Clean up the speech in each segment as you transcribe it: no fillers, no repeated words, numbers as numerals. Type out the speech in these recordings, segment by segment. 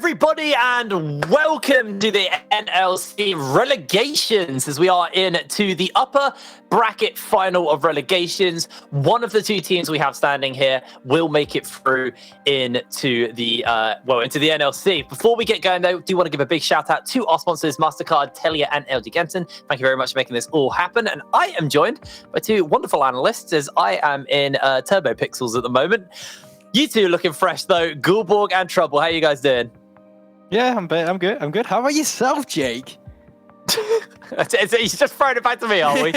everybody, and welcome to the NLC Relegations, as we are into the upper bracket final of Relegations. One of the two teams we have standing here will make it through into the NLC. Before we get going, though, I do want to give a big shout out to our sponsors, MasterCard, Telia, and LG Genton. Thank you very much for making this all happen. And I am joined by two wonderful analysts, as I am in Turbo Pixels at the moment. You two looking fresh, though. Gulborg and Trouble, how are you guys doing? Yeah, I'm good. How about yourself, Jake? He's just throwing it back to me, are we?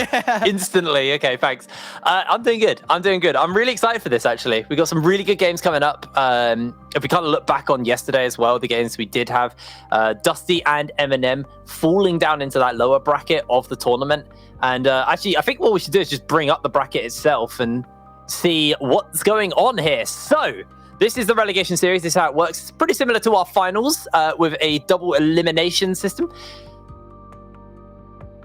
Instantly. Okay, thanks. I'm doing good. I'm really excited for this, actually. We got some really good games coming up. If we kind of look back on yesterday as well, the games we did have, Dusty and Eminem falling down into that lower bracket of the tournament. And actually, I think what we should do is just bring up the bracket itself and see what's going on here. So this is the relegation series. This is how it works. It's pretty similar to our finals with a double elimination system.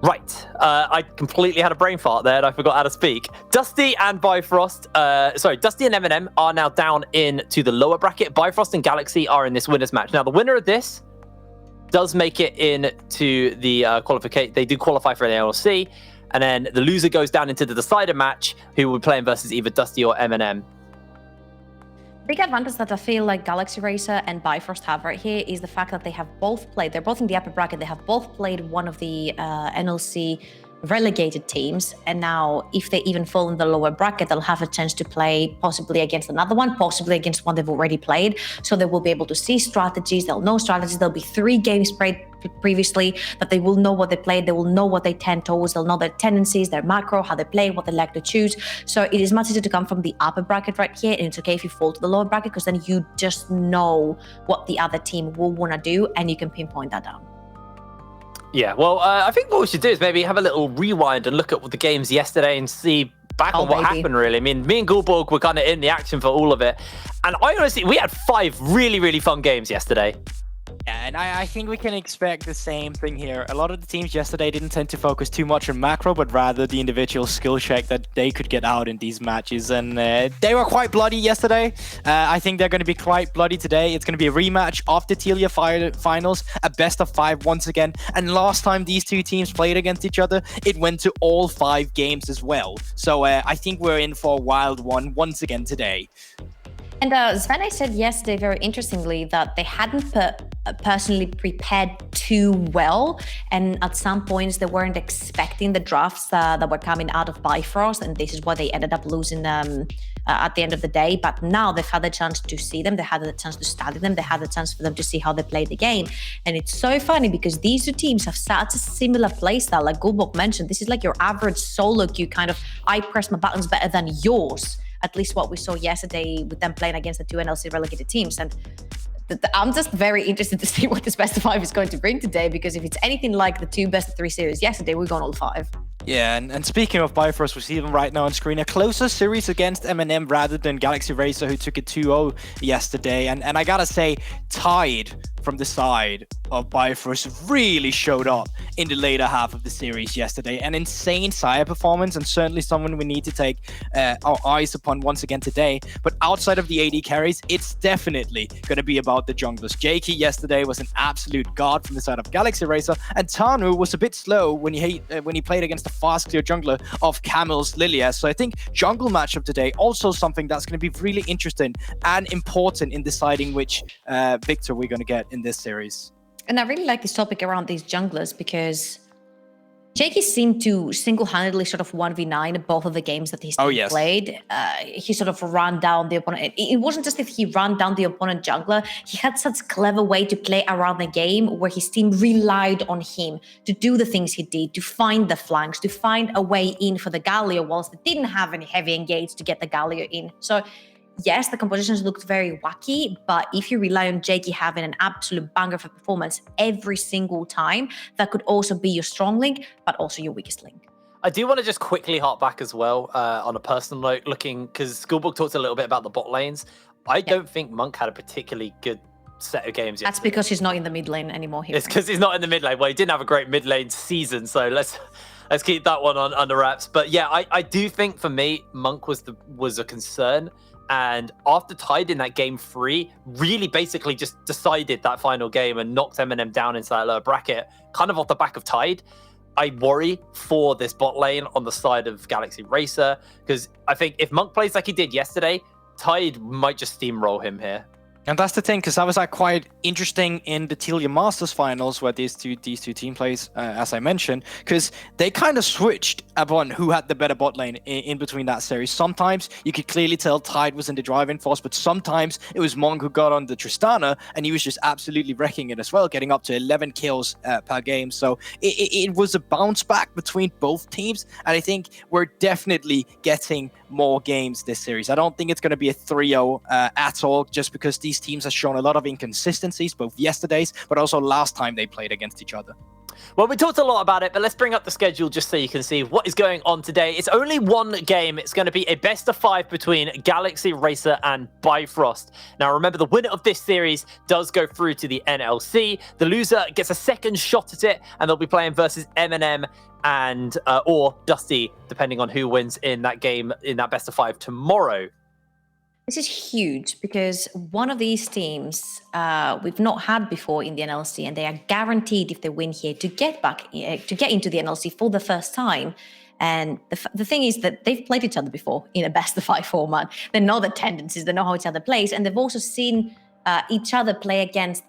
Right. I completely had a brain fart there and I forgot how to speak. Dusty and Dusty and Eminem are now down into the lower bracket. Bifrost and Galaxy are in this winners match. Now, the winner of this does make it into the qualification. They do qualify for the NLC. And then the loser goes down into the decider match, who will be playing versus either Dusty or Eminem. Big advantage that I feel like Galaxy Racer and Bifrost have right here is the fact that they have both played, they're both in the upper bracket, they have both played one of the NLC relegated teams, and now if they even fall in the lower bracket, they'll have a chance to play possibly against another one, possibly against one they've already played, so they will be able to see strategies, they'll know strategies, there'll be 3 games played previously that they will know what they played, they will know what they tend towards, they'll know their tendencies, their macro, how they play, what they like to choose. So it is much easier to come from the upper bracket right here, and it's okay if you fall to the lower bracket because then you just know what the other team will want to do and you can pinpoint that down. Yeah, well, I think what we should do is maybe have a little rewind and look at the games yesterday and see back on what happened, really. I mean, me and Gulborg were kind of in the action for all of it. And I honestly, we had 5 really, really fun games yesterday. Yeah, and I think we can expect the same thing here. A lot of the teams yesterday didn't tend to focus too much on macro, but rather the individual skill check that they could get out in these matches. And they were quite bloody yesterday. I think they're going to be quite bloody today. It's going to be a rematch of the Telia finals, a best of 5 once again. And last time these two teams played against each other, it went to all 5 games as well. So I think we're in for a wild one once again today. And Svenne said yesterday, very interestingly, that they hadn't personally prepared too well. And at some points, they weren't expecting the drafts that were coming out of Bifrost. And this is why they ended up losing at the end of the day. But now they've had the chance to see them. They had the chance to study them. They had the chance for them to see how they play the game. And it's so funny because these two teams have such a similar playstyle. Like Gulborg mentioned, this is like your average solo queue kind of, I press my buttons better than yours. At least what we saw yesterday with them playing against the 2 NLC relegated teams. And I'm just very interested to see what this best of 5 is going to bring today, because if it's anything like the 2 best of 3 series yesterday, we're going all 5. Yeah, and speaking of Bifrost, we see them right now on screen. A closer series against Eminem rather than Galaxy Racer, who took it 2-0 yesterday. And I gotta say, Tide from the side of Bifrost really showed up in the later half of the series yesterday. An insane sire performance, and certainly someone we need to take our eyes upon once again today. But outside of the AD carries, it's definitely going to be about the junglers. Jakey yesterday was an absolute god from the side of Galaxy Racer, and Tanu was a bit slow when he played against the fast clear jungler of Camel's Lilia. So I think jungle matchup today also something that's going to be really interesting and important in deciding which victor we're going to get in this series. And I really like this topic around these junglers because Jakey seemed to single-handedly sort of 1v9 both of the games that he's played. He sort of ran down the opponent. It wasn't just that he ran down the opponent jungler. He had such clever way to play around the game where his team relied on him to do the things he did, to find the flanks, to find a way in for the Galio, whilst they didn't have any heavy engage to get the Galio in. So yes, the compositions looked very wacky, but if you rely on Jakey having an absolute banger of a performance every single time, that could also be your strong link, but also your weakest link. I do want to just quickly hop back as well on a personal note, looking, because Gulborg talked a little bit about the bot lanes. I don't think Monk had a particularly good set of games yesterday. That's because he's not in the mid lane anymore. It's because he's not in the mid lane. Well, he didn't have a great mid lane season, so let's keep that one under wraps. But yeah, I do think for me, Monk was a concern. And after Tide in that game 3, really basically just decided that final game and knocked M&M down into that lower bracket, kind of off the back of Tide. I worry for this bot lane on the side of Galaxy Racer, because I think if Monk plays like he did yesterday, Tide might just steamroll him here. And that's the thing, because that was quite interesting in the Telia Masters finals, where these two team plays, as I mentioned, because they kind of switched upon who had the better bot lane in between that series. Sometimes you could clearly tell Tide was in the driving force, but sometimes it was Monk who got on the Tristana, and he was just absolutely wrecking it as well, getting up to 11 kills per game. So it was a bounce back between both teams, and I think we're definitely getting more games this series. I don't think it's going to be a 3-0 at all, just because these teams have shown a lot of inconsistencies, both yesterday's, but also last time they played against each other. Well, we talked a lot about it, but let's bring up the schedule just so you can see what is going on today. It's only one game. It's going to be a best of 5 between Galaxy Racer and BIFROST. Now, remember, the winner of this series does go through to the NLC. The loser gets a second shot at it, and they'll be playing versus M&M and or Dusty, depending on who wins in that game in that best of 5 tomorrow. This is huge because one of these teams we've not had before in the NLC, and they are guaranteed, if they win here, to get into the NLC for the first time. And the thing is that they've played each other before in a best of 5 format. They know the tendencies, they know how each other plays, and they've also seen each other play against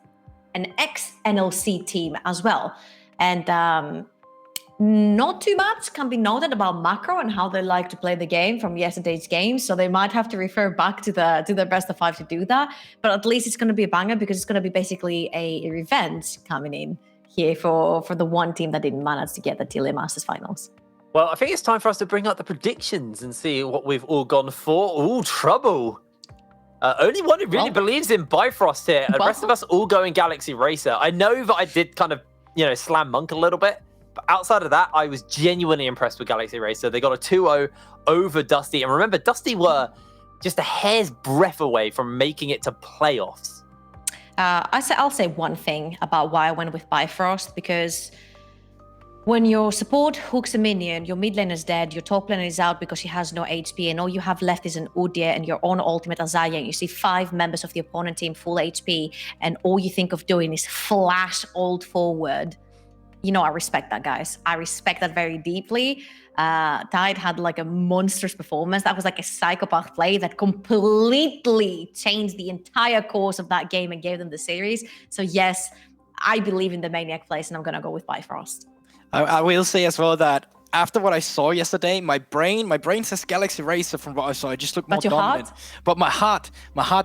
an ex-NLC team as well. And not too much can be noted about Macro and how they like to play the game from yesterday's game, so they might have to refer back to the best of 5 to do that. But at least it's going to be a banger, because it's going to be basically a revenge coming in here for the one team that didn't manage to get the Telia Masters finals. Well, I think it's time for us to bring up the predictions and see what we've all gone for. Ooh, trouble. Only one who really believes in BIFROST here. The rest of us all going Galaxy Racer. I know that I did kind of, slam Monk a little bit. But outside of that, I was genuinely impressed with Galaxy Racer. They got a 2-0 over Dusty. And remember, Dusty were just a hair's breadth away from making it to playoffs. I'll say one thing about why I went with BIFROST, because when your support hooks a minion, your mid lane is dead, your top laner is out because she has no HP, and all you have left is an Udyr and your own ultimate Azaya, and you see 5 members of the opponent team full HP, and all you think of doing is flash ult forward. I respect that, guys. I respect that very deeply. Tide had like a monstrous performance. That was like a psychopath play that completely changed the entire course of that game and gave them the series. So yes, I believe in the Maniac plays, and I'm going to go with BIFROST. I will say as well that after what I saw yesterday, my brain says Galaxy Racer from what I saw. It just looked more dominant. But my heart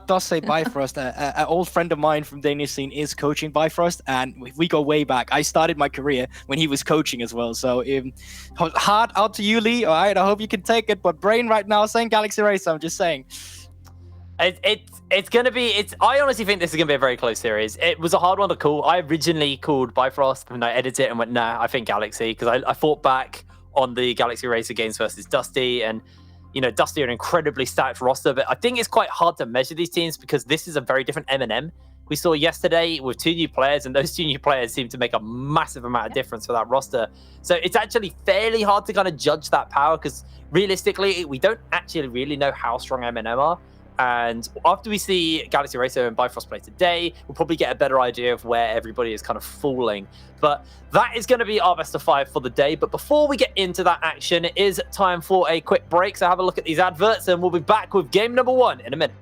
does say BIFROST. An old friend of mine from Danish scene is coaching BIFROST, and we go way back. I started my career when he was coaching as well. So heart out to you, Lee. All right, I hope you can take it. But brain right now saying Galaxy Racer. I'm just saying. It's going to be, I honestly think this is going to be a very close series. It was a hard one to call. I originally called BIFROST, and I edited it and went, nah, I think Galaxy, because I fought back on the Galaxy Racer games versus Dusty, and Dusty are an incredibly stacked roster, but I think it's quite hard to measure these teams because this is a very different M&M. We saw yesterday with 2 new players, and those 2 new players seem to make a massive amount of difference for that roster. So it's actually fairly hard to kind of judge that power, because realistically, we don't actually really know how strong M&M are. And after we see Galaxy Racer and BIFROST play today, we'll probably get a better idea of where everybody is kind of falling. But that is going to be our best of 5 for the day. But before we get into that action, it is time for a quick break. So have a look at these adverts, and we'll be back with game number 1 in a minute.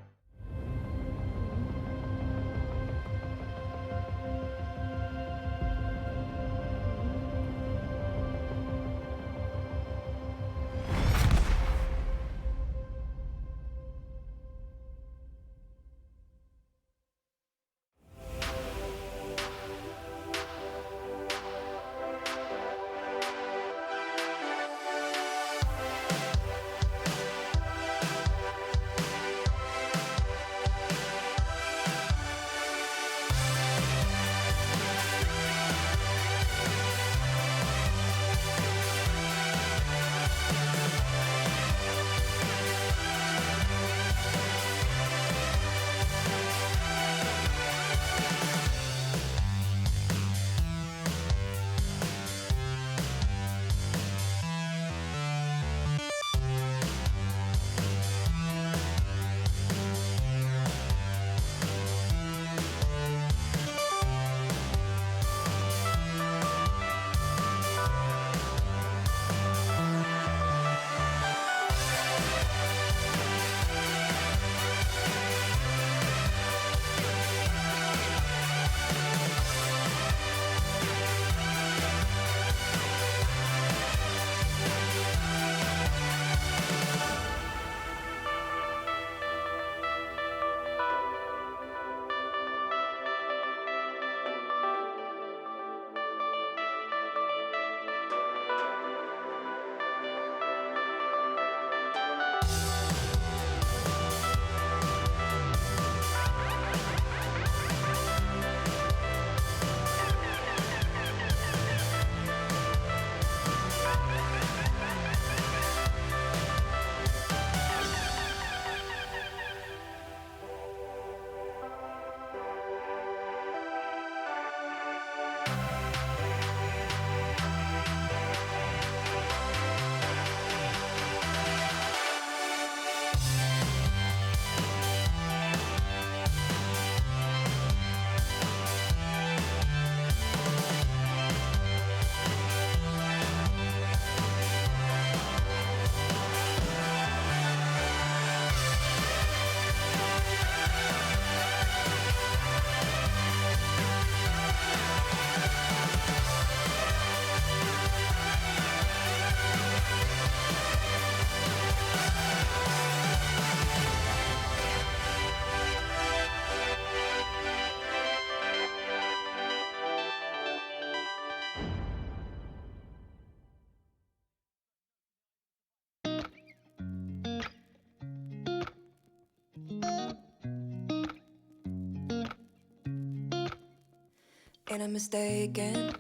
Ain't I mistaken?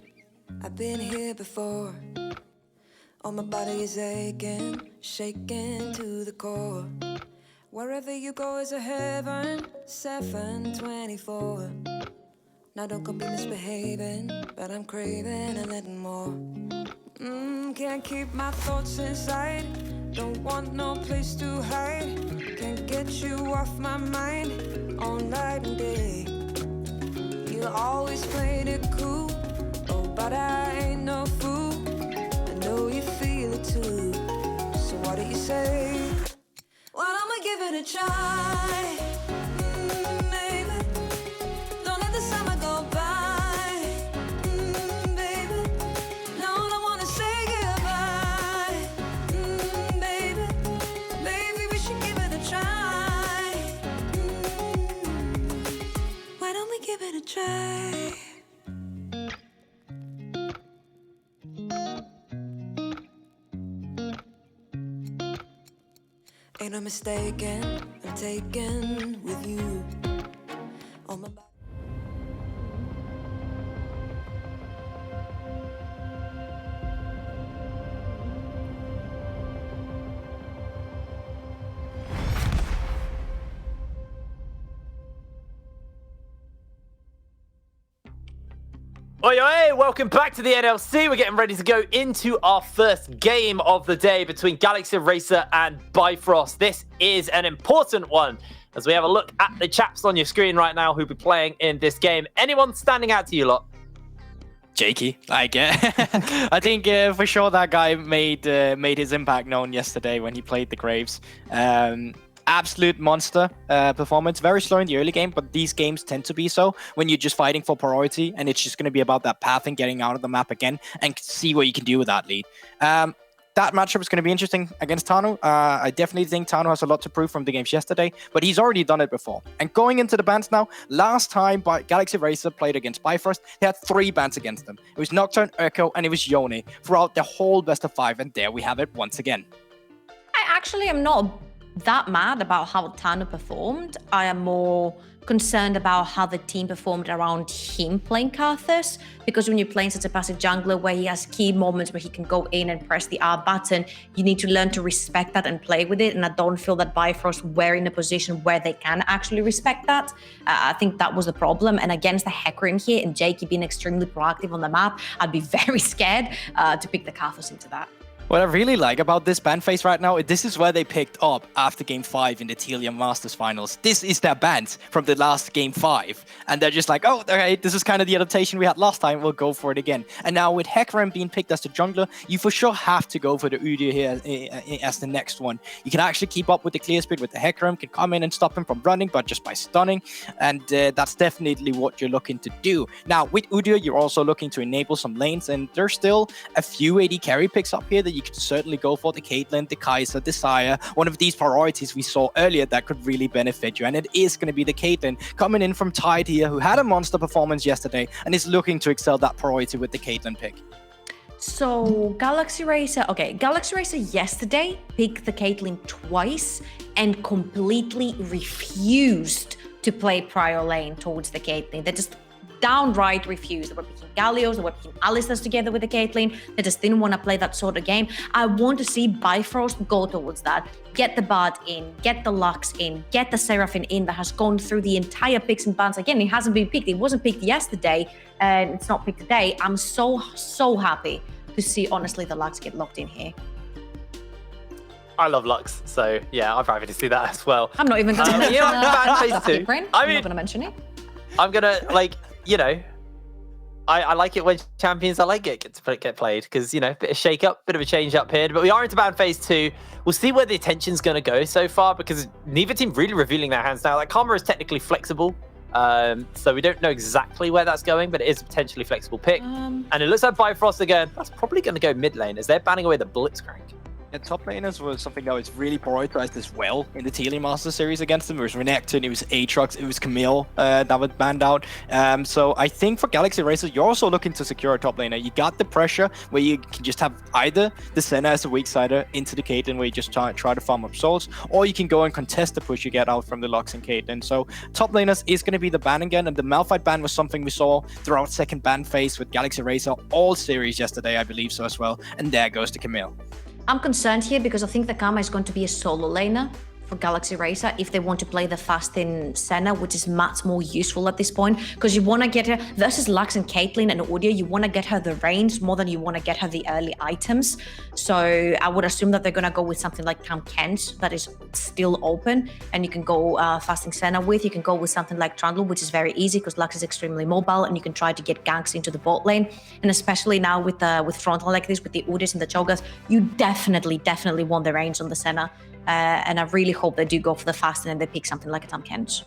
I've been here before. All my body is aching, shaking to the core. Wherever you go is a heaven, 724. Now don't come be misbehaving, but I'm craving a little more. Can't keep my thoughts inside, don't want no place to hide. Can't get you off my mind, all night and day. You always played it cool, oh but I ain't no fool. I know you feel it too, so what do you say? Well, I'ma give it a try, baby. Don't let the summer go by, baby. No, I don't wanna say goodbye, baby. Maybe we should give it a try. Why don't we give it a try? Ain't no mistaken, I'm taken with you on my body. Oi, oi, welcome back to the NLC. We're getting ready to go into our first game of the day between Galaxy Racer and BIFROST. This is an important one as we have a look at the chaps on your screen right now who'll be playing in this game. Anyone standing out to you lot? Jakey, I I think for sure that guy made his impact known yesterday when he played the Graves. Absolute monster performance. Very slow in the early game, but these games tend to be so when you're just fighting for priority, and it's just going to be about that path and getting out of the map again and see what you can do with that lead. That matchup is going to be interesting against Tanu. I definitely think Tanu has a lot to prove from the games yesterday, but he's already done it before. And going into the bans now, last time Galaxy Racer played against BIFROST, they had 3 bans against them. It was Nocturne, Echo, and it was Yone throughout the whole best of 5, and there we have it once again. I actually am not that mad about how Tanu performed. I am more concerned about how the team performed around him playing Karthus, because when you're playing such a passive jungler where he has key moments where he can go in and press the R button, you need to learn to respect that and play with it, and I don't feel that BIFROST were in a position where they can actually respect that. I think that was the problem, and against the Hecarim here and Jakey being extremely proactive on the map, I'd be very scared to pick the Karthus into that. What I really like about this ban phase right now, this is where they picked up after Game 5 in the Telium Masters Finals. This is their bans from the last Game 5. And they're just like, oh, okay, this is kind of the adaptation we had last time, we'll go for it again. And now with Hecarim being picked as the jungler, you for sure have to go for the Udyr here as the next one. You can actually keep up with the clear speed with the Hecarim, can come in and stop him from running, but just by stunning. And that's definitely what you're looking to do. Now, with Udyr, you're also looking to enable some lanes, and there's still a few AD carry picks up here that you can certainly go for. The Caitlyn, the Kai'Sa, the Xayah, one of these priorities we saw earlier that could really benefit you, and it is going to be the Caitlyn coming in from Tide here, who had a monster performance yesterday and is looking to excel that priority with the Caitlyn pick. So Galaxy Racer yesterday picked the Caitlyn twice and completely refused to play prior lane towards the Caitlyn. They just downright refused. They were picking Gallios, they were picking Alistairs together with the Caitlyn. They just didn't want to play that sort of game. I want to see BIFROST go towards that. Get the Bard in, get the Lux in, get the Seraphine in that has gone through the entire picks and bans. Again, it hasn't been picked. It wasn't picked yesterday, and it's not picked today. I'm so happy to see, honestly, the Lux get locked in here. I love Lux, so yeah, I'm happy to see that as well. I'm not even going to mention yeah, ban phase 2. I'm not going to mention it. I'm going to, like, you know, I like it when champions I like it get played because, you know, bit of shake up, bit of a change up here. But we are into ban phase 2. We'll see where the attention's going to go so far because neither team really revealing their hands now. Like, Karma is technically flexible, so we don't know exactly where that's going, but it is a potentially flexible pick. And it looks like BIFROST again. That's probably going to go mid lane as they're banning away the Blitzcrank. And top laners was something that was really prioritized as well in the Tealing Master Series against them. It was Renekton, it was Aatrox, it was Camille that was banned out. So I think for Galaxy Racer, you're also looking to secure a top laner. You got the pressure where you can just have either the Senna as a weak sider into the Caitlyn where you just try to farm up souls, or you can go and contest the push you get out from the Lux and Caitlyn. So top laners is going to be the ban again, and the Malphite ban was something we saw throughout second ban phase with Galaxy Racer all series yesterday, I believe so as well. And there goes the Camille. I'm concerned here because I think the Karma is going to be a solo laner for Galaxy Racer if they want to play the fast-in Senna, which is much more useful at this point, because you want to get her versus Lux and Caitlyn and Udyr, you want to get her the range more than you want to get her the early items. So I would assume that they're going to go with something like Tahm Kench that is still open, and you can go fasting Senna with. You can go with something like Trundle, which is very easy because Lux is extremely mobile, and you can try to get ganks into the bot lane. And especially now with frontal like this, with the Udyrs and the Cho'Gaths, you definitely want the range on the Senna. And I really hope they do go for the fast and they pick something like a Tahm Kench.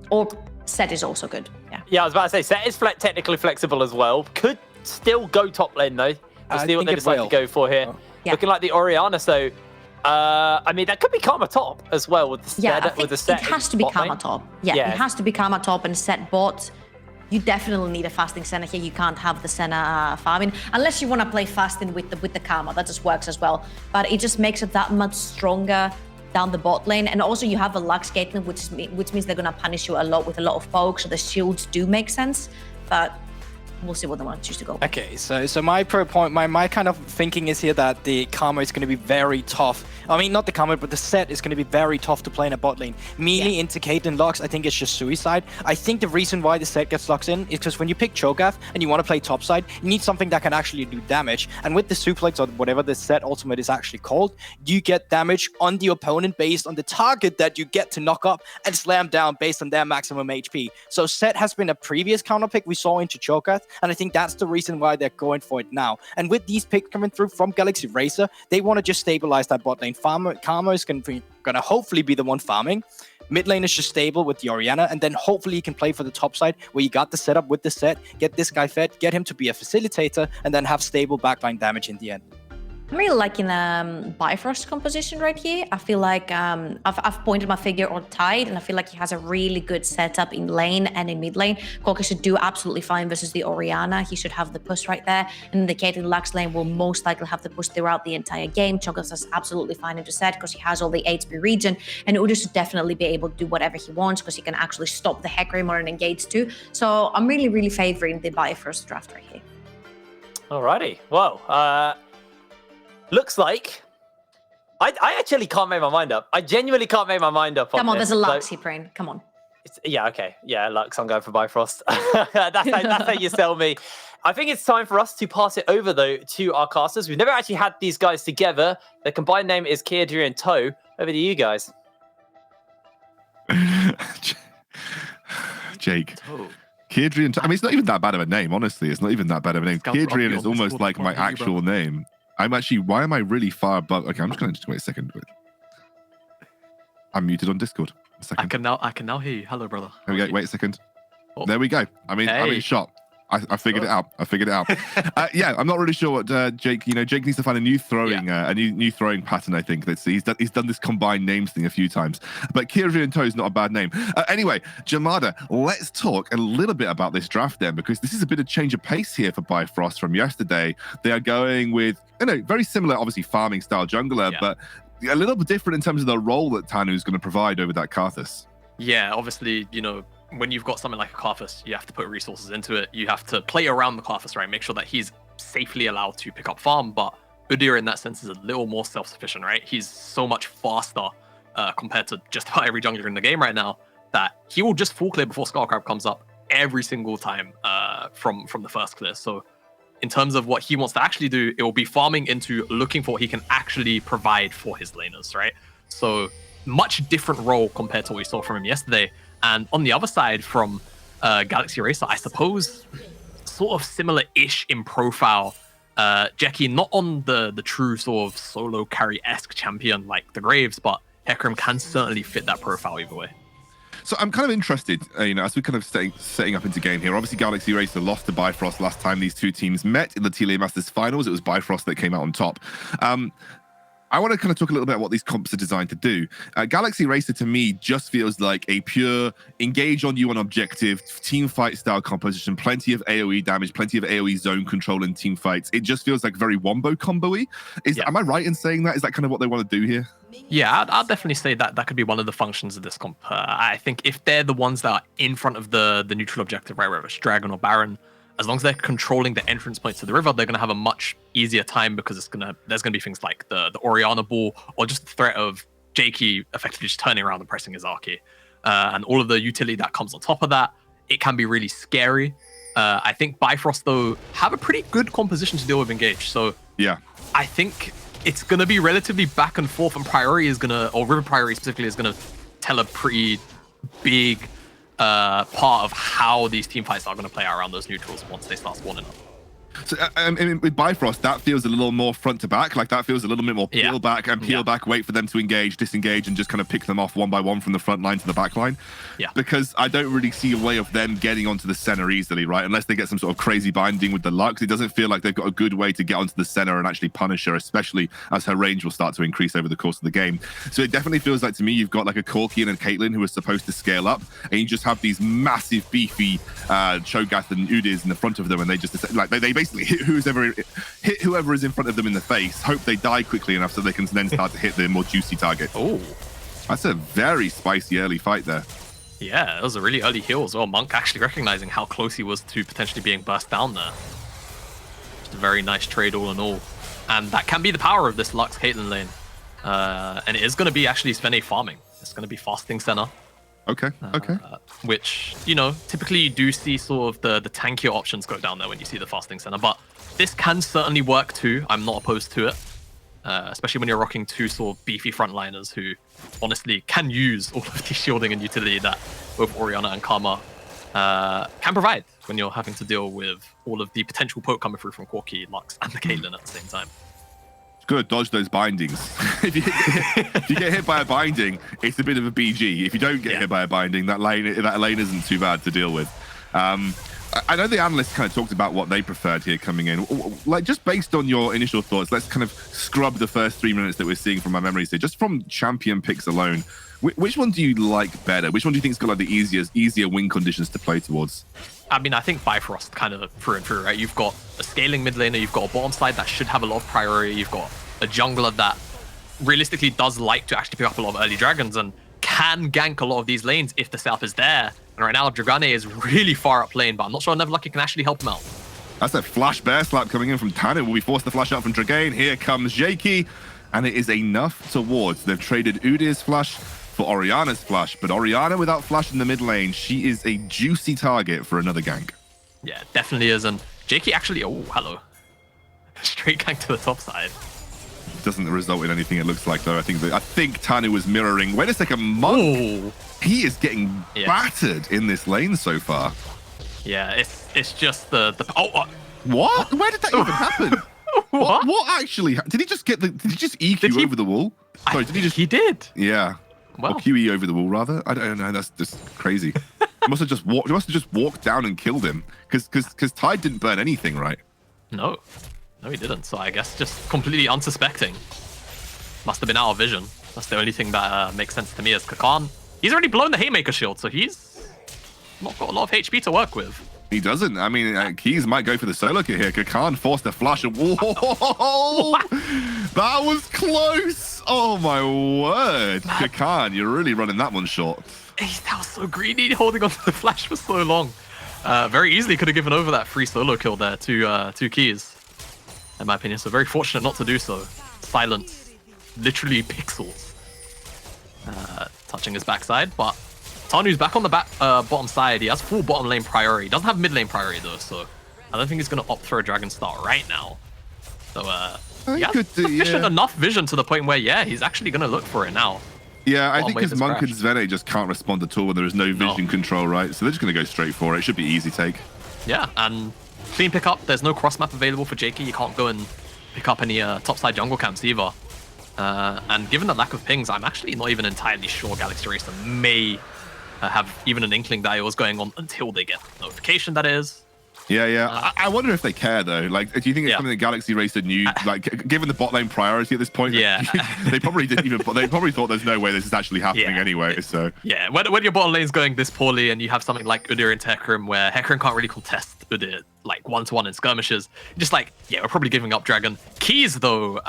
Or Set is also good. Yeah, I was about to say, Set is technically flexible as well. Could still go top lane, though. We'll see what they decide to go for here. Yeah. Looking like the Orianna, so... I mean, that could be Karma top as well with the Set. Yeah, I think Set it has to be Karma top. Yeah, it has to be Karma top and Set bot. You definitely need a fasting Senna here. You can't have the Senna farming unless you want to play fasting with the Karma. That just works as well. But it just makes it that much stronger down the bot lane. And also you have a Lux Caitlyn, which means they're going to punish you a lot with a lot of poke. So the shields do make sense. But we'll see what they want to choose to go. Okay, so my point, my kind of thinking is here that the Karma is going to be very tough. I mean, not the Karma, but the Set is going to be very tough to play in a bot lane. Melee into Caitlyn Lux, I think it's just suicide. I think the reason why the Set gets Lux in is because when you pick Cho'Gath and you want to play topside, you need something that can actually do damage. And with the Suplex or whatever the Set ultimate is actually called, you get damage on the opponent based on the target that you get to knock up and slam down based on their maximum HP. So Set has been a previous counter pick we saw into Cho'Gath, and I think that's the reason why they're going for it now. And with these picks coming through from Galaxy Racer, they want to just stabilize that bot lane. Karma is going to hopefully be the one farming. Mid lane is just stable with the Orianna, and then hopefully you can play for the top side where you got the setup with the Set, get this guy fed, get him to be a facilitator, and then have stable backline damage in the end. I'm really liking the Bifrost composition right here. I feel like I've pointed my finger on Tide, and I feel like he has a really good setup in lane and in mid lane. Koka should do absolutely fine versus the Orianna. He should have the push right there. And the Caitlyn Lux lane will most likely have the push throughout the entire game. Cho'Gath is absolutely fine into Set because he has all the HP regen. And Udyr should definitely be able to do whatever he wants because he can actually stop the Hecarim or an engage too. So I'm really favoring the Bifrost draft right here. Alrighty. Well, looks like I actually can't make my mind up. I genuinely can't make my mind up. Come on, this. there's a Lux here, Brain. Come on. Yeah, okay. Yeah, Lux, I'm going for Bifrost. that's how you sell me. I think it's time for us to pass it over, though, to our casters. We've never actually had these guys together. Their combined name is Kiadri and Toe. Over to you guys. Jake. Kiadri and Toe. I mean, it's not even that bad of a name, honestly. It's not even that bad of a name. Kiadri is almost like my actual name. I'm actually, why am I really far above? Okay, I'm just going to wait a second. I'm muted on Discord. A second. I can now hear you. Hello, brother. There we go. Wait a second. Oh. There we go. I'm in shot. I figured it out. Yeah, I'm not really sure what Jake. Jake needs to find a new throwing, a new throwing pattern. I think he's done this combined names thing a few times. But Kiadri and Toe is not a bad name. Anyway, Jamada, let's talk a little bit about this draft then, because this is a bit of change of pace here for Bifrost from yesterday. They are going with very similar, obviously farming style jungler, but a little bit different in terms of the role that Tanu is going to provide over that Karthus. Yeah, obviously, when you've got something like a Karthus, you have to put resources into it. You have to play around the Karthus, right? Make sure that he's safely allowed to pick up farm. But Udyr, in that sense, is a little more self-sufficient, right? He's so much faster compared to just about every jungler in the game right now that he will just full clear before Skullcrab comes up every single time from the first clear. So in terms of what he wants to actually do, it will be farming into looking for what he can actually provide for his laners, right? So much different role compared to what we saw from him yesterday. And on the other side from Galaxy Racer, I suppose sort of similar-ish in profile. Jackie, not on the true sort of solo carry-esque champion like the Graves, but Hecarim can certainly fit that profile either way. So I'm kind of interested, as we're kind of setting up into game here. Obviously, Galaxy Racer lost to Bifrost last time these two teams met in the TLA Masters finals. It was Bifrost that came out on top. I want to kind of talk a little bit about what these comps are designed to do. Galaxy Racer, to me, just feels like a pure engage on you on objective, team fight style composition, plenty of AoE damage, plenty of AoE zone control in team fights. It just feels like very wombo combo-y. Am I right in saying that? Is that kind of what they want to do here? Yeah, I'll definitely say that could be one of the functions of this comp. I think if they're the ones that are in front of the neutral objective, right, whether it's Dragon or Baron, as long as they're controlling the entrance points to the river, they're going to have a much easier time because there's going to be things like the Orianna ball or just the threat of Jakey effectively just turning around and pressing his Archie. And all of the utility that comes on top of that, it can be really scary. I think Bifrost, though, have a pretty good composition to deal with Engage. So yeah, I think it's going to be relatively back and forth, and Priority is going to, or River Priority specifically, is going to tell a pretty big part of how these team fights are going to play out around those neutrals once they start spawning up. So with Bifrost, that feels a little more front to back. Like that feels a little bit more peel back and peel back, wait for them to engage, disengage, and just kind of pick them off one by one from the front line to the back line. Yeah. Because I don't really see a way of them getting onto the center easily, right? Unless they get some sort of crazy binding with the Lux. It doesn't feel like they've got a good way to get onto the center and actually punish her, especially as her range will start to increase over the course of the game. So it definitely feels like to me you've got like a Corki and a Caitlyn who are supposed to scale up, and you just have these massive beefy Cho'Gath and Udyrs in the front of them, and they just like they basically hit whoever is in front of them in the face, hope they die quickly enough so they can then start to hit the more juicy target. Oh, that's a very spicy early fight there. Yeah, that was a really early heal as well. Monk actually recognizing how close he was to potentially being burst down there. Just a very nice trade all in all. And that can be the power of this Lux Caitlyn lane. And it is going to be actually Svenne farming. It's going to be fasting Senna. Okay. Which, typically you do see sort of the tankier options go down there when you see the fasting Senna. But this can certainly work too. I'm not opposed to it. Especially when you're rocking two sort of beefy frontliners who honestly can use all of the shielding and utility that both Orianna and Karma can provide when you're having to deal with all of the potential poke coming through from Corki, Lux, and the Caitlyn at the same time. Gotta dodge those bindings. If you get hit by a binding, it's a bit of a BG. If you don't get hit by a binding, that lane isn't too bad to deal with. I know the analysts kind of talked about what they preferred here coming in. Like, just based on your initial thoughts, let's kind of scrub the first 3 minutes that we're seeing from my memories here. Just from champion picks alone, which one do you like better? Which one do you think has got like the easier win conditions to play towards? I mean, I think Bifrost kind of through and through, right? You've got a scaling mid laner, you've got a bottom side that should have a lot of priority, you've got a jungler that realistically does like to actually pick up a lot of early dragons and can gank a lot of these lanes if the setup is there. And right now, Dragane is really far up lane, but I'm not sure Neverlucky can actually help him out. That's a flash bear slap coming in from Tanu. Will be forced to flash out from Dragane. Here comes Jakey, and it is enough towards. They've traded Udyr's flash for Orianna's flash, but Orianna without flash in the mid lane, she is a juicy target for another gank. Yeah, definitely is. And Jakey actually, oh, hello. Straight gank to the top side. Doesn't result in anything, it looks like, though. I think Tanu was mirroring. Wait a second, Monk. Ooh. He is getting battered in this lane so far. Yeah, it's just the what? Where did that even happen? What actually? Did he just EQ over the wall? Sorry, He did. Yeah. Wow. Or QE over the wall, rather. I don't know. That's just crazy. He must have just walked down and killed him because Tide didn't burn anything, right? No, he didn't. So I guess just completely unsuspecting. Must have been out of vision. That's the only thing that makes sense to me as Kakan. He's already blown the Haymaker shield, so he's not got a lot of HP to work with. He doesn't. I mean, Keys might go for the solo kill here. Kakan forced a flash. Whoa! That was close. Oh my word. Kakan, you're really running that one short. That was so greedy, holding on to the flash for so long. Very easily could have given over that free solo kill there to Keys, in my opinion. So very fortunate not to do so. Silence, literally pixels. Touching his backside, but Tanu's back on the bottom side. He has full bottom lane priority. He doesn't have mid lane priority though, so I don't think he's going to opt for a Dragon Star right now. So he has sufficient enough vision to the point where, he's actually going to look for it now. Yeah, I think because Monk and Svenne just can't respond at all when there is no vision control, right? So they're just going to go straight for it. It should be easy take. Yeah, and clean pickup. There's no cross map available for Jakey. You can't go and pick up any topside jungle camps either. And given the lack of pings, I'm actually not even entirely sure Galaxy Racer may have even an inkling that it was going on until they get notification, that is. Yeah. I wonder if they care though. Like, do you think it's something that Galaxy Racer knew? Like, given the bot lane priority at this point, they probably didn't even. They probably thought there's no way this is actually happening anyway. So when your bot lane's going this poorly and you have something like Udyr into Hecarim, where Hecarim can't really contest Udyr like 1-to-1 in skirmishes, just like we're probably giving up Dragon. Keys though,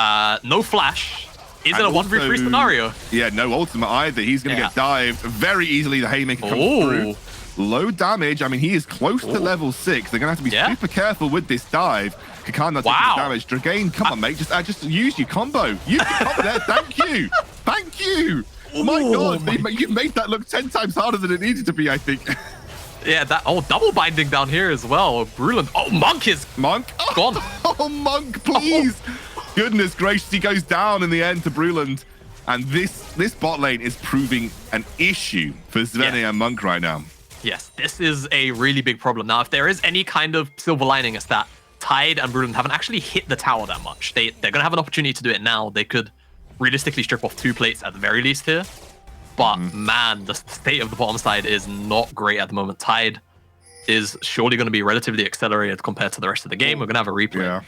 no flash. Is it a 1v3 scenario? Yeah, no ultimate either. He's going to get dived very easily. The Haymaker comes through. Low damage. I mean, he is close to level 6. They're going to have to be super careful with this dive. Kakan not taking the damage. Dragain, come on, mate. Just use your combo. Use your combo there. Thank you. Thank you. Oh my God. You made that look 10 times harder than it needed to be, I think. Yeah, that double binding down here as well. Bruland. Oh, Monk is gone. Oh, Monk, please. Goodness gracious, he goes down in the end to Bruland. And this bot lane is proving an issue for Svenne and Monk right now. Yes, this is a really big problem. Now, if there is any kind of silver lining, it's that Tide and Bruland haven't actually hit the tower that much. They're going to have an opportunity to do it now. They could realistically strip off 2 plates at the very least here. But man, the state of the bottom side is not great at the moment. Tide is surely going to be relatively accelerated compared to the rest of the game. We're going to have a replay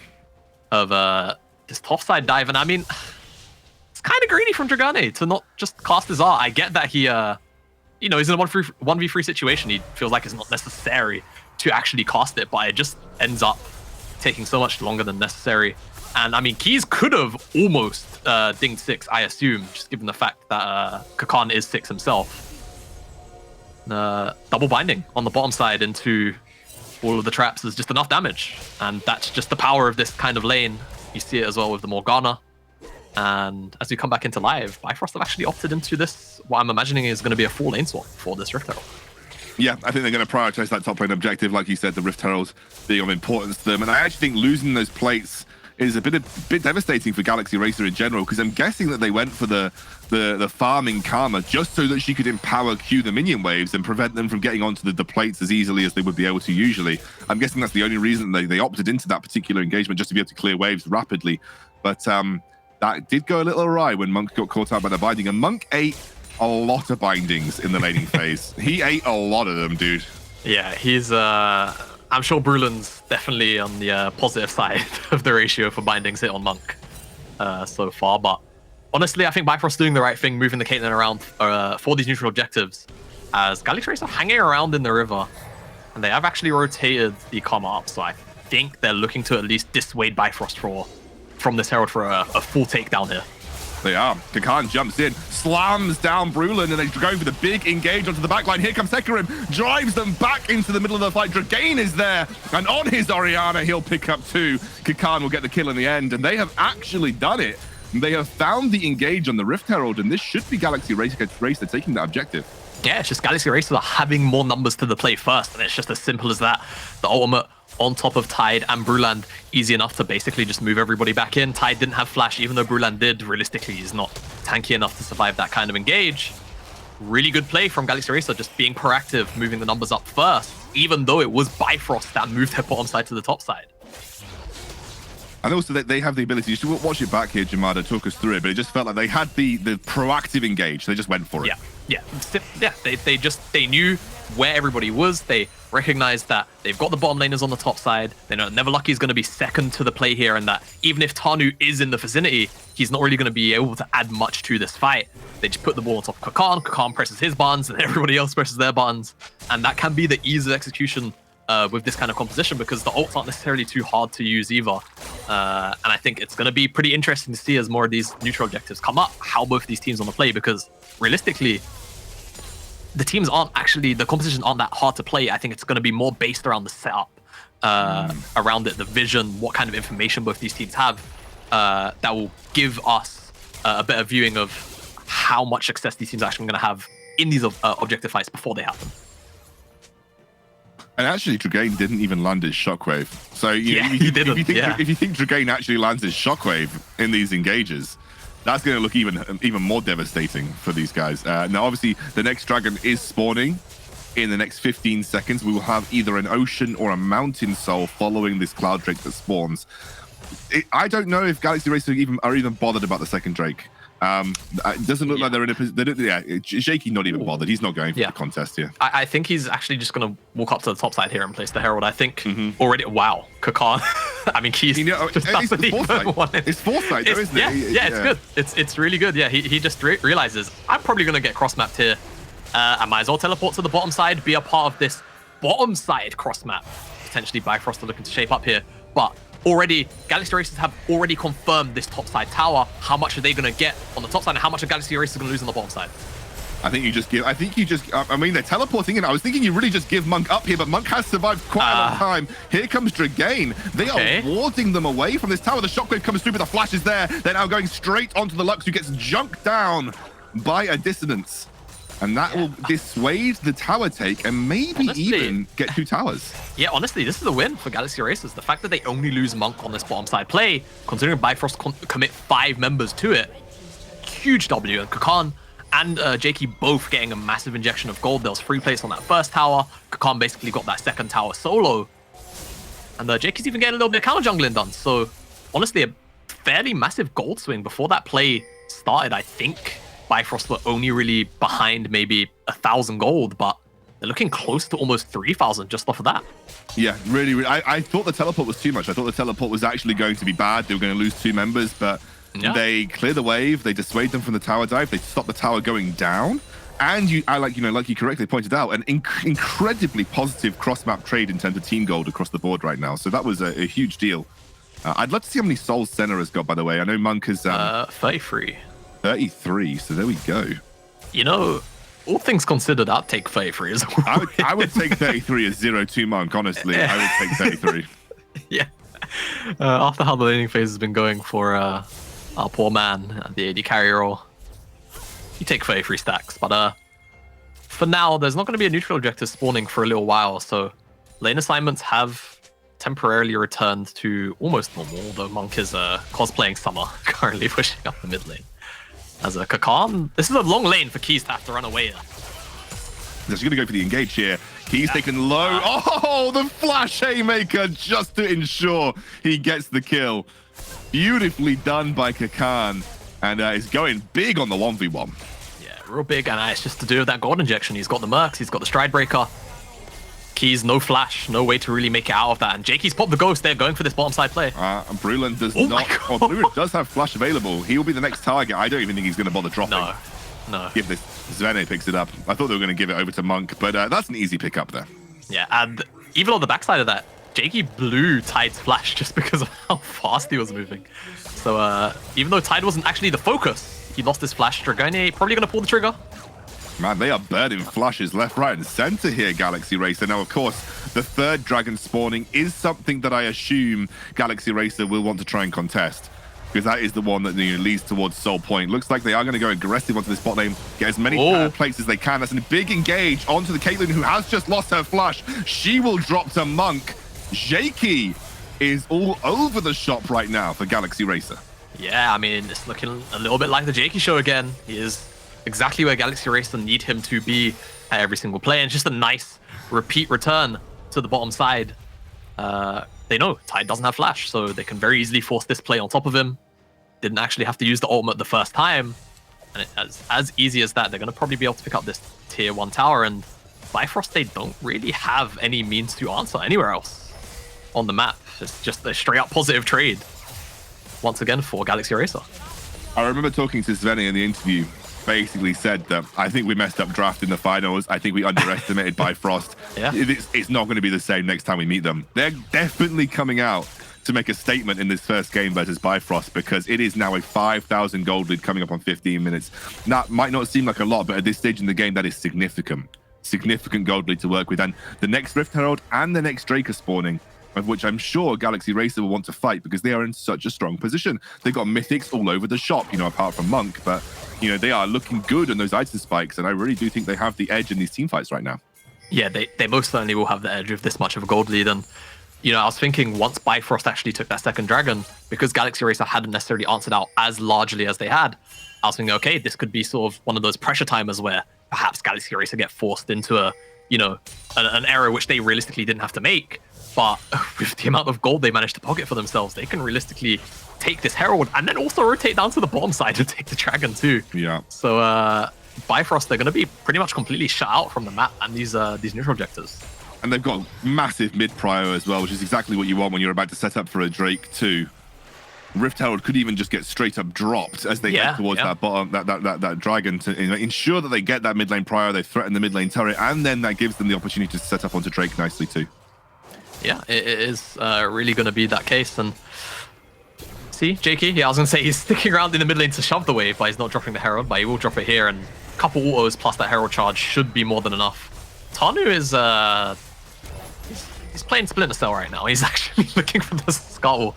of this top side dive. And I mean, it's kind of greedy from Dragane to not just cast his art. I get that he, he's in a 1v3 situation. He feels like it's not necessary to actually cast it, but it just ends up taking so much longer than necessary. And I mean, Keys could have almost dinged 6, I assume, just given the fact that Kakan is 6 himself. Double binding on the bottom side into all of the traps is just enough damage. And that's just the power of this kind of lane. You see it as well with the Morgana. And as we come back into live, BIFROST have actually opted into this, what I'm imagining is going to be a full lane swap for this Rift Herald. Yeah, I think they're going to prioritize that top lane objective, like you said, the Rift Heralds being of importance to them. And I actually think losing those plates is a bit devastating for Galaxy Racer in general, because I'm guessing that they went for the farming Karma just so that she could empower Q the minion waves and prevent them from getting onto the plates as easily as they would be able to usually. I'm guessing that's the only reason they opted into that particular engagement, just to be able to clear waves rapidly. But that did go a little awry when Monk got caught out by the binding, and Monk ate a lot of bindings in the laning phase. He ate a lot of them, dude. Yeah, he's I'm sure Bruland's definitely on the positive side of the ratio for bindings hit on Monk so far. But honestly, I think BIFROST doing the right thing, moving the Caitlyn around for these neutral objectives, as Galaxy Racer are hanging around in the river, and they have actually rotated the Karma up. So I think they're looking to at least dissuade BIFROST from this Herald for a full takedown here. They are. Kakan jumps in, slams down Bruland, and they're going for the big engage onto the backline. Here comes Hecarim, drives them back into the middle of the fight. Dragain is there, and on his Orianna, he'll pick up 2. Kakan will get the kill in the end, and they have actually done it. They have found the engage on the Rift Herald, and this should be Galaxy Racer taking that objective. Yeah, it's just Galaxy Racer having more numbers to the play first, and it's just as simple as that. The ultimate on top of Tide and Bruland, easy enough to basically just move everybody back in. Tide didn't have flash, even though Bruland did. Realistically, he's not tanky enough to survive that kind of engage. Really good play from Galaxy Racer, just being proactive, moving the numbers up first, even though it was BIFROST that moved their bottom side to the top side. And also they have the ability, to watch it back here, Jamada took us through it, but it just felt like they had the proactive engage. They just went for it. Yeah. They knew where everybody was. They recognized that they've got the bottom laners on the top side. They know Neverlucky is going to be second to the play here, and that even if Tanu is in the vicinity, he's not really going to be able to add much to this fight. They just put the ball on top of Kakan. Kakan presses his buttons, and everybody else presses their buttons. And that can be the ease of execution with this kind of composition, because the ults aren't necessarily too hard to use either. And I think it's going to be pretty interesting to see as more of these neutral objectives come up, how both these teams want to play, because realistically, the teams aren't actually, the compositions aren't that hard to play. I think it's going to be more based around the setup, around it, the vision, what kind of information both these teams have, that will give us a better viewing of how much success these teams are actually going to have in these objective fights before they happen. And actually, Dragain didn't even land his Shockwave. So he didn't. If you think Dragain actually lands his Shockwave in these engages, that's going to look even more devastating for these guys. Now, obviously, the next dragon is spawning in the next 15 seconds. We will have either an ocean or a mountain soul following this cloud drake that spawns. I don't know if Galaxy Racer are even bothered about the second drake. It doesn't look like they're in a position. Shaky not even bothered. He's not going for the contest here. I think he's actually just going to walk up to the top side here and place the Herald. I think already. Wow, Kakan. I mean, Keys just doesn't even want it. It's foresight, though, isn't it? Yeah, it's good. It's really good. Yeah, he just realizes I'm probably going to get cross mapped here. I might as well teleport to the bottom side, be a part of this bottom side cross map. Potentially BIFROST are looking to shape up here, but already Galaxy Racers have already confirmed this top side tower. How much are they going to get on the top side, and how much are Galaxy Racers going to lose on the bottom side? I think you just I mean, they're teleporting in. I was thinking you really just give Monk up here, but Monk has survived quite a long time. Here comes Dragain. They are warding them away from this tower. The shockwave comes through, but the flash is there. They're now going straight onto the Lux, who gets junked down by a dissonance. And that will dissuade the tower take and maybe even get 2 towers. Yeah, honestly, this is a win for Galaxy Racers. The fact that they only lose Monk on this bottom side play, considering BIFROST commit 5 members to it, huge W. And Kakan and Jakey both getting a massive injection of gold. There was free place on that first tower. Kakan basically got that second tower solo. And Jakey's even getting a little bit of counter jungling done. So honestly, a fairly massive gold swing before that play started. I think BIFROST were only really behind maybe 1,000 gold, but they're looking close to almost 3,000 just off of that. Yeah, really. I thought the teleport was too much. I thought the teleport was actually going to be bad. They were going to lose 2 members, but they clear the wave. They dissuade them from the tower dive. They stop the tower going down. And like you correctly pointed out, an incredibly positive cross-map trade in terms of team gold across the board right now. So that was a huge deal. I'd love to see how many souls Senna has got, by the way. I know Monk has 33. 33, so there we go. You know, all things considered, I'd take 33 as well. I would take 33 as 0-2 Monk, honestly. I would take 33. Yeah. After how the laning phase has been going for our poor man, the AD carry role, you take 33 stacks. But for now, there's not going to be a neutral objective spawning for a little while, so lane assignments have temporarily returned to almost normal, though Monk is cosplaying Summer, currently pushing up the mid lane. As a Kakan, this is a long lane for Keys to have to run away. He's going to go for the engage here. Keys taken low. Oh, the flash haymaker just to ensure he gets the kill. Beautifully done by Kakan. And is going big on the 1v1. Yeah, real big. And it's just to do with that gold injection. He's got the Mercs, he's got the Stride Breaker. Keys, no flash, no way to really make it out of that. And Jakey's popped the ghost there, going for this bottom side play. Bruland does not. Oh, Bruland does have flash available. He will be the next target. I don't even think he's going to bother dropping. No. Give this. Zvene picks it up. I thought they were going to give it over to Monk, but that's an easy pickup there. Yeah, and even on the backside of that, Jakey blew Tide's flash just because of how fast he was moving. So even though Tide wasn't actually the focus, he lost his flash. Dragone probably going to pull the trigger. Man, they are burning flashes left, right, and center here, Galaxy Racer. Now, of course, the 3rd dragon spawning is something that I assume Galaxy Racer will want to try and contest, because that is the one that leads towards Soul Point. Looks like they are going to go aggressive onto this bot lane, get as many plates as they can. That's a big engage onto the Caitlyn, who has just lost her flash. She will drop to Monk. Jakey is all over the shop right now for Galaxy Racer. Yeah, I mean, it's looking a little bit like the Jakey show again. He is exactly where Galaxy Racer need him to be at every single play, and it's just a nice repeat return to the bottom side. They know Tide doesn't have flash, so they can very easily force this play on top of him. Didn't actually have to use the ultimate the first time, and as easy as that, they're going to probably be able to pick up this tier 1 tower, and BIFROST, they don't really have any means to answer anywhere else on the map. It's just a straight up positive trade once again for Galaxy Racer. I remember talking to Zvene in the interview, basically said that I think we messed up draft in the finals. I think we underestimated BIFROST. Yeah. It's not going to be the same next time we meet them. They're definitely coming out to make a statement in this first game versus BIFROST, because it is now a 5,000 gold lead coming up on 15 minutes. That might not seem like a lot, but at this stage in the game, that is significant. Significant gold lead to work with. And the next Rift Herald and the next Drake are spawning, of which I'm sure Galaxy Racer will want to fight, because they are in such a strong position. They've got mythics all over the shop, apart from Monk, but they are looking good on those item spikes, and I really do think they have the edge in these team fights right now. Yeah, they most certainly will have the edge with this much of a gold lead. And I was thinking once BIFROST actually took that second dragon, because Galaxy Racer hadn't necessarily answered out as largely as they had, I was thinking, okay, this could be sort of one of those pressure timers where perhaps Galaxy Racer get forced into an error which they realistically didn't have to make. But with the amount of gold they managed to pocket for themselves, they can realistically take this Herald and then also rotate down to the bottom side and take the Dragon too. Yeah. So Bifrost, they're going to be pretty much completely shut out from the map and these neutral objectives. And they've got massive mid-prio as well, which is exactly what you want when you're about to set up for a Drake too. Rift Herald could even just get straight up dropped as they head towards that bottom, that Dragon to ensure that they get that mid lane prio, they threaten the mid lane turret, and then that gives them the opportunity to set up onto Drake nicely too. Yeah, it is really going to be that case. And see, JK, yeah, I was going to say he's sticking around in the mid lane to shove the wave, but he's not dropping the Herald, but he will drop it here, and a couple autos plus that Herald charge should be more than enough. Tanu is he's playing Splinter Cell right now. He's actually looking for the Skull.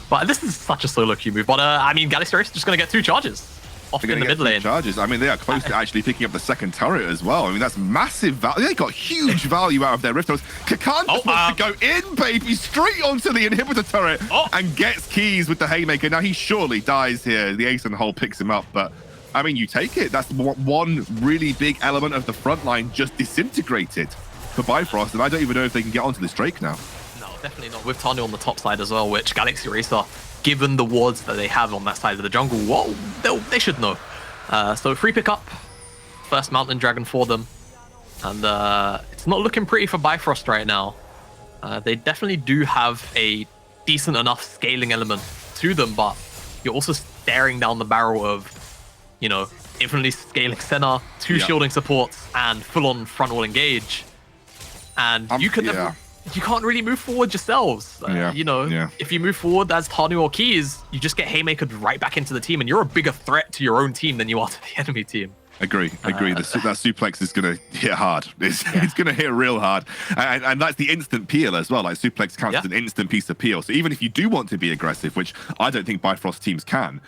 But this is such a solo queue move. But I mean, Galaxy Race is just going to get 2 charges off in the mid lane. Charges. I mean, they are close to actually picking up the second turret as well. I mean, that's massive value. They got huge value out of their Rift Heralds. Kakan just wants to go in, baby, straight onto the inhibitor turret and gets keys with the Haymaker. Now, he surely dies here. The Ace in the hole picks him up, but I mean, you take it. That's one really big element of the front line just disintegrated for Bifrost, and I don't even know if they can get onto this Drake now. No, definitely not. With Tanu on the top side as well, which Galaxy Racer, given the wards that they have on that side of the jungle, well, they should know. So free pick up, first Mountain Dragon for them, and it's not looking pretty for Bifrost right now. They definitely do have a decent enough scaling element to them, but you're also staring down the barrel of, you know, infinitely scaling Senna, 2 shielding supports, and full-on front wall engage. And you can never, you can't really move forward yourselves. You know, if you move forward as Tanu or Keys, you just get haymakered right back into the team, and you're a bigger threat to your own team than you are to the enemy team. Agree. That suplex is going to hit hard. It's going to hit real hard. And that's the instant peel as well. Like, suplex counts as an instant piece of peel. So even if you do want to be aggressive, which I don't think Bifrost teams can,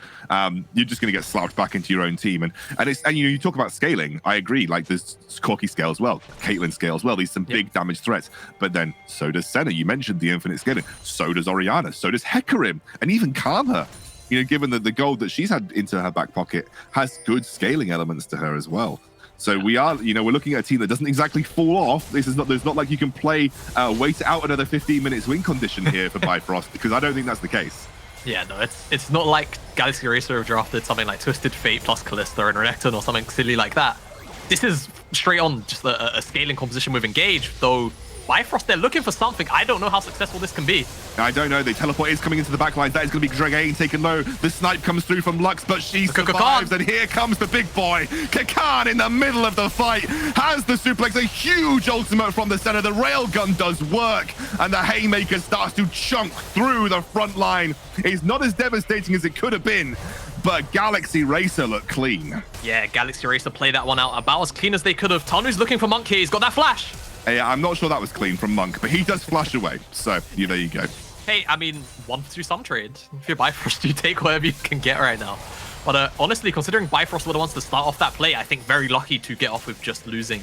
you're just going to get slapped back into your own team. And you know, you talk about scaling. I agree. Like, there's Corki scale as well, Caitlyn scale as well. These some big damage threats. But then so does Senna. You mentioned the infinite scaling. So does Orianna. So does Hecarim. And even Karma. You know, given that the gold that she's had into her back pocket has good scaling elements to her as well. So we are, you know, we're looking at a team that doesn't exactly fall off. There's not like you can play, wait out another 15 minutes win condition here for Bifrost, because I don't think that's the case. Yeah, no, it's not like Galaxy Racer have drafted something like Twisted Fate plus Kalista and Renekton or something silly like that. This is straight on just a scaling composition with Engage, though Bifrost, they're looking for something. I don't know how successful this can be. I don't know. The teleport is coming into the backline. That is going to be Dragain taken low. The snipe comes through from Lux, but she survives. And here comes the big boy. Kakan in the middle of the fight has the suplex. A huge ultimate from the center. The railgun does work. And the Haymaker starts to chunk through the front line. It's not as devastating as it could have been, but Galaxy Racer look clean. Yeah, Galaxy Racer play that one out about as clean as they could have. Tanu's looking for Monk here. He's got that flash. Yeah, I'm not sure that was clean from Monk, but he does flash away. So, there you go. Hey, I mean, 1-2 some trade. If you're Bifrost, you take whatever you can get right now. But honestly, considering Bifrost were the ones to start off that play, I think very lucky to get off with just losing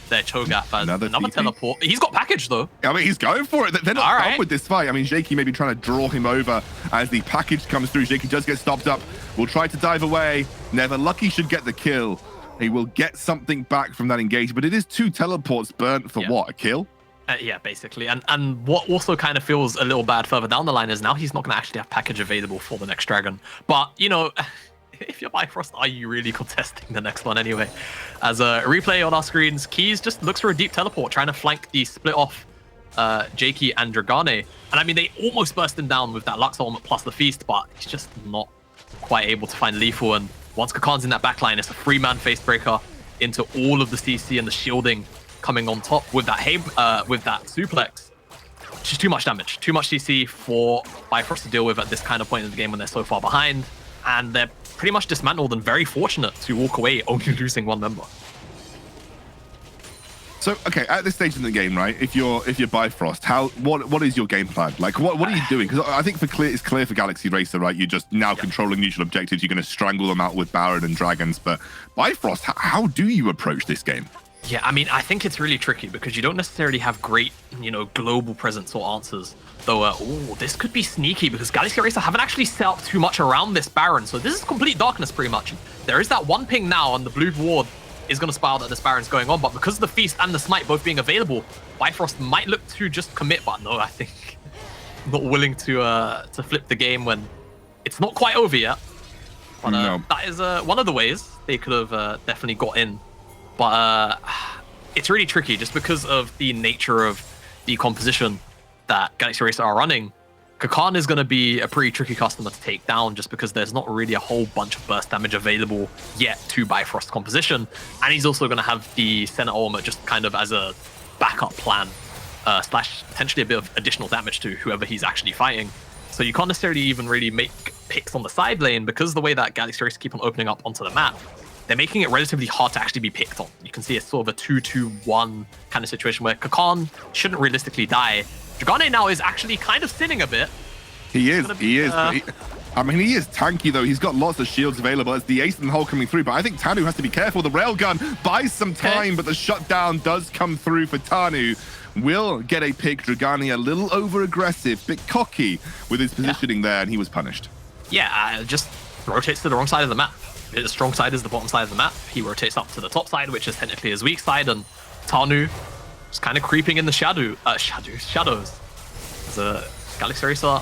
their Cho'Gath as another teleport. He's got package, though. I mean, he's going for it. They're not done with this fight. I mean, Jakey may be trying to draw him over as the package comes through. Jakey does get stopped up. Will try to dive away. Never Lucky should get the kill. He will get something back from that engage, but it is 2 teleports burnt for what, a kill? Yeah, basically. And what also kind of feels a little bad further down the line is now he's not going to actually have package available for the next dragon. But, you know, if you're Bifrost, are you really contesting the next one anyway? As a replay on our screens, Keys just looks for a deep teleport, trying to flank the split off Jakey and Dragane. And I mean, they almost burst him down with that Lux ultimate plus the feast, but he's just not quite able to find lethal. And once Kakan's in that backline, it's a 3-man face breaker into all of the CC and the shielding coming on top with that suplex. It's just too much damage, too much CC for Bifrost to deal with at this kind of point in the game when they're so far behind, and they're pretty much dismantled and very fortunate to walk away only losing 1 member. So, okay, at this stage in the game, right, if you're Bifrost, what is your game plan? Like, what are you doing? Because I think it's clear for Galaxy Racer, right? You're just now controlling neutral objectives. You're going to strangle them out with Baron and Dragons. But Bifrost, how do you approach this game? Yeah, I mean, I think it's really tricky because you don't necessarily have great, you know, global presence or answers. Though, this could be sneaky because Galaxy Racer haven't actually set up too much around this Baron. So this is complete darkness pretty much. There is that 1 ping now on the blue ward is going to spy out that this Baron's going on, but because of the Feast and the Smite both being available, BIFROST might look to just commit, but no, I think not willing to flip the game when it's not quite over yet. But that is one of the ways they could have definitely got in. But it's really tricky just because of the nature of the composition that Galaxy Racer are running. Kakan is going to be a pretty tricky customer to take down just because there's not really a whole bunch of burst damage available yet to BIFROST composition. And he's also going to have the center ultimate just kind of as a backup plan, slash potentially a bit of additional damage to whoever he's actually fighting. So you can't necessarily even really make picks on the side lane because the way that Galaxy Racer keep on opening up onto the map, they're making it relatively hard to actually be picked on. You can see it's sort of a 2-2-1 kind of situation where Kakan shouldn't realistically die. Dragane now is actually kind of sinning a bit. He is. I mean, he is tanky, though. He's got lots of shields available as the ace and the hole coming through. But I think Tanu has to be careful. The railgun buys some time, but the shutdown does come through for Tanu. Will get a pick. Dragane a little over-aggressive, bit cocky with his positioning there, and he was punished. Yeah, just rotates to the wrong side of the map. The strong side is the bottom side of the map. He rotates up to the top side, which is technically his weak side, and Tanu is kind of creeping in the shadows. The Galaxy Racer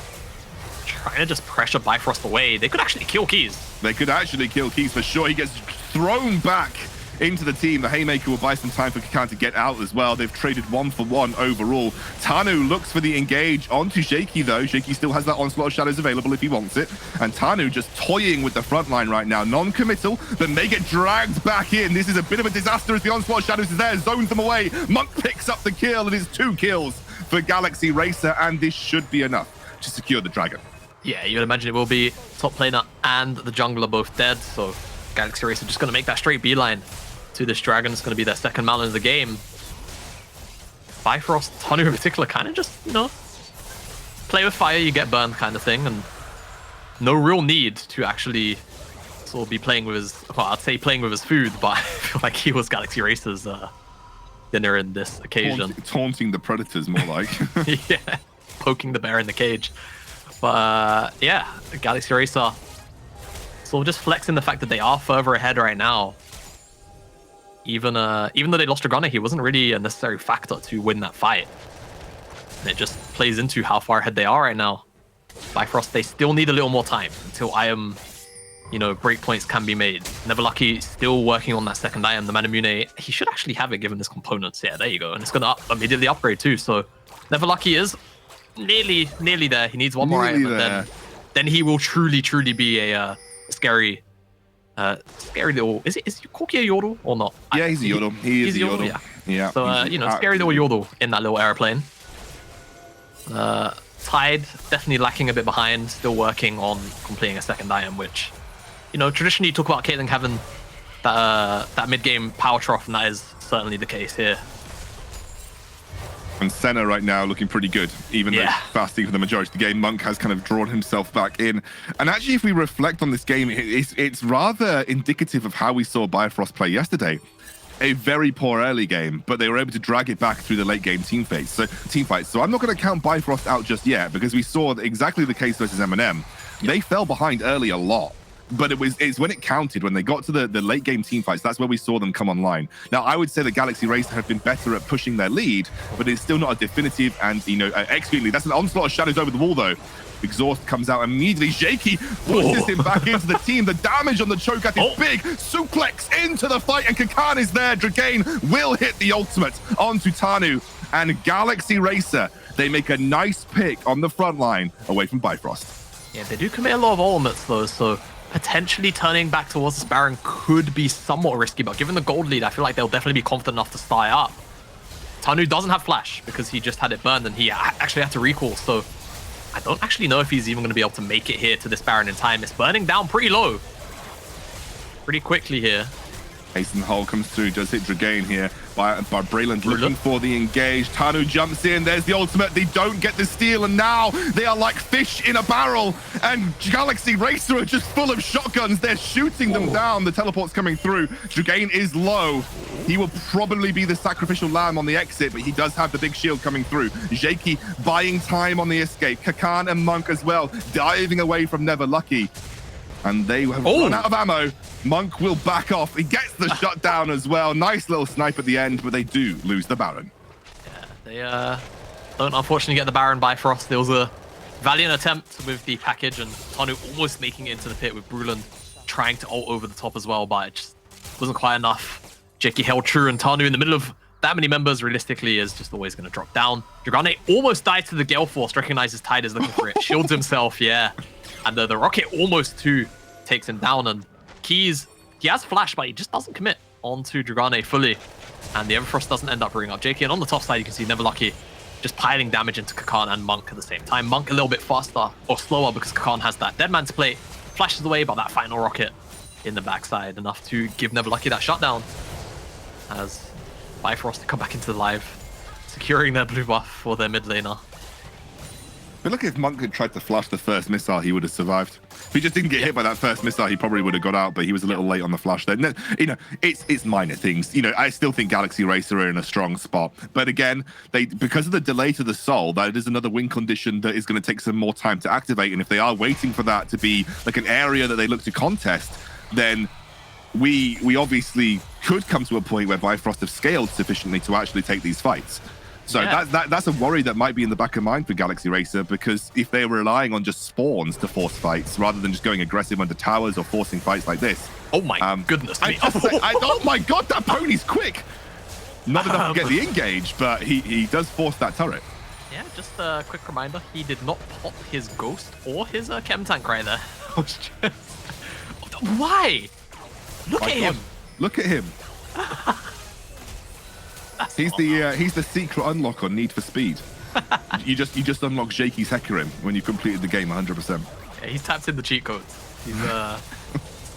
trying to just pressure BIFROST away. They could actually kill Keys. They could actually kill Keys for sure. He gets thrown back into the team. The Haymaker will buy some time for Kakan to get out as well. They've traded 1-for-1 overall. Tanu looks for the engage onto Shaky, though. Shaky still has that Onslaught of Shadows available if he wants it. And Tanu just toying with the front line right now. Non-committal, but may get dragged back in. This is a bit of a disaster as the Onslaught of Shadows is there. Zones them away. Monk picks up the kill, and it's 2 kills for Galaxy Racer, and this should be enough to secure the Dragon. Yeah, you would imagine it will be top laner and the jungler both dead, so Galaxy Racer just going to make that straight beeline to this Dragon. It's going to be their second Malin of the game. BIFROST, Tanu in particular, kind of just, you know, play with fire, you get burned kind of thing, and no real need to actually sort of be playing with his, well, I'd say playing with his food, but I feel like he was Galaxy Racer's dinner in this occasion. Taunting the predators, more like. Yeah, poking the bear in the cage. But yeah, Galaxy Racer sort of just flexing the fact that they are further ahead right now. Even though they lost Dragana, he wasn't really a necessary factor to win that fight. And it just plays into how far ahead they are right now. BIFROST, they still need a little more time until IAM, you know, breakpoints can be made. Neverlucky still working on that second IAM, the Manamune. He should actually have it given his components. Yeah, there you go. And it's going to immediately upgrade too. So Neverlucky is nearly there. He needs one more item, and then he will truly be a scary little. Is Corki a Yordle or not? Yeah, he's a Yordle. He's a Yordle. Yeah. So you know, scary little Yordle in that little airplane. Tide definitely lacking a bit behind. Still working on completing a second item, which, you know, traditionally you talk about Caitlyn having that mid game power trough, and that is certainly the case here. And Senna right now looking pretty good, even though fasting for the majority of the game. Monk has kind of drawn himself back in. And actually, if we reflect on this game, it's rather indicative of how we saw BIFROST play yesterday. A very poor early game, but they were able to drag it back through the late game team fights. So I'm not going to count BIFROST out just yet, because we saw exactly the case versus M&M. They fell behind early a lot. But it's when it counted, when they got to the late game team fights, that's where we saw them come online. Now, I would say the Galaxy Racer have been better at pushing their lead, but it's still not a definitive and, you know, executing lead. That's an Onslaught of Shadows over the wall, though. Exhaust comes out immediately. Shaky pushes him back into the team. The damage on the Cho'Gath is big. Suplex into the fight, and Kakan is there. Dragane will hit the ultimate onto Tanu. And Galaxy Racer, they make a nice pick on the front line away from BIFROST. Yeah, they do commit a lot of ultimates, though, so potentially turning back towards this Baron could be somewhat risky, but given the gold lead, I feel like they'll definitely be confident enough to start up. Tanu doesn't have flash because he just had it burned and he actually had to recall, so I don't actually know if he's even going to be able to make it here to this Baron in time. It's burning down pretty low, pretty quickly here. Ace and Hole comes through, does hit Dragane here by Brayland looking for the engage. Tanu jumps in, there's the ultimate. They don't get the steal, and now they are like fish in a barrel, and Galaxy Racer are just full of shotguns. They're shooting them down. The teleport's coming through. Dragane is low. He will probably be the sacrificial lamb on the exit, but he does have the big shield coming through. Jakey buying time on the escape. Kakan and Monk as well, diving away from Neverlucky. And they have run out of ammo. Monk will back off. He gets the shutdown as well. Nice little snipe at the end, but they do lose the Baron. Yeah, they don't unfortunately get the Baron by Frost. There was a valiant attempt with the package, and Tanu almost making it into the pit with Brulin trying to ult over the top as well, but it just wasn't quite enough. Jakey held true, and Tanu in the middle of that many members realistically is just always going to drop down. Dragane almost died to the Gale Force, recognizes Tide is looking for it, shields himself, and the rocket almost too takes him down, and Keys, he has flash, but he just doesn't commit onto Dragane fully, and the Everfrost doesn't end up bringing up Jakey. And on the top side, you can see Never Lucky just piling damage into Kakan and Monk at the same time. Monk a little bit faster or slower because Kakan has that dead man's plate, flashes away, but that final rocket in the backside enough to give Never Lucky that shutdown as BIFROST to come back into the live, securing their blue buff for their mid laner. But look, if Monk had tried to flash the first missile, he would have survived. If he just didn't get hit by that first missile, he probably would have got out, but he was a little late on the flash there. No, you know, it's minor things. You know, I still think Galaxy Racer are in a strong spot. But again, because of the delay to the soul, that is another win condition that is going to take some more time to activate. And if they are waiting for that to be like an area that they look to contest, then we obviously could come to a point where BIFROST have scaled sufficiently to actually take these fights. So that's a worry that might be in the back of mind for Galaxy Racer, because if they were relying on just spawns to force fights rather than just going aggressive under towers or forcing fights like this. Oh my goodness me. Oh my god, that pony's quick. Not enough to get the engage, but he does force that turret. Yeah, just a quick reminder, he did not pop his Ghost or his Chem Tank right there. Why? Look at him. Look at him. He's the secret unlock on Need for Speed. you just unlock Jakey's Hecarim when you completed the game 100%. Yeah, he's tapped in the cheat codes. He's got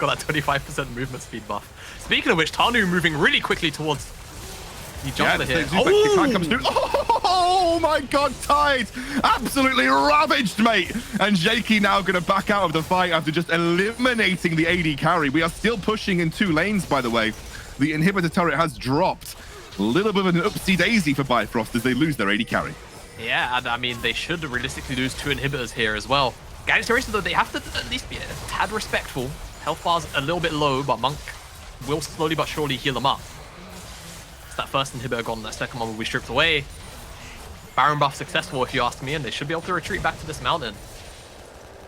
that 25% movement speed buff. Speaking of which, Tanu moving really quickly towards the jungler here. Comes through. Oh my god, Tide! Absolutely ravaged, mate! And Jakey now going to back out of the fight after just eliminating the AD carry. We are still pushing in 2 lanes, by the way. The inhibitor turret has dropped. A little bit of an oopsie-daisy for BIFROST as they lose their AD carry. Yeah, and I mean, they should realistically lose 2 inhibitors here as well. Galaxy Racer, though, they have to at least be a tad respectful. Health bar's a little bit low, but Monk will slowly but surely heal them up. It's that first inhibitor gone, that second one will be stripped away. Baron buff successful, if you ask me, and they should be able to retreat back to this mountain.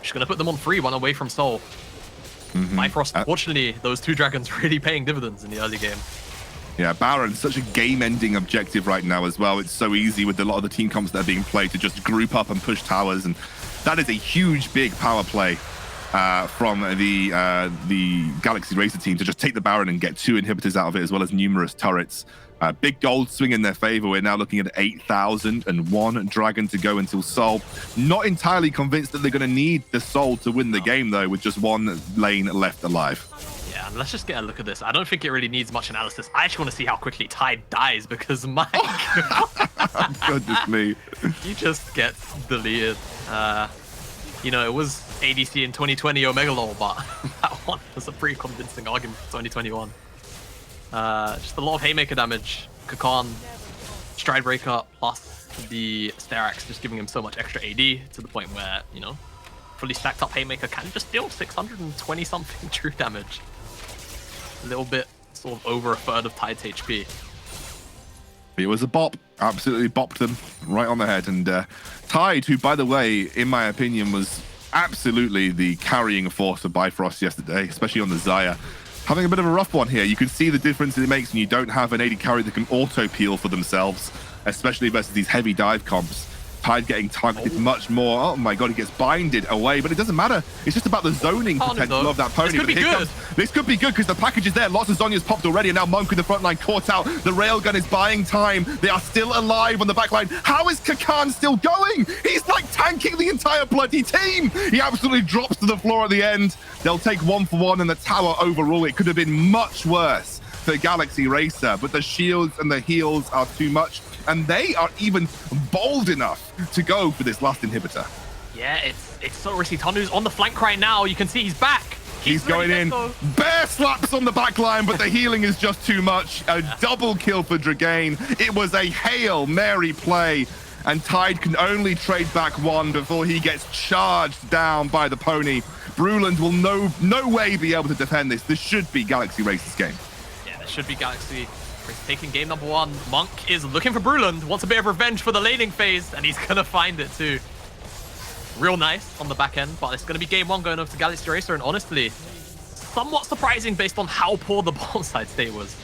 Just going to put them on 3, 1 away from Soul. BIFROST, unfortunately, those 2 dragons really paying dividends in the early game. Yeah, Baron, such a game-ending objective right now as well. It's so easy with a lot of the team comps that are being played to just group up and push towers, and that is a huge, big power play from the Galaxy Racer team to just take the Baron and get 2 inhibitors out of it, as well as numerous turrets. Big gold swing in their favor. We're now looking at 8,001 dragon to go until Soul. Not entirely convinced that they're going to need the Soul to win the game, though, with just 1 lane left alive. Yeah, and let's just get a look at this. I don't think it really needs much analysis. I actually want to see how quickly Tide dies, because my goodness me, he just gets deleted. You know, it was ADC in 2020 Omega LoL, but that one was a pretty convincing argument for 2021. Just a lot of haymaker damage. Kakan, Stride Breaker, plus the Sterax just giving him so much extra AD to the point where, you know, fully stacked up haymaker can just deal 620 something true damage. A little bit sort of over a third of Tide's HP. It was a bop. Absolutely bopped them right on the head. And Tide, who, by the way, in my opinion, was absolutely the carrying force of BIFROST yesterday, especially on the Xayah. Having a bit of a rough one here. You can see the difference it makes when you don't have an AD carry that can auto-peel for themselves, especially versus these heavy dive comps. Tide getting targeted much more. Oh my god, he gets binded away, but it doesn't matter. It's just about the zoning potential of that pony. This could be good. This could be good because the package is there. Lots of Zhonya's popped already, and now Monk in the front line caught out. The railgun is buying time. They are still alive on the back line. How is Kakan still going? He's like tanking the entire bloody team. He absolutely drops to the floor at the end. They'll take 1 for 1, and the tower overall, it could have been much worse for Galaxy Racer, but the shields and the heals are too much, and they are even bold enough to go for this last inhibitor. Yeah, it's so risky. Tanu's on the flank right now. You can see he's back. He's going in. Bear slaps on the back line, but the healing is just too much. A double kill for Dragane. It was a Hail Mary play, and Tide can only trade back 1 before he gets charged down by the pony. Bruland will no way be able to defend this. This should be Galaxy Racer's game. Yeah, there should be Galaxy Racer taking game number 1. Monk is looking for Bruland, wants a bit of revenge for the laning phase, and he's gonna find it too. Real nice on the back end, but it's gonna be game 1 going over to Galaxy Racer, and honestly, somewhat surprising based on how poor the bottom side state was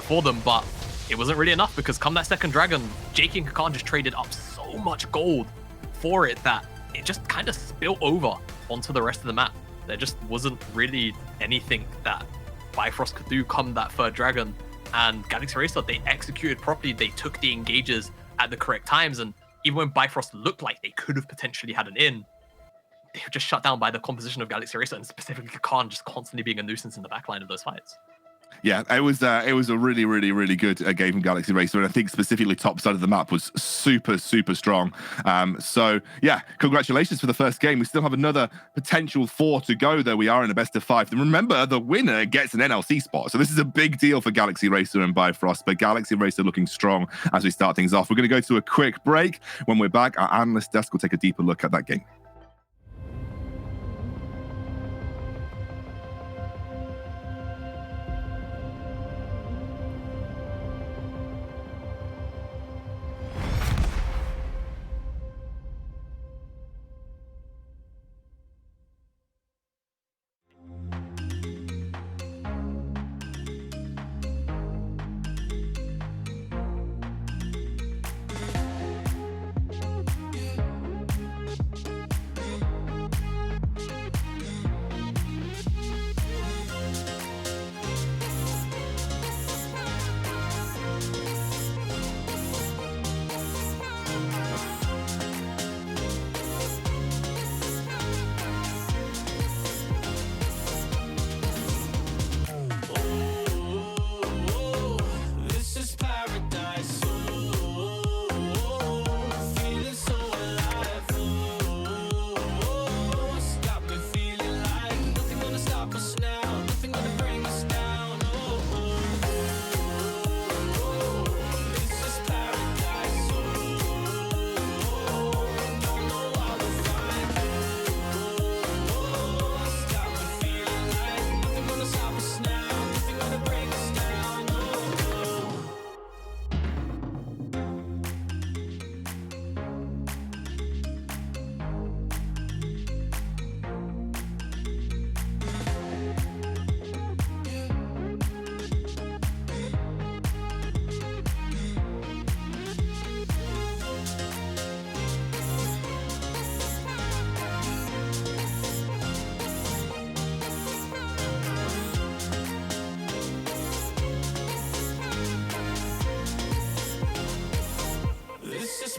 for them, but it wasn't really enough because come that second dragon, Jake and Kakan just traded up so much gold for it that it just kind of spilled over onto the rest of the map. There just wasn't really anything that Bifrost could do come that third dragon, and Galaxy Racer, they executed properly. They took the engages at the correct times, and even when Bifrost looked like they could have potentially had an in, they were just shut down by the composition of Galaxy Racer, and specifically Kakan just constantly being a nuisance in the backline of those fights. Yeah, it was a really, really, really good game from Galaxy Racer, and I think specifically top side of the map was super, super strong. So yeah, congratulations for the first game. We still have another potential 4 to go, though. We are in a best of 5. And remember, the winner gets an NLC spot, so this is a big deal for Galaxy Racer and Bifrost. But Galaxy Racer looking strong as we start things off. We're going to go to a quick break. When we're back, our analyst desk will take a deeper look at that game.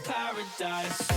paradise.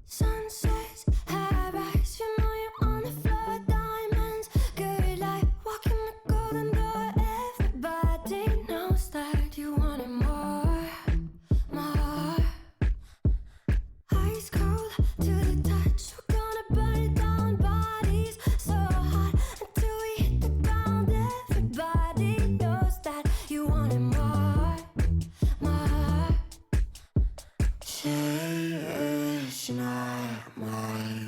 Sunsets, high rise, you know you're on the floor, diamonds, good light, walking the golden door. Everybody knows that you want it more, more. Ice cold to the touch, we're gonna burn it down, bodies so hot until we hit the ground. Everybody knows that you want it more, more. Change not mine.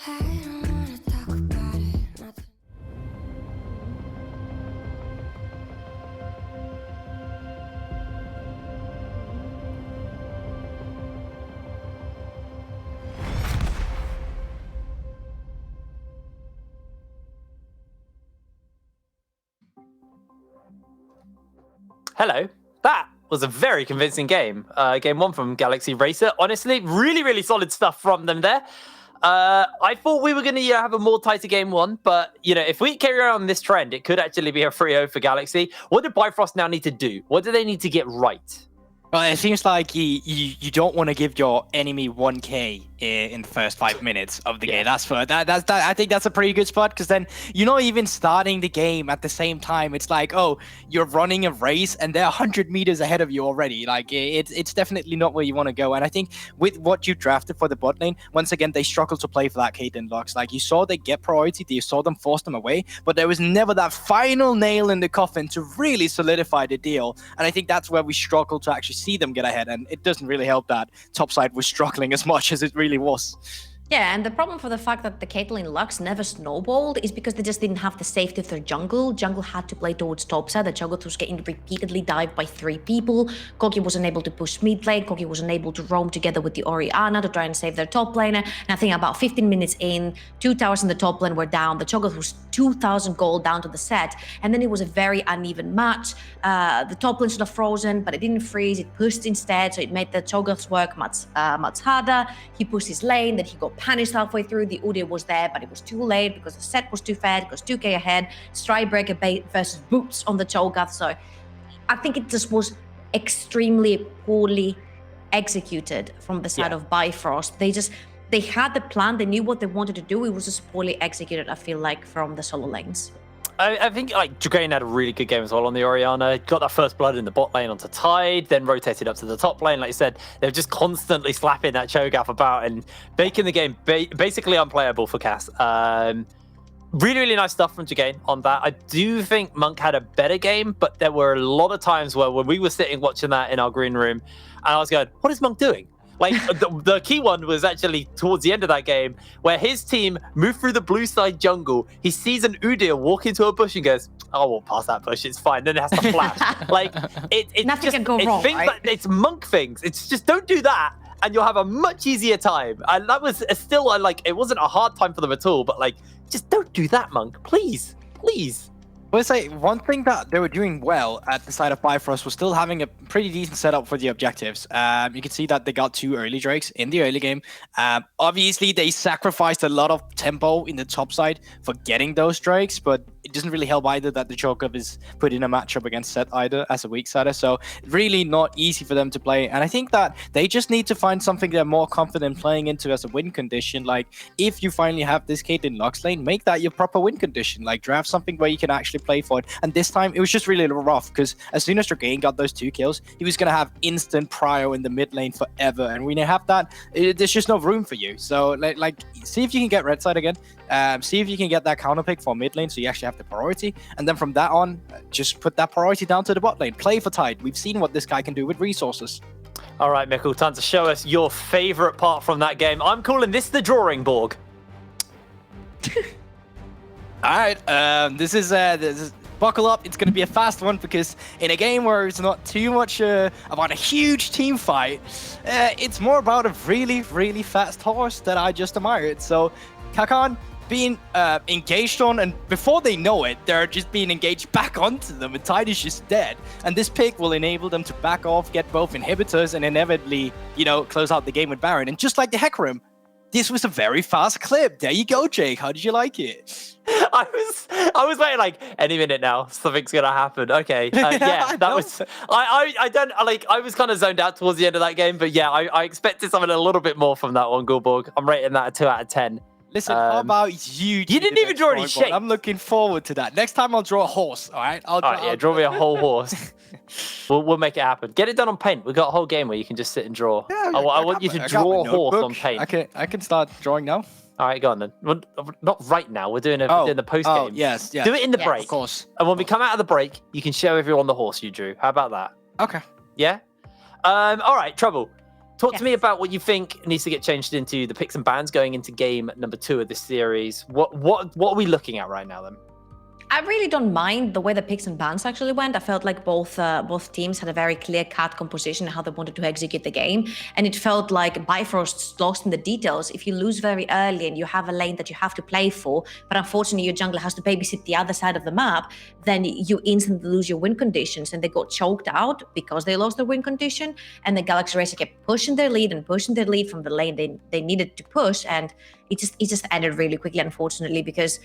I don't wanna talk about it. Not Hello. That was a very convincing game. Game 1 from Galaxy Racer. Honestly, really, really solid stuff from them there. I thought we were going to have a more tighter game 1, but if we carry on this trend, it could actually be a 3-0 for Galaxy. What do BIFROST now need to do? What do they need to get right? Well, it seems like you don't want to give your enemy 1k in the first 5 minutes of the game. That's I think that's a pretty good spot, because then even starting the game at the same time, it's like, oh, you're running a race and they're 100 meters ahead of you already. Like it's definitely not where you want to go. And I think with what you drafted for the bot lane, once again they struggle to play for that Caitlyn Lux. Like you saw they get priority, you saw them force them away, but there was never that final nail in the coffin to really solidify the deal. And I think that's where we struggle to actually see them get ahead, and it doesn't really help that topside was struggling as much as it really was. Yeah, and the problem for the fact that the Caitlyn Lux never snowballed is because they just didn't have the safety of their jungle. Jungle had to play towards topside. The jungle was getting repeatedly dived by 3 people. Kogi wasn't able to push mid lane. Kogi wasn't able to roam together with the Orianna to try and save their top laner. And I think about 15 minutes in, 2 towers in the top lane were down. The jungle was 2,000 gold down to the set. And then it was a very uneven match. The top lane should have frozen, but it didn't freeze. It pushed instead, so it made the Cho'Gath's work much harder. He pushed his lane, then he got punished halfway through. The Udyr was there, but it was too late because the set was too fast. It was 2k ahead. Strikebreaker bait versus boots on the Cho'Gath. So I think it just was extremely poorly executed from the side of Bifrost. They had the plan. They knew what they wanted to do. It was just poorly executed, I feel like, from the solo lanes. I think Dragain had a really good game as well on the Orianna. Got that first blood in the bot lane onto Tide, then rotated up to the top lane. Like you said, they're just constantly slapping that Cho'Gath about and making the game basically unplayable for Cass. Really, really nice stuff from Dragain on that. I do think Monk had a better game, but there were a lot of times where when we were sitting watching that in our green room, and I was going, what is Monk doing? Like, the key one was actually towards the end of that game, where his team moved through the blue side jungle. He sees an Udyr walk into a bush and goes, "I won't pass that bush. It's fine." Then it has to flash. Like, Nothing can go wrong, right? It's Monk things. It's just don't do that, and you'll have a much easier time. And that was still it wasn't a hard time for them at all. But just don't do that, Monk. Please, please. I would say one thing that they were doing well at the side of Bifrost was still having a pretty decent setup for the objectives. You can see that they got 2 early drakes in the early game. Obviously, they sacrificed a lot of tempo in the top side for getting those drakes, but it doesn't really help either that the Cho'Gath is put in a matchup against Set either as a weak sider. So really not easy for them to play. And I think that they just need to find something they're more confident playing into as a win condition. Like if you finally have this Caitlyn Lux lane, make that your proper win condition. Like draft something where you can actually play for it. And this time it was just really rough because as soon as Dragain got those 2 kills, he was going to have instant prio in the mid lane forever. And when you have that, there's just no room for you. So see if you can get red side again. See if you can get that counter pick for mid lane so you actually have the priority. And then from that on, just put that priority down to the bot lane. Play for Tide. We've seen what this guy can do with resources. All right, Mikkel, time to show us your favorite part from that game. I'm calling this the drawing board. All right, this is buckle up. It's going to be a fast one because in a game where it's not too much about a huge team fight, it's more about a really, really fast horse that I just admired. So Kakan being engaged on, and before they know it, they're just being engaged back onto them, and Tide is just dead. And this pick will enable them to back off, get both inhibitors, and inevitably, close out the game with Baron. And just like the Hecarim, this was a very fast clip. There you go, Jake. How did you like it? I was waiting any minute now, something's gonna happen. Okay, yeah, that was. I was kind of zoned out towards the end of that game, but yeah, I expected something a little bit more from that one, Gulborg. I'm rating that a 2 out of 10. Listen, how about you? You didn't even draw any shape. I'm looking forward to that. Next time I'll draw a horse. All right, draw me a whole horse. We'll make it happen. Get it done on paint. We've got a whole game where you can just sit and draw. Yeah, I want you to draw a horse on paint. I can start drawing now. All right, go on then. Well, not right now. We're doing the post game. Oh, yes. Do it in the break. Of course. And when we come out of the break, you can show everyone the horse you drew. How about that? Okay. Yeah? All right, Trouble. Talk to me about what you think needs to get changed into the picks and bans going into game number 2 of this series. What are we looking at right now then? I really don't mind the way the picks and bans actually went. I felt like both teams had a very clear-cut composition how they wanted to execute the game, and it felt like Bifrost's lost in the details. If you lose very early and you have a lane that you have to play for, but unfortunately your jungler has to babysit the other side of the map, then you instantly lose your win conditions, and they got choked out because they lost their win condition, and the Galaxy Racer kept pushing their lead from the lane they needed to push, and it just ended really quickly, unfortunately, because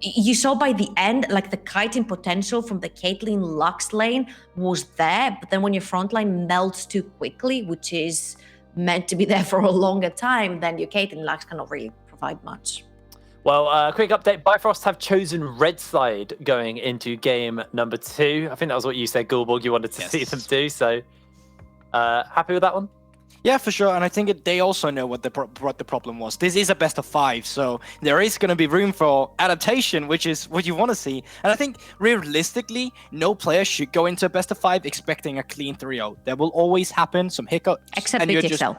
you saw by the end, like the kiting potential from the Caitlyn Lux lane was there, but then when your front line melts too quickly, which is meant to be there for a longer time, then your Caitlyn Lux cannot really provide much. Well, quick update. Bifrost have chosen red side going into game number 2. I think that was what you said, Gulborg, you wanted to see them do. So, happy with that one? Yeah, for sure. And I think they also know what the problem was. This is a best of 5, so there is going to be room for adaptation, which is what you want to see. And I think realistically, no player should go into a best of 5 expecting a clean 3-0. There will always happen some hiccups. Except BTXL.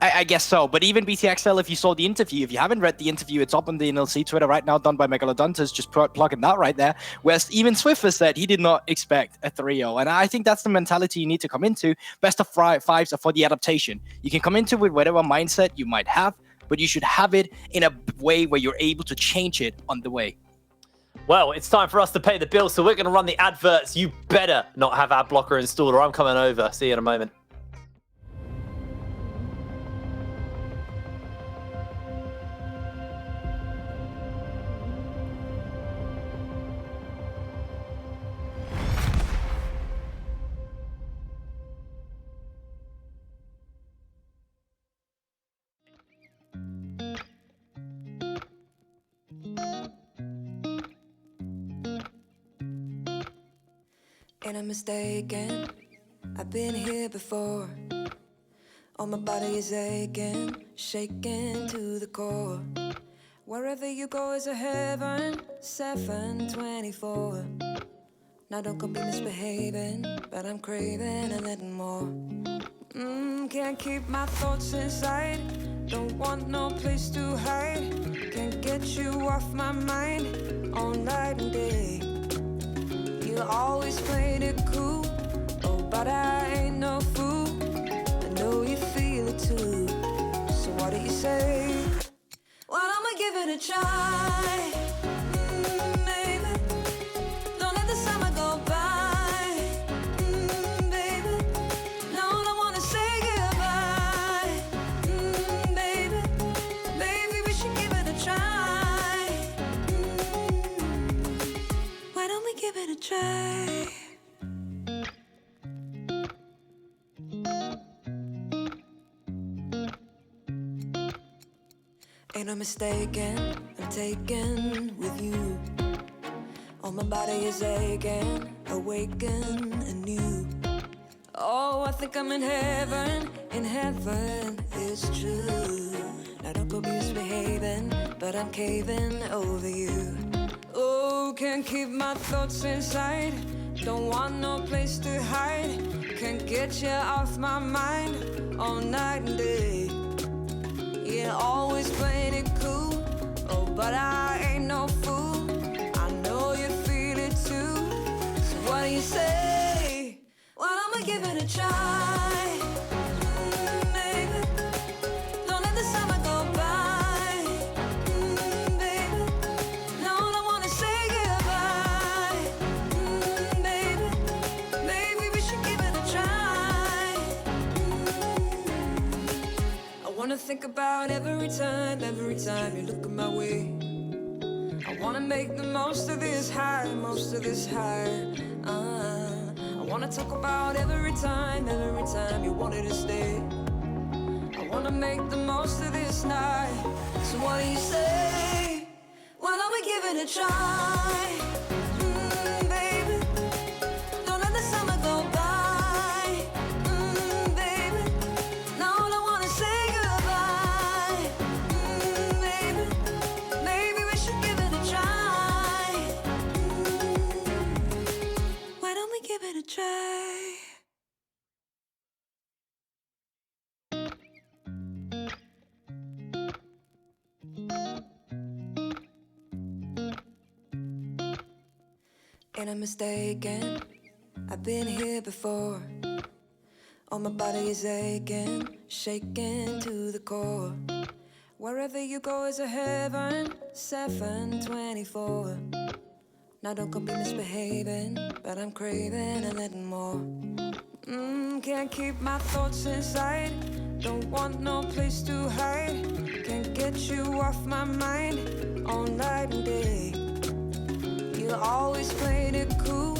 I guess so, but even BTXL, if you saw the interview, if you haven't read the interview, it's up on the NLC Twitter right now, done by Megalodontus, just plugging that right there, where even Swiffer said he did not expect a 3-0, and I think that's the mentality you need to come into. Best of 5s are for the adaptation. You can come into it with whatever mindset you might have, but you should have it in a way where you're able to change it on the way. Well, it's time for us to pay the bill, so we're going to run the adverts. You better not have ad blocker installed, or I'm coming over. See you in a moment. Ain't I mistaken? I've been here before. All my body is aching, shaking to the core. Wherever you go is a heaven, 7/24. Now don't go be misbehaving, but I'm craving a little more. Can't keep my thoughts inside, don't want no place to hide. Can't get you off my mind all night and day. You always played it cool, oh, but I ain't no fool. I know you feel it too, so what do you say? Well, I'ma give it a try, baby. Don't let the summer go by, baby. No, I don't wanna say goodbye, baby. Baby, we should give it a try. Why don't we give it a try? Ain't no mistaken, I'm taken with you. All my body is aching, awaken anew. Oh, I think I'm in heaven it's true. Now don't go be misbehaving, but I'm caving over you. Oh, can't keep my thoughts inside, don't want no place to hide. Can't get you off my mind all night and day. Yeah, always played it cool, oh, but I ain't no fool. I know you feel it too, so what do you say? Well, I'ma give it a try, baby. Don't let the summer go by, baby. No, I don't wanna say goodbye, baby. Maybe we should give it a try. I wanna think about every time you look at my way. I wanna make the most of this high, I wanna talk about every time you wanted to stay. I wanna make the most of this night, so what do you say? Well, I'ma give it a try, baby. Don't let the summer go by, baby. No, I don't wanna say goodbye, baby. Maybe we should give it a try. Why don't we give it a try? Ain't I mistaken? I've been here before. All my body is aching, shaking to the core. Wherever you go is a heaven, 724. Now don't go be misbehaving, but I'm craving a little more. Can't keep my thoughts inside, don't want no place to hide. Can't get you off my mind, all night and day. You always played it cool,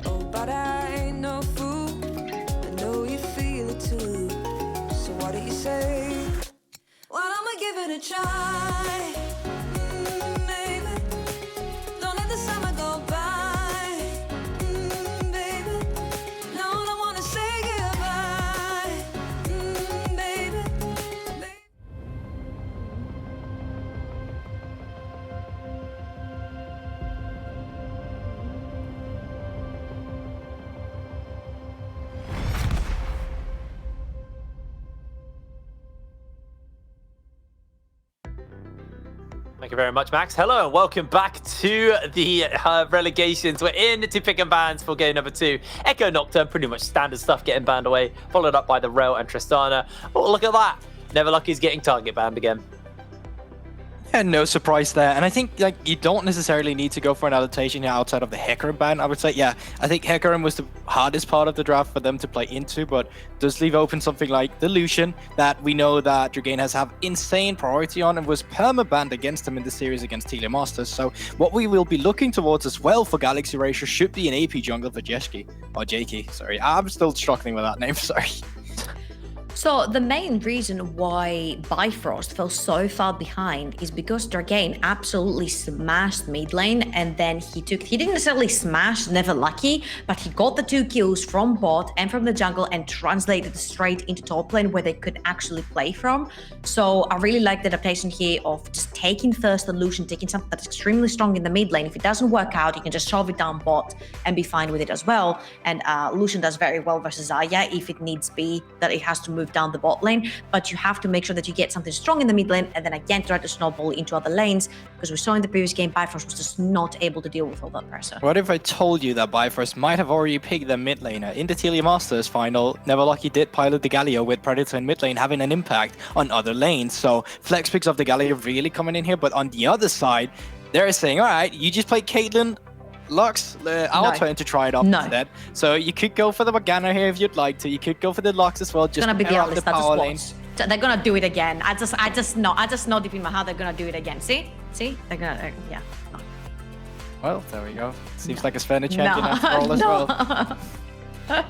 oh but I ain't no fool. I know you feel it too, so what do you say? Well, I'ma give it a try, baby. Don't let the summer go by, baby. No, I don't wanna say goodbye, baby. Thank you very much, Max. Hello and welcome back to the relegations. We're in to pick and bans for game number 2. Echo Nocturne, pretty much standard stuff, getting banned away, followed up by the Rel and Tristana. Oh, look at that. Never Lucky's getting target banned again. Yeah, no surprise there. And I think like you don't necessarily need to go for an adaptation here outside of the Hecarim ban. I would say, yeah, I think Hecarim was the hardest part of the draft for them to play into, but does leave open something like the Lucian that we know that Dragain has have insane priority on and was perma-banned against him in the series against Telemasters. So what we will be looking towards as well for Galaxy Erasure should be an AP jungle for Jeski, or Jakey, sorry. I'm still struggling with that name, sorry. So the main reason why Bifrost fell so far behind is because Dragain absolutely smashed mid lane, and then he didn't necessarily smash Never Lucky, but he got the 2 kills from bot and from the jungle and translated straight into top lane where they could actually play from. So I really like the adaptation here of just taking first the Lucian, taking something that's extremely strong in the mid lane. If it doesn't work out, you can just shove it down bot and be fine with it as well. And Lucian does very well versus Xayah if it needs be that it has to move down the bot lane, but you have to make sure that you get something strong in the mid lane and then again try to snowball into other lanes, because we saw in the previous game Bifrost was just not able to deal with all that pressure. What if I told you that Bifrost might have already picked the mid laner? In the Telemasters final, Never Lucky did pilot the Galio with Predator in mid lane having an impact on other lanes, so flex picks of the Galio really coming in here, but on the other side, they're saying, alright, you just play Caitlyn, Lux, our turn to try it up instead. So you could go for the Morgana here if you'd like to. You could go for the Lux as well. Just gonna be the the power lane. They're gonna do it again. I just know deep in my heart they're gonna do it again. See, they're gonna yeah. No. Well, there we go. Seems like a Svenny champion after all as well. All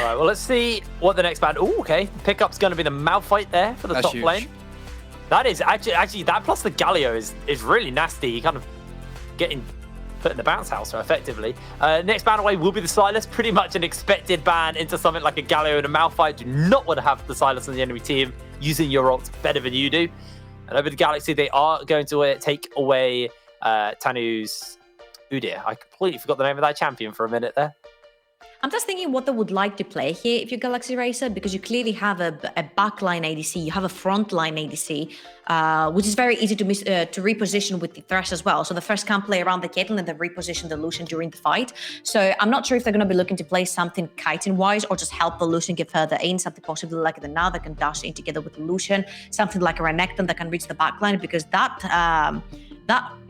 right, well, let's see what the next ban. Oh, okay. Pickup's going to be the Malphite there for the That's top huge. lane. That is actually that plus the Galio is really nasty. You kind of getting put in the bounce house, so effectively. Next ban away will be the Silas. Pretty much an expected ban into something like a Galio and a Malphite. Do not want to have the Silas on the enemy team using your ults better than you do. And over the Galaxy, they are going to take away Tanu's... Oh dear, I completely forgot the name of that champion for a minute there. I'm just thinking what they would like to play here if you're Galaxy Racer, because you clearly have a backline ADC, you have a frontline ADC, which is very easy to reposition with the Thresh as well. So the Thresh can play around the Caitlyn and then reposition the Lucian during the fight. So I'm not sure if they're going to be looking to play something Chitin-wise or just help the Lucian get further in, something possibly like the now that can dash in together with the Lucian, something like a Renekton that can reach the backline, because that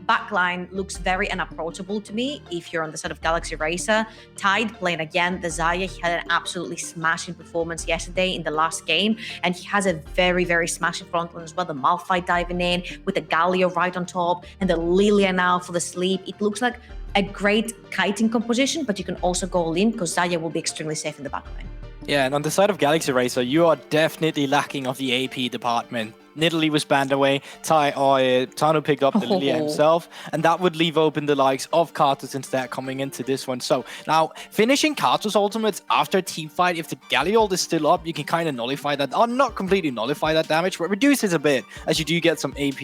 backline looks very unapproachable to me if you're on the side of Galaxy Racer. Tide playing again the Xayah, he had an absolutely smashing performance yesterday in the last game, and he has a very, very smashing frontline as well. The Malphite diving in with the Galio right on top and the Lilia now for the sleep. It looks like a great kiting composition, but you can also go all in because Xayah will be extremely safe in the backline. Yeah, and on the side of Galaxy Racer, you are definitely lacking of the AP department. Nidalee was banned away, Tano picked up the Lilia himself, and that would leave open the likes of Karthus instead coming into this one. So now, finishing Karthus ultimates after a team fight, if the Galliol is still up, you can kind of nullify that, or not completely nullify that damage, but reduce it a bit, as you do get some AP,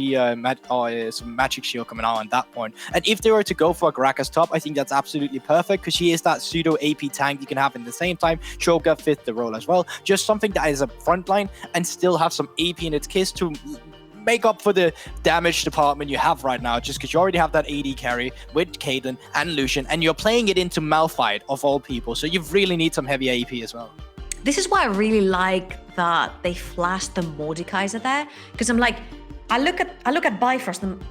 some magic shield coming out on that point. And if they were to go for a Gragas top, I think that's absolutely perfect, because she is that pseudo AP tank you can have in the same time. Shoga fit the role as well. Just something that is a frontline and still have some AP in its case to make up for the damage department you have right now, just because you already have that AD carry with Caitlyn and Lucian, and you're playing it into Malphite of all people. So you really need some heavy AP as well. This is why I really like that they flashed the Mordekaiser there, because I'm like, I look at Bifrost and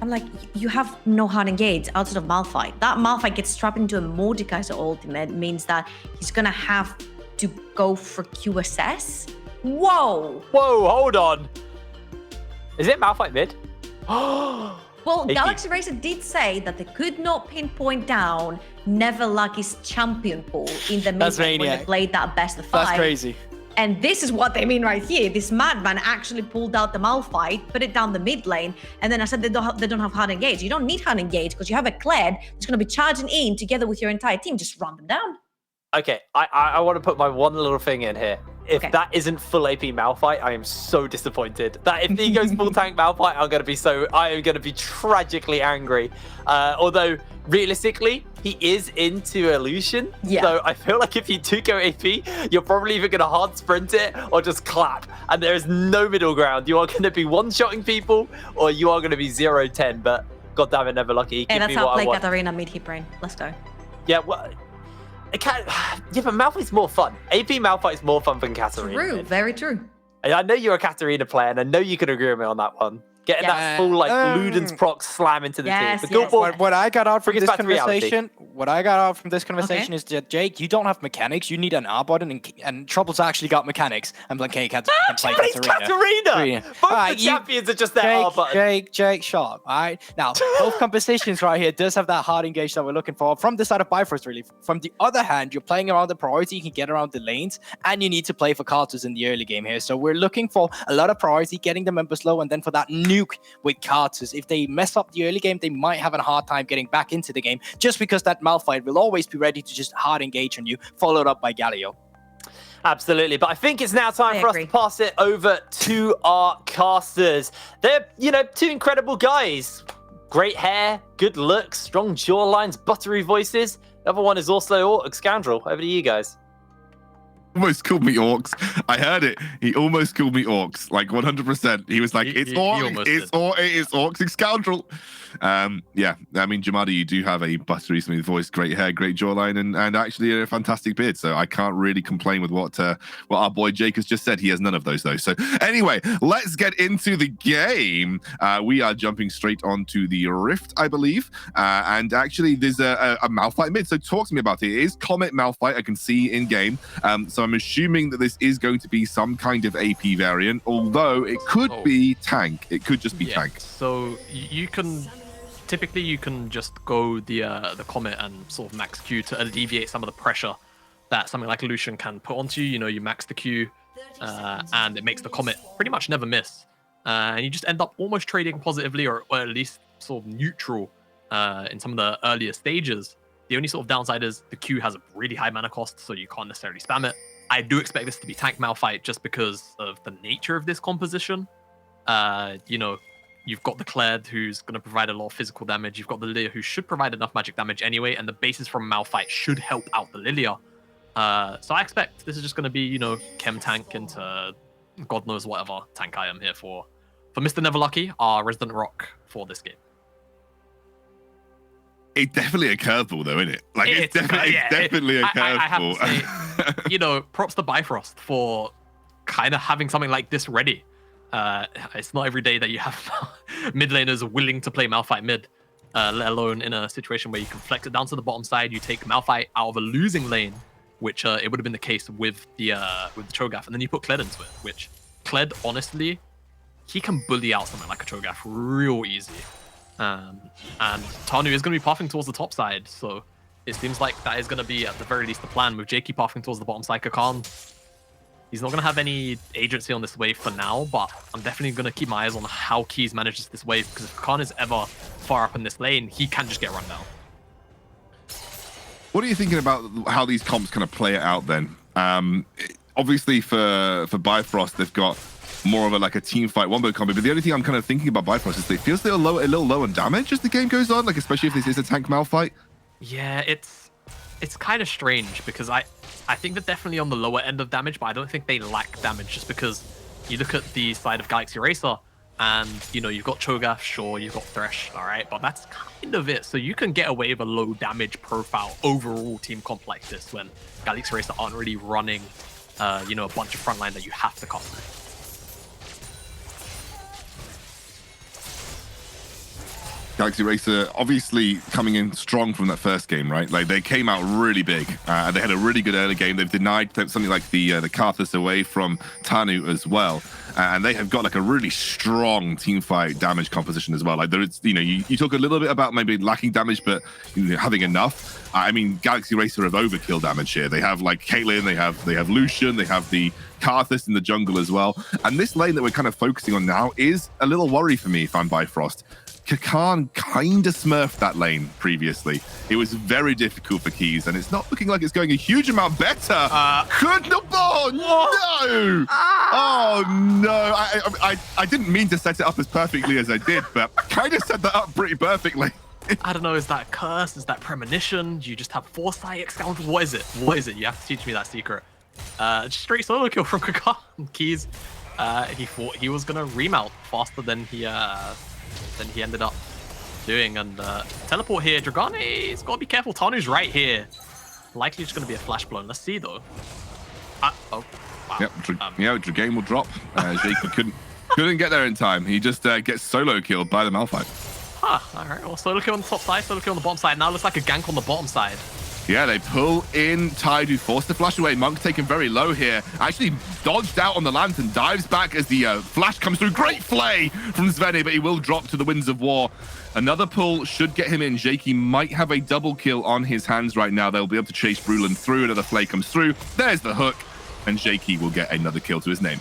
I'm like, you have no hard engage outside of Malphite. That Malphite gets trapped into a Mordekaiser ultimate means that he's gonna have to go for QSS. Whoa! Whoa, hold on. Is it Malphite mid? Well, Galaxy Racer did say that they could not pinpoint down Never Lucky's champion pool in the mid lane when they played that best of 5. That's crazy. And this is what they mean right here. This madman actually pulled out the Malphite, put it down the mid lane, and then I said they don't have hard engage. You don't need hard engage because you have a Kled that's going to be charging in together with your entire team. Just run them down. Okay, I want to put my one little thing in here. If Okay. that isn't full AP Malphite, I am so disappointed. That if he goes full tank Malphite, I am gonna be tragically angry. Although realistically, he is into Illusion. Yeah. So I feel like if you do go AP, you're probably either gonna hard sprint it or just clap. And there is no middle ground. You are gonna be one-shotting people or you are gonna be 0-10. But god damn it, Never Lucky. And Give that's me how I what play I want. Katarina mid hip brain. Let's go. Yeah, well, yeah, but Malphite's more fun. AP Malphite's more fun than Katarina. True, very true. I know you're a Katarina player, and I know you can agree with me on that one. Getting that full like Luden's proc slam into the Yes, team. The yes. Guild Ball, What I got out from Bring us this back to reality. conversation, is that Jake, you don't have mechanics. You need an R button, and Trouble's actually got mechanics. I'm like, hey, can play plays Katarina. Katarina. Both the champions are just there. Jake, sharp. All right. Now, both compositions right here does have that hard engage that we're looking for from the side of Bifrost, really. From the other hand, you're playing around the priority. You can get around the lanes, and you need to play for Carters in the early game here. So we're looking for a lot of priority, getting the members low, and then for that nuke with Carters. If they mess up the early game, they might have a hard time getting back into the game, just because that Malphite will always be ready to just hard engage on you, followed up by Galio. Absolutely, but I think it's now time I for agree. us to pass it over to our casters. They're, two incredible guys. Great hair, good looks, strong jawlines, buttery voices. The other one is also a scoundrel. Over to you guys. Almost called me orcs. I heard it. He almost called me orcs, like 100%. He was like, "It's orcs, it's scoundrel." Yeah, I mean, Jamada, you do have a buttery smooth voice, great hair, great jawline, and actually a fantastic beard. So I can't really complain with what our boy Jake has just said. He has none of those though. So anyway, let's get into the game. We are jumping straight onto the Rift, I believe, and actually there's a Malphite mid. So talk to me about it. It is Comet Malphite. I can see in game. So I'm assuming that this is going to be some kind of AP variant, although it could be tank. It could just be tank. So you can typically just go the Comet and sort of max Q to alleviate some of the pressure that something like Lucian can put onto you. You know, you max the Q, and it makes the Comet pretty much never miss. And you just end up almost trading positively, or at least sort of neutral in some of the earlier stages. The only sort of downside is the Q has a really high mana cost, so you can't necessarily spam it. I do expect this to be tank Malphite just because of the nature of this composition. You've got the Kled, who's going to provide a lot of physical damage. You've got the Lilia, who should provide enough magic damage anyway, and the bases from Malphite should help out the Lilia. So I expect this is just going to be, chem tank into God knows whatever tank I am here for Mr. Neverlucky, our resident rock for this game. It's definitely a curveball, though, isn't it? Like it's definitely a curveball. I have to say, props to Bifrost for kind of having something like this ready. It's not every day that you have mid laners willing to play Malphite mid, let alone in a situation where you can flex it down to the bottom side. You take Malphite out of a losing lane, which it would have been the case with the Cho'Gath, and then you put Kled into it. Which Kled, honestly, he can bully out something like a Cho'Gath real easy. And Tanu is going to be pathing towards the top side, so it seems like that is going to be at the very least the plan. With Jakey pathing towards the bottom side, Kakan, he's not going to have any agency on this wave for now, but I'm definitely going to keep my eyes on how Keys manages this wave, because if Kakan is ever far up in this lane, he can just get run down. What are you thinking about how these comps kind of play it out then? Obviously for Bifrost, they've got more of a team fight wombo combo, but the only thing I'm kind of thinking about Bifrost is they feel still a little low on damage as the game goes on, like especially if this is a tank Malphite. Yeah, it's kind of strange because I think they're definitely on the lower end of damage, but I don't think they lack damage just because you look at the side of Galaxy Racer, And, you know, you've got Cho'Gath, sure, you've got Thresh, all right, but that's kind of it. So you can get away with a low damage profile overall team comp like this when Galaxy Racer aren't really running, you know, a bunch of frontline that you have to cut through. Galaxy Racer obviously coming in strong from that first game, right? Like they came out really big. They had a really good early game. They've denied something like the Karthus away from Tanu as well, and they have got like a really strong team fight damage composition as well. Like there is, you know, you talk a little bit about maybe lacking damage, but you know, having enough. I mean, Galaxy Racer have overkill damage here. They have like Caitlyn, they have Lucian, they have the Karthus in the jungle as well. And this lane that we're kind of focusing on now is a little worry for me if I'm BIFROST. Kakan kind of smurfed that lane previously. It was very difficult for Keys, and it's not looking like it's going a huge amount better. Could the ball? No! Oh no! I didn't mean to set it up as perfectly as I did, but kind of set that up pretty perfectly. I don't know, is that curse? Is that premonition? Do you just have foresight excounted? What is it? What is it? You have to teach me that secret. Just straight solo kill from Kakan. Keys, he thought he was gonna remount faster than he ended up doing, and teleport here. Dragoni's got to be careful. Tanu's right here. Likely just going to be a flash blown. Let's see though. Oh, wow. Yep, Dragain will drop. Jakey couldn't get there in time. He just gets solo killed by the Malphite. All right. Well, solo kill on the top side, solo kill on the bottom side. Now looks like a gank on the bottom side. Yeah, they pull in Tide, who forced the flash away. Monk taken very low here. Actually dodged out on the lantern, dives back as the flash comes through. Great flay from Sveni, but he will drop to the Winds of War. Another pull should get him in. Jakey might have a double kill on his hands right now. They'll be able to chase Brulin through. Another flay comes through. There's the hook, and Jakey will get another kill to his name.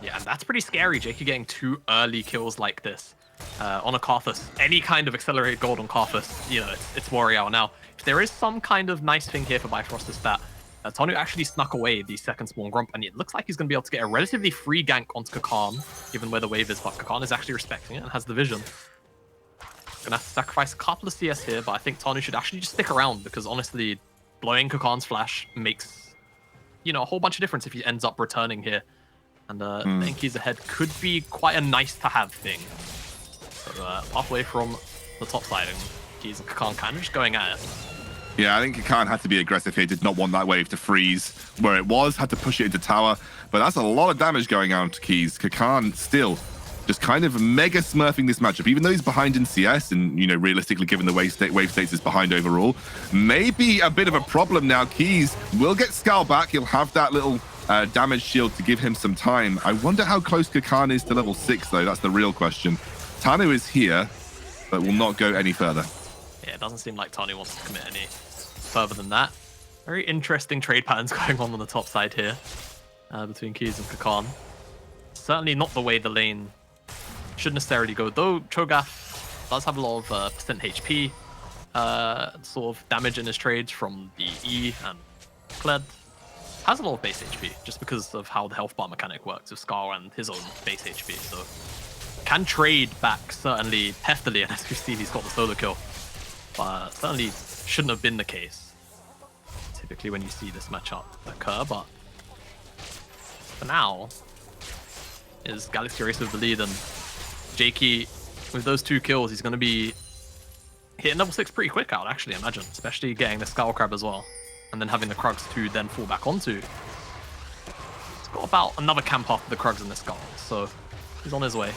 Yeah, and that's pretty scary. Jakey getting 2 early kills like this on a Karthus. Any kind of accelerated gold on Karthus, you know, it's Warrior Hour now. If there is some kind of nice thing here for BIFROST is that Tanu actually snuck away the second spawn Grump, and it looks like he's going to be able to get a relatively free gank onto Kakan, given where the wave is, but Kakan is actually respecting it and has the vision. Gonna have to sacrifice a couple of CS here, but I think Tanu should actually just stick around, because honestly, blowing Kakan's flash makes, you know, a whole bunch of difference if he ends up returning here. And letting Keys ahead could be quite a nice-to-have thing. So halfway from the top side, and Keys and Kakan kind of just going at it. Yeah, I think Kakan had to be aggressive here. Did not want that wave to freeze where it was. Had to push it into tower. But that's a lot of damage going out to Keys. Kakan still just kind of mega smurfing this matchup. Even though he's behind in CS and, you know, realistically, given the wave states is behind overall, maybe a bit of a problem now. Keys will get Skull back. He'll have that little damage shield to give him some time. I wonder how close Kakan is to level 6, though. That's the real question. Tanu is here, but will not go any further. Yeah, it doesn't seem like Tanu wants to commit any further than that. Very interesting trade patterns going on the top side here between Keys and Kakan. Certainly not the way the lane should necessarily go, though Cho'Gath does have a lot of percent HP sort of damage in his trades from the E, and Kled has a lot of base HP just because of how the health bar mechanic works with Scar and his own base HP, so can trade back certainly heftily, and as we see, he's got the solo kill. But certainly shouldn't have been the case typically when you see this matchup occur. But for now, is Galaxy Racer with the lead, and Jakey with those 2 kills, he's going to be hitting level 6 pretty quick, I would actually imagine, especially getting the Skull Crab as well, and then having the Krugs to then fall back onto. He's got about another camp after the Krugs and the Skull, so he's on his way.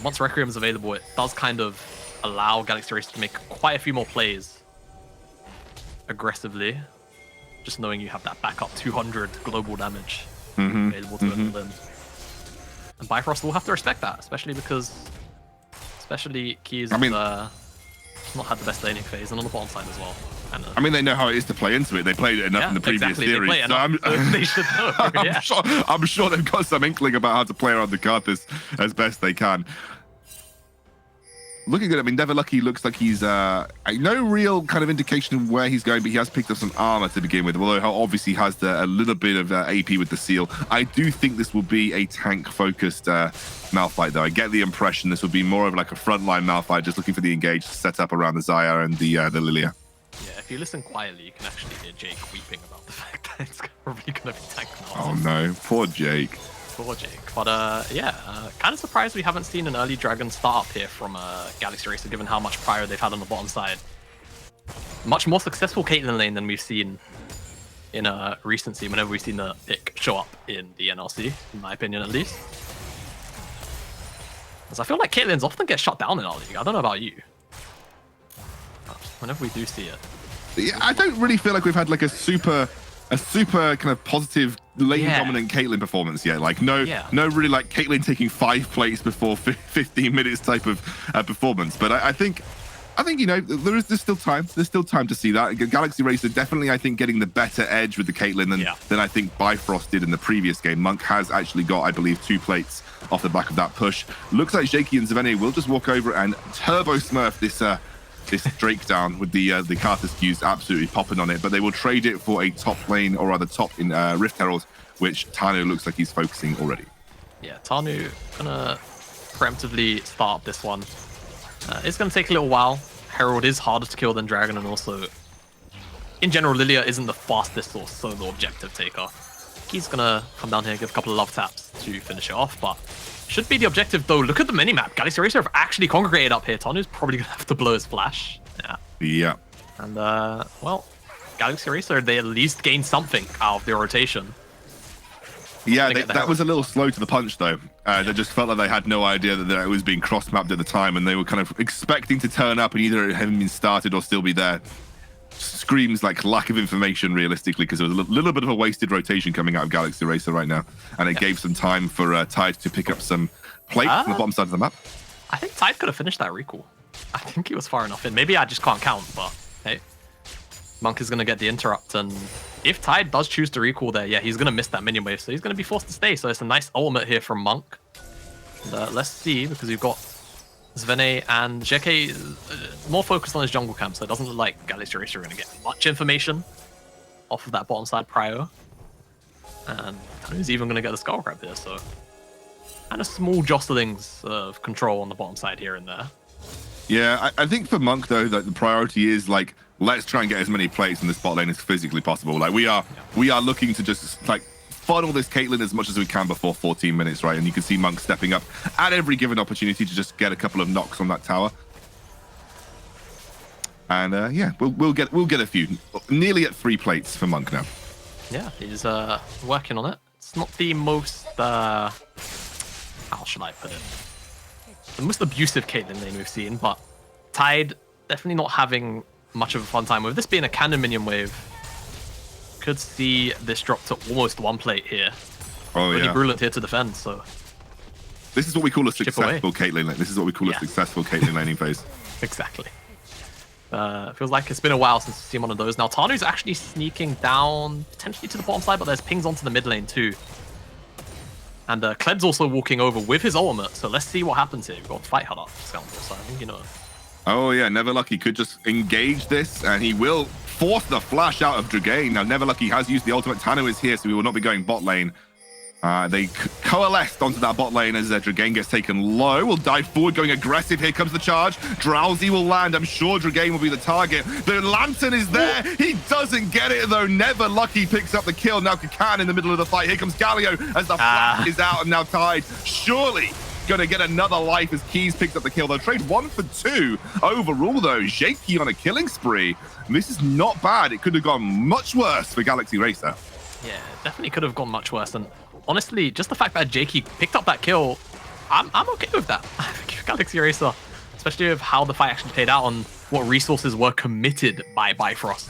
Once Requiem is available, it does kind of allow Galaxy Racer to make quite a few more plays aggressively, just knowing you have that backup 200 global damage available to them. And BIFROST will have to respect that, especially because Keys has not had the best laning phase, and on the bottom side as well. And, I mean, they know how it is to play into it. They played it enough in the previous series. They, so they should know. I'm sure they've got some inkling about how to play around the Karthus as best they can. Looking good. I mean, Never Lucky looks like he's no real kind of indication of where he's going, but he has picked up some armor to begin with, although obviously has a little bit of AP with the seal. I do think this will be a tank-focused Malphite, though. I get the impression this will be more of like a frontline Malphite, just looking for the engage set up around the Xayah and the Lilia. Yeah, if you listen quietly, you can actually hear Jake weeping about the fact that it's probably going to be tank now. Oh no, poor Jake. for Jake. But kind of surprised we haven't seen an early Dragon start up here from Galaxy Racer, given how much prior they've had on the bottom side. Much more successful Caitlyn lane than we've seen in recency, whenever we've seen the pick show up in the NLC, in my opinion at least. Because I feel like Caitlyn's often get shut down in our league. I don't know about you. But whenever we do see it. Yeah, I don't really feel like we've had like a super kind of positive lane dominant Caitlyn performance yet. Like no really like Caitlyn taking 5 plates before 15 minutes type of performance. But I think you know there's still time. There's still time to see that. Galaxy Racer definitely I think getting the better edge with the Caitlyn than I think BIFROST did in the previous game. Monk has actually got I believe 2 plates off the back of that push. Looks like Jakey and Zvene will just walk over and turbo smurf this Drake down with the Carthus Qs absolutely popping on it, but they will trade it for a top lane, or rather top in Rift Herald, which Tanu looks like he's focusing already. Yeah, Tanu gonna preemptively start up this one. It's gonna take a little while. Herald is harder to kill than Dragon, and also, in general, Lilia isn't the fastest or solo objective taker. He's gonna come down here, give a couple of love taps to finish it off, but should be the objective though. Look at the minimap. Galaxy Racer have actually congregated up here. Tanu's probably gonna have to blow his flash. Yeah. And well, Galaxy Racer, they at least gained something out of their rotation. Yeah, that was a little slow to the punch though. They just felt like they had no idea that it was being cross-mapped at the time, and they were kind of expecting to turn up and either it hadn't been started or still be there. Screams like lack of information realistically, because there was a little bit of a wasted rotation coming out of Galaxy Racer right now, and it gave some time for Tide to pick up some plate on the bottom side of the map. I think Tide could have finished that recall. I think he was far enough in. Maybe I just can't count, but hey, Monk is going to get the interrupt, and if Tide does choose to recall there, he's going to miss that minion wave, so he's going to be forced to stay. So it's a nice ultimate here from Monk. And, let's see, because we've got Zvene and JK more focused on his jungle camp, so it doesn't look like Galaxy Racer are going to get much information off of that bottom side prio. And who's even going to get the skull grab here, so kind of small jostlings of control on the bottom side here and there. Yeah, I think for Monk though, that the priority is like, let's try and get as many plates in this bot lane as physically possible. Like we are looking to just like funnel this Caitlyn as much as we can before 14 minutes, right? And you can see Monk stepping up at every given opportunity to just get a couple of knocks on that tower. And we'll get a few, nearly at 3 plates for Monk now. Yeah, he's working on it. It's not the most how should I put it? The most abusive Caitlyn lane we've seen, but Tide definitely not having much of a fun time with this being a cannon minion wave. Could see this drop to almost 1 plate here. Oh, really brilliant here to defend, so. This is what we call a successful Caitlyn lane. This is what we call a successful Caitlyn laning phase. Exactly. Feels like it's been a while since we've seen one of those. Now, Tanu's actually sneaking down, potentially to the bottom side, but there's pings onto the mid lane too. And Kleb's also walking over with his ultimate, so let's see what happens here. We've got Fight Hard up, Scoundrel, so I think, you know. Oh yeah, Neverlucky could just engage this, and he will force the flash out of Dragain. Now, Neverlucky has used the ultimate. Tanu is here, so we will not be going bot lane. They coalesced onto that bot lane as Dragain gets taken low. Will dive forward, going aggressive. Here comes the charge. Drowsy will land. I'm sure Dragain will be the target. The Lantern is there. He doesn't get it, though. Neverlucky picks up the kill. Now Kakan in the middle of the fight. Here comes Galio as the flash is out and now Tide. Surely gonna get another life as Keys picks up the kill. They'll trade 1 for 2 overall, though. Jakey on a killing spree. And this is not bad. It could have gone much worse for Galaxy Racer. Yeah, definitely could have gone much worse. And honestly, just the fact that Jakey picked up that kill, I'm okay with that. I think Galaxy Racer, especially with how the fight actually played out and what resources were committed by BIFROST.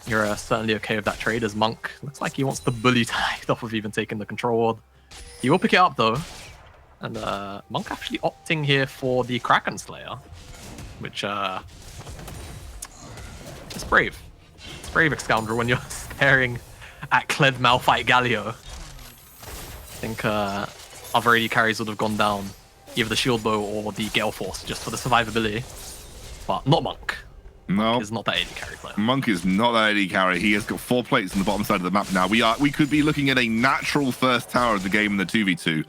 You're certainly okay with that trade, as Monk looks like he wants to bully Tide off of even taking the control ward. He will pick it up though. And Monk actually opting here for the Kraken Slayer, which it's brave. It's brave, Scoundrel, when you're staring at Kled Malphite Galio. I think other AD carries would have gone down, either the Shield Bow or the Gale Force, just for the survivability. But not Monk. No. Monk is not that AD carry player. Monk is not that AD carry. He has got 4 plates on the bottom side of the map now. We could be looking at a natural first tower of the game in the 2v2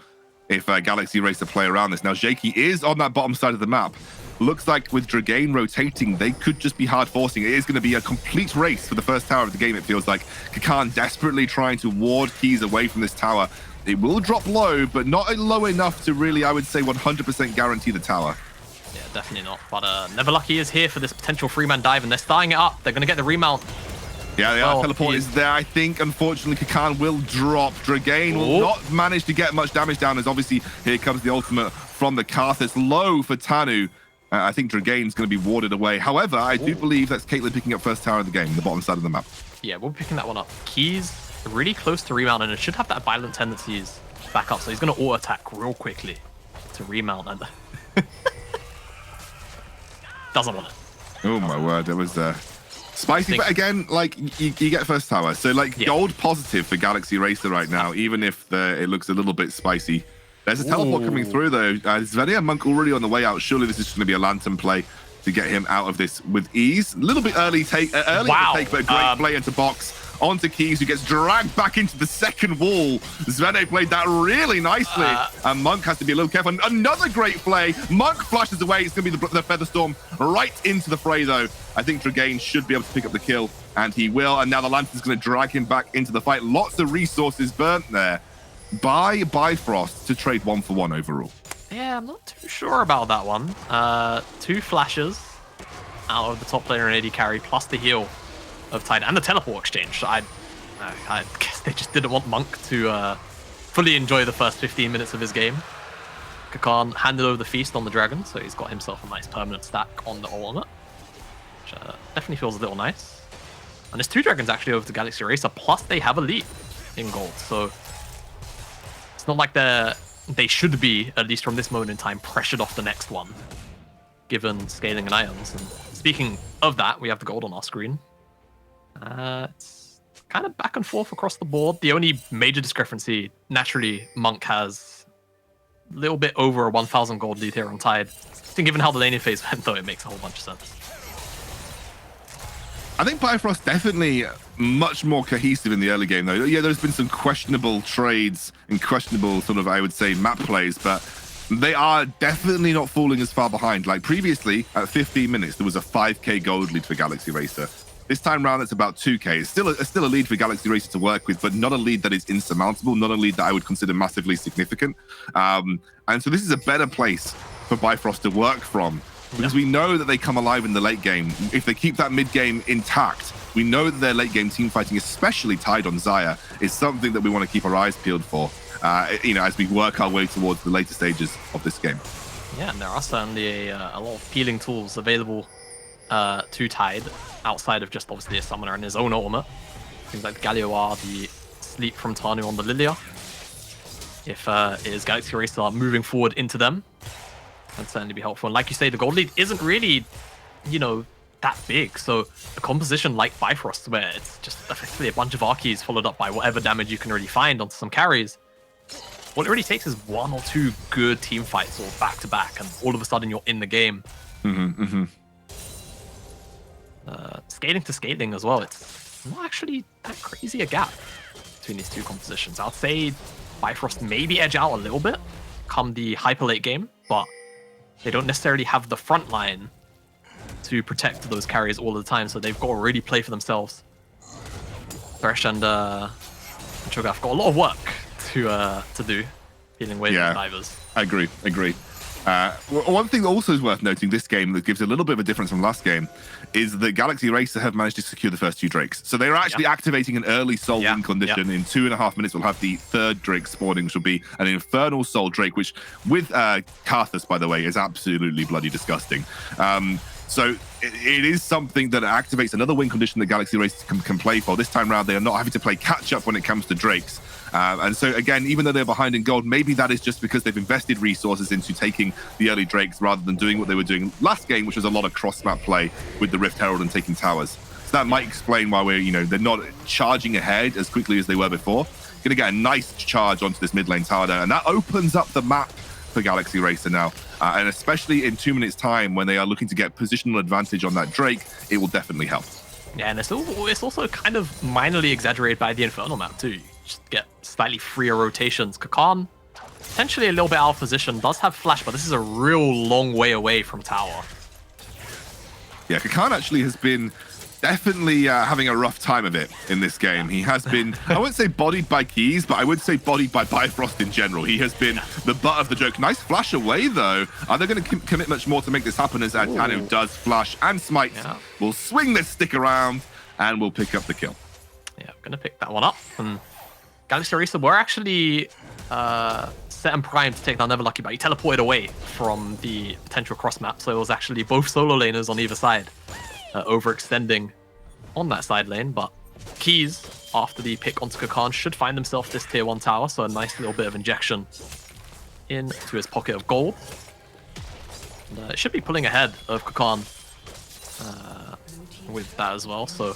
if Galaxy Racer play around this. Now, Jakey is on that bottom side of the map. Looks like with Dragain rotating, they could just be hard forcing. It is going to be a complete race for the first tower of the game, it feels like. Kakan desperately trying to ward Keys away from this tower. It will drop low, but not low enough to really, I would say, 100% guarantee the tower. Yeah, definitely not. But Never Lucky is here for this potential 3-man dive, and they're starting it up. They're going to get the remount. Yeah, the teleport is there. I think, unfortunately, Kakan will drop. Dragain will not manage to get much damage down, as obviously here comes the ultimate from the Karthus. Low for Tanu. I think Dragain's going to be warded away. However, I do believe that's Caitlyn picking up first tower of the game, the bottom side of the map. Yeah, we'll be picking that one up. Keys really close to remount, and it should have that violent tendencies back up, so he's going to auto-attack real quickly to remount. And doesn't want it. Oh my word, that was spicy. But again, like, you get first tower, so like gold positive for Galaxy Racer right now, even if it looks a little bit spicy. There's a teleport coming through though. Svenny and Monk already on the way out. Surely this is going to be a lantern play to get him out of this with ease. A little bit early take, but a great play into box. Onto Keys, who gets dragged back into the second wall. Svene played that really nicely. And Monk has to be a little careful. Another great play. Monk flashes away. It's going to be the Feather Storm right into the fray, though. I think Dragain should be able to pick up the kill, and he will. And now the Lantern's going to drag him back into the fight. Lots of resources burnt there by BIFROST to trade 1-for-1 overall. Yeah, I'm not too sure about that one. 2 flashes out of the top laner and AD carry, plus the heal of Tide and the teleport exchange. I guess they just didn't want Monk to fully enjoy the first 15 minutes of his game. Kakan handed over the feast on the dragon, so he's got himself a nice permanent stack on the ultimate, which definitely feels a little nice. And there's 2 dragons actually over to Galaxy Racer, plus they have a lead in gold, so it's not like they should be, at least from this moment in time, pressured off the next one, given scaling and ions. And speaking of that, we have the gold on our screen. It's kind of back and forth across the board. The only major discrepancy, naturally, Monk has a little bit over a 1,000 gold lead here on Tide. I think given how the laning phase went, though, it makes a whole bunch of sense. I think BIFROST definitely much more cohesive in the early game, though. Yeah, there's been some questionable trades and questionable sort of, I would say, map plays, but they are definitely not falling as far behind. Like previously, at 15 minutes, there was a 5k gold lead for Galaxy Racer. This time round, it's about 2k. It's still a lead for Galaxy Racer to work with, but not a lead that is insurmountable, not a lead that I would consider massively significant. And so this is a better place for BIFROST to work from, because we know that they come alive in the late game. If they keep that mid game intact, we know that their late game team fighting, especially Tide on Xayah, is something that we want to keep our eyes peeled for, as we work our way towards the later stages of this game. Yeah, and there are certainly a lot of healing tools available to Tide, outside of just obviously a summoner and his own ultimate. Things like the Galioar, the sleep from Tanu on the Lilia. If it is Galaxy Racer moving forward into them, that'd certainly be helpful. And like you say, the gold lead isn't really, that big. So a composition like Bifrost, where it's just effectively a bunch of Arkeys followed up by whatever damage you can really find onto some carries, what it really takes is 1 or 2 good team fights all back to back, and all of a sudden you're in the game. Scaling to scaling as well, it's not actually that crazy a gap between these 2 compositions. I'd say Bifrost maybe edge out a little bit come the hyper late game, but they don't necessarily have the front line to protect those carries all the time, so they've got to really play for themselves. Thresh and Cho'Gath got a lot of work to do, dealing with divers. I agree. One thing that also is worth noting this game that gives a little bit of a difference from last game is that Galaxy Racer have managed to secure the first 2 Drakes. So they're actually activating an early Soul win condition. In 2.5 minutes, we'll have the 3rd Drake spawning, which will be an Infernal Soul Drake, which with Karthus, by the way, is absolutely bloody disgusting. So it is something that activates another win condition that Galaxy Racer can play for. This time around, they are not having to play catch-up when it comes to Drakes. And so, again, even though they're behind in gold, maybe that is just because they've invested resources into taking the early Drakes rather than doing what they were doing last game, which was a lot of cross-map play with the Rift Herald and taking towers. So that might explain why they're not charging ahead as quickly as they were before. Going to get a nice charge onto this mid lane tower there, and that opens up the map for Galaxy Racer now. And especially in 2 minutes' time, when they are looking to get positional advantage on that Drake, it will definitely help. Yeah, and it's also kind of minorly exaggerated by the Infernal map too. You just get slightly freer rotations. Kakan, potentially a little bit out of position, does have flash, but this is a real long way away from tower. Yeah, Kakan actually has been definitely having a rough time of it in this game. He has been, I wouldn't say bodied by Keys, but I would say bodied by BIFROST in general. He has been the butt of the joke. Nice flash away, though. Are they going to commit much more to make this happen as Tanu does flash and smite? Yeah. Will swing this stick around and will pick up the kill. Yeah, I'm going to pick that one up. And Galaxy Racer were actually set and primed to take down Never Lucky, but he teleported away from the potential cross map. So it was actually both solo laners on either side. Overextending on that side lane, but Keys, after the pick onto Kakan, should find himself this tier 1 tower, so a nice little bit of injection into his pocket of gold. And, it should be pulling ahead of Kakan with that as well, so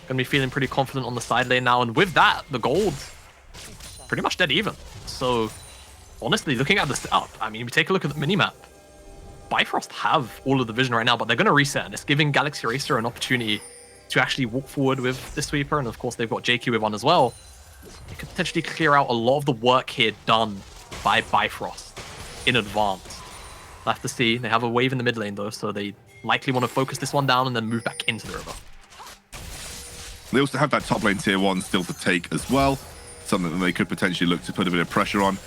gonna be feeling pretty confident on the side lane now, and with that, the gold pretty much dead even. So honestly, looking at the setup, I mean, we take a look at the minimap. BIFROST have all of the vision right now, but they're going to reset, and it's giving Galaxy Racer an opportunity to actually walk forward with the sweeper, and of course they've got JQ with one as well. They could potentially clear out a lot of the work here done by BIFROST in advance. We'll have to see. They have a wave in the mid lane though, so they likely want to focus this one down and then move back into the river. They also have that top lane tier 1 still to take as well, something that they could potentially look to put a bit of pressure on.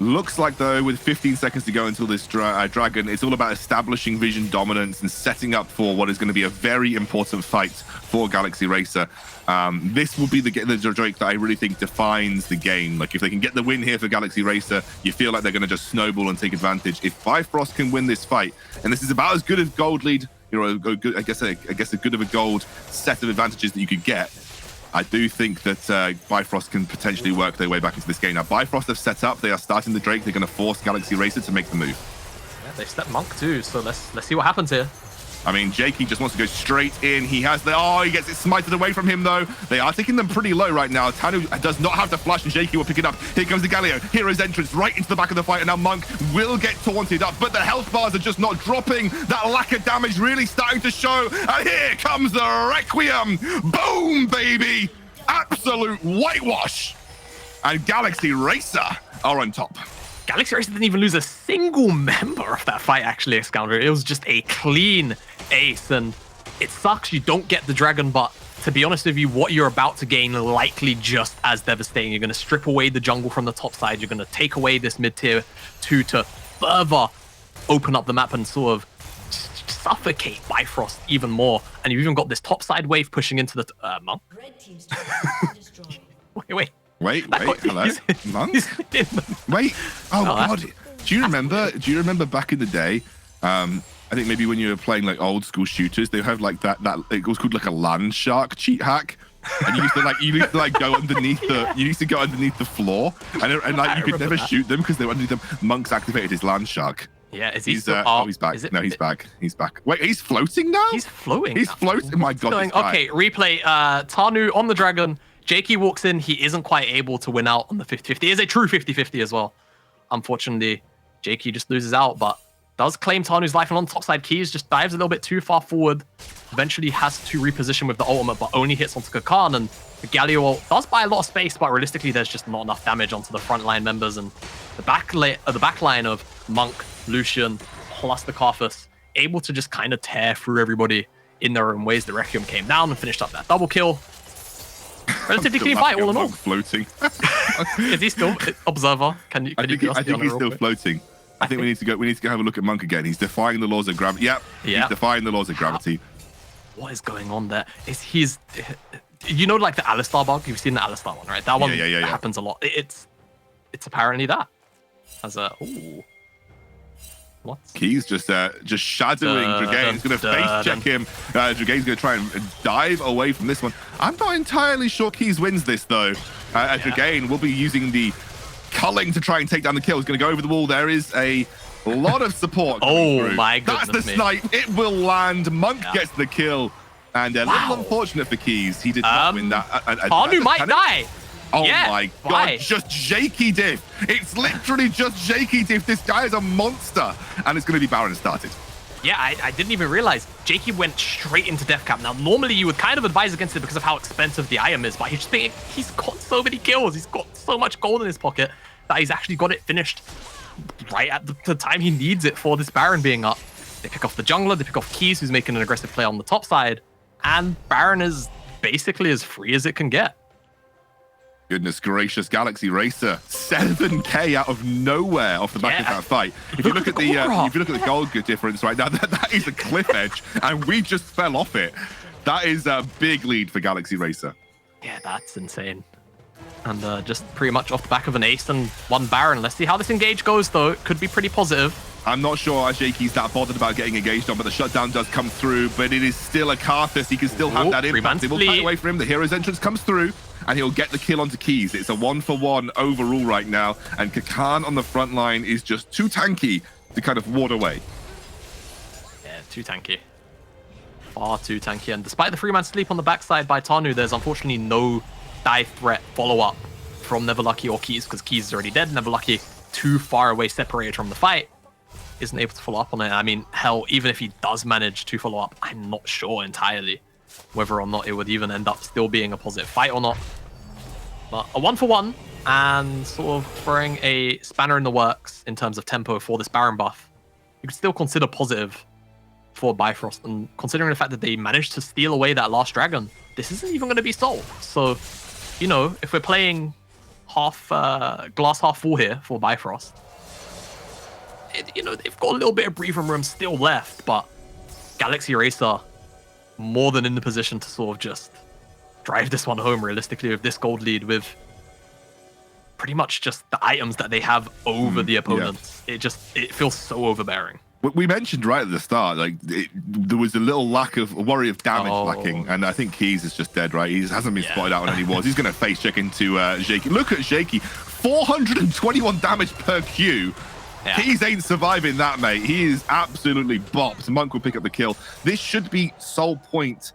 Looks like, though, with 15 seconds to go until this dragon, it's all about establishing vision dominance and setting up for what is going to be a very important fight for Galaxy Racer. This will be the Drake that I really think defines the game. Like, if they can get the win here for Galaxy Racer, you feel like they're going to just snowball and take advantage. If BIFROST can win this fight, and this is about as good a gold lead, you know, I guess a good of a gold set of advantages that you could get, I do think that BIFROST can potentially work their way back into this game. Now, BIFROST have set up. They are starting the Drake. They're going to force Galaxy Racer to make the move. Yeah, they stepped Monk too, so let's see what happens here. I mean, Jakey just wants to go straight in. He has the... Oh, he gets it smited away from him, though. They are taking them pretty low right now. Tanu does not have the flash, and Jakey will pick it up. Here comes the Galio. Hero's entrance right into the back of the fight, and now Monk will get taunted up, but the health bars are just not dropping. That lack of damage really starting to show. And here comes the Requiem. Boom, baby. Absolute whitewash. And Galaxy Racer are on top. Galaxy Racer didn't even lose a single member of that fight, actually, Excalibur. It was just a clean ace, and it sucks you don't get the dragon, but to be honest with you, what you're about to gain likely just as devastating. You're going to strip away the jungle from the top side. You're going to take away this mid-tier 2 to further open up the map and sort of suffocate BIFROST even more. And you've even got this top side wave pushing into the... Monk? Wait. Hello? Monk? Wait. Oh, God. Do you remember back in the day, I think maybe when you were playing like old school shooters, they have like that it was called like a land shark cheat hack. And you used to go underneath the floor, and like you could never shoot them because they were underneath them. Monk's activated his land shark. Yeah, is he he's still... he's back. No, he's back. He's back. Wait, he's floating now? He's floating. He's floating. Oh my God. Okay, replay. Tanu on the dragon. Jakey walks in. He isn't quite able to win out on the 50-50. It is a true 50-50 as well. Unfortunately, Jakey just loses out, but does claim Tanu's life. And on the top side, Keys just dives a little bit too far forward. Eventually has to reposition with the ultimate, but only hits onto Kakan. And the Galio does buy a lot of space, but realistically, there's just not enough damage onto the frontline members. And the back line of Monk, Lucian, plus the Karthus, able to just kind of tear through everybody in their own ways. The Requiem came down and finished up that double kill. Relatively clean fight, all in all. Floating. Is he still observer? Can you I think he's still floating. I think we need to go have a look at Monk again. He's defying the laws of gravity. Yep. He's defying the laws of gravity. What is going on there? He's you know, like the Alistar bug? You've seen the Alistar one, right? That one happens a lot. It's apparently that. As a what? Keys just shadowing Dragain. He's going to face check him. Dragain's going to try and dive away from this one. I'm not entirely sure Keys wins this, though. Dragain will be using the culling to try and take down the kill. He's going to go over the wall. There is a lot of support. My goodness. That's the snipe. It will land. Monk gets the kill. And a little unfortunate for Keys. He did not win that. Tanu might die. Oh my God, just Jakey diff. It's literally just Jakey diff. This guy is a monster. And it's going to be Baron started. Yeah, I didn't even realize Jakey went straight into death cap. Now, normally you would kind of advise against it because of how expensive the item is, but he's just thinking he's got so many kills. He's got so much gold in his pocket that he's actually got it finished right at the time he needs it for this Baron being up. They pick off the jungler, they pick off Keys, who's making an aggressive play on the top side, and Baron is basically as free as it can get. Goodness gracious, Galaxy Racer, 7k out of nowhere off the back of that fight. If you look at the gold difference right now, that is a cliff edge, and we just fell off it. That is a big lead for Galaxy Racer. Yeah, that's insane. And just pretty much off the back of an ace and one Baron. Let's see how this engage goes, though. It could be pretty positive. I'm not sure Jakey's that bothered about getting engaged on, but the shutdown does come through. But it is still a Karthus. He can still have that impact. It will fight away from him. The hero's entrance comes through, and he'll get the kill onto Keys. It's a 1-for-1 overall right now, and Kakan on the front line is just too tanky to kind of ward away. Yeah, too tanky. Far too tanky. And despite the 3-man sleep on the backside by Tanu, there's unfortunately no dive threat follow-up from Neverlucky or Keys, because Keys is already dead. Neverlucky, too far away, separated from the fight, isn't able to follow up on it. I mean, hell, even if he does manage to follow up, I'm not sure entirely whether or not it would even end up still being a positive fight or not. But a 1-for-1, and sort of throwing a spanner in the works in terms of tempo for this Baron buff, you could still consider positive for Bifrost. And considering the fact that they managed to steal away that last dragon, this isn't even going to be solved. So, you know, if we're playing glass half full here for Bifrost, you know, they've got a little bit of breathing room still left, but Galaxy Racer more than in the position to sort of just drive this one home realistically with this gold lead, with pretty much just the items that they have over the opponents. Yeah. It feels so overbearing. We mentioned right at the start, like there was a little worry of damage lacking, and I think Keys is just dead, right? He hasn't been spotted out on any wards. He's going to face check into Jakey. Look at Jakey, 421 damage per Q. Yeah. Keys ain't surviving that, mate. He is absolutely bopped. Monk will pick up the kill. This should be soul point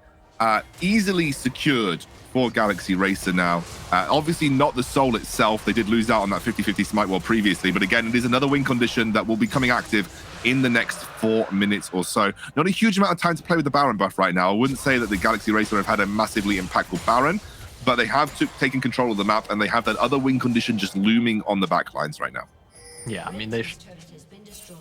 easily secured for Galaxy Racer now. Obviously not the soul itself. They did lose out on that 50-50 smite wall previously, but again, it is another win condition that will be coming active in the next 4 minutes or so. Not a huge amount of time to play with the Baron buff right now. I wouldn't say that the Galaxy Racer have had a massively impactful Baron, but they have taken control of the map, and they have that other win condition just looming on the back lines right now. Yeah, I mean, they've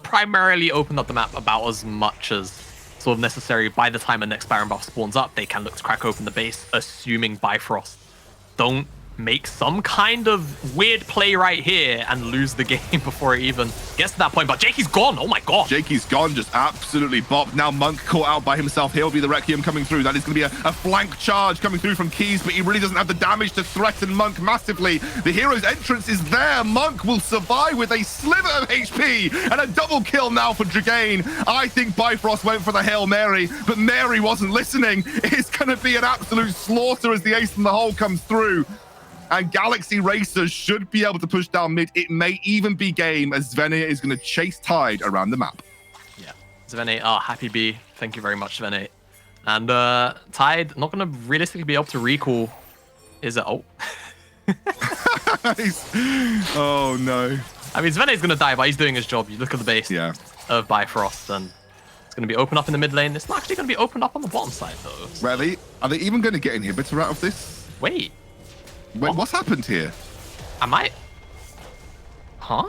primarily opened up the map about as much as sort of necessary. By the time a next Baron buff spawns up, they can look to crack open the base, assuming Bifrost don't make some kind of weird play right here and lose the game before it even gets to that point. But Jakey's gone. Oh my god. Jakey's gone, just absolutely bopped. Now Monk caught out by himself. He'll be the Requiem coming through. That is going to be a flank charge coming through from Keys, but he really doesn't have the damage to threaten Monk massively. The hero's entrance is there. Monk will survive with a sliver of HP and a double kill now for Dragain. I think Bifrost went for the Hail Mary, but Mary wasn't listening. It's going to be an absolute slaughter as the ace in the hole comes through. And Galaxy Racers should be able to push down mid. It may even be game, as Svene is going to chase Tide around the map. Yeah, Svene, happy B. Thank you very much, Svene. And Tide, not going to realistically be able to recall. Is it? Oh. Oh, no. I mean, Svene's going to die, but he's doing his job. You look at the base of Bifrost, and it's going to be open up in the mid lane. It's not actually going to be opened up on the bottom side, though. So. Really? Are they even going to get inhibitor out of this? Wait. Wait, what's happened here? Huh?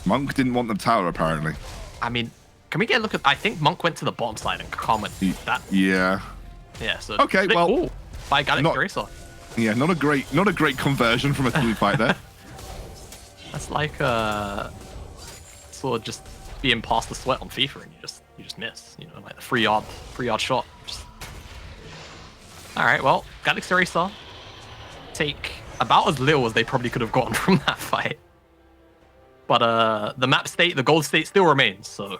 Monk didn't want the tower, apparently. I mean, can we get a look at... I think Monk went to the bottom side and Kakan went that. Yeah. Yeah, so... Okay, well... Ooh, by Galaxy Racer. Yeah, not a great conversion from a team fight there. That's like sort of just being past the sweat on FIFA, and you just miss. You know, like the 3-yard shot. All right, well, Galaxy Racer take about as little as they probably could have gotten from that fight. But the map state, the gold state still remains, so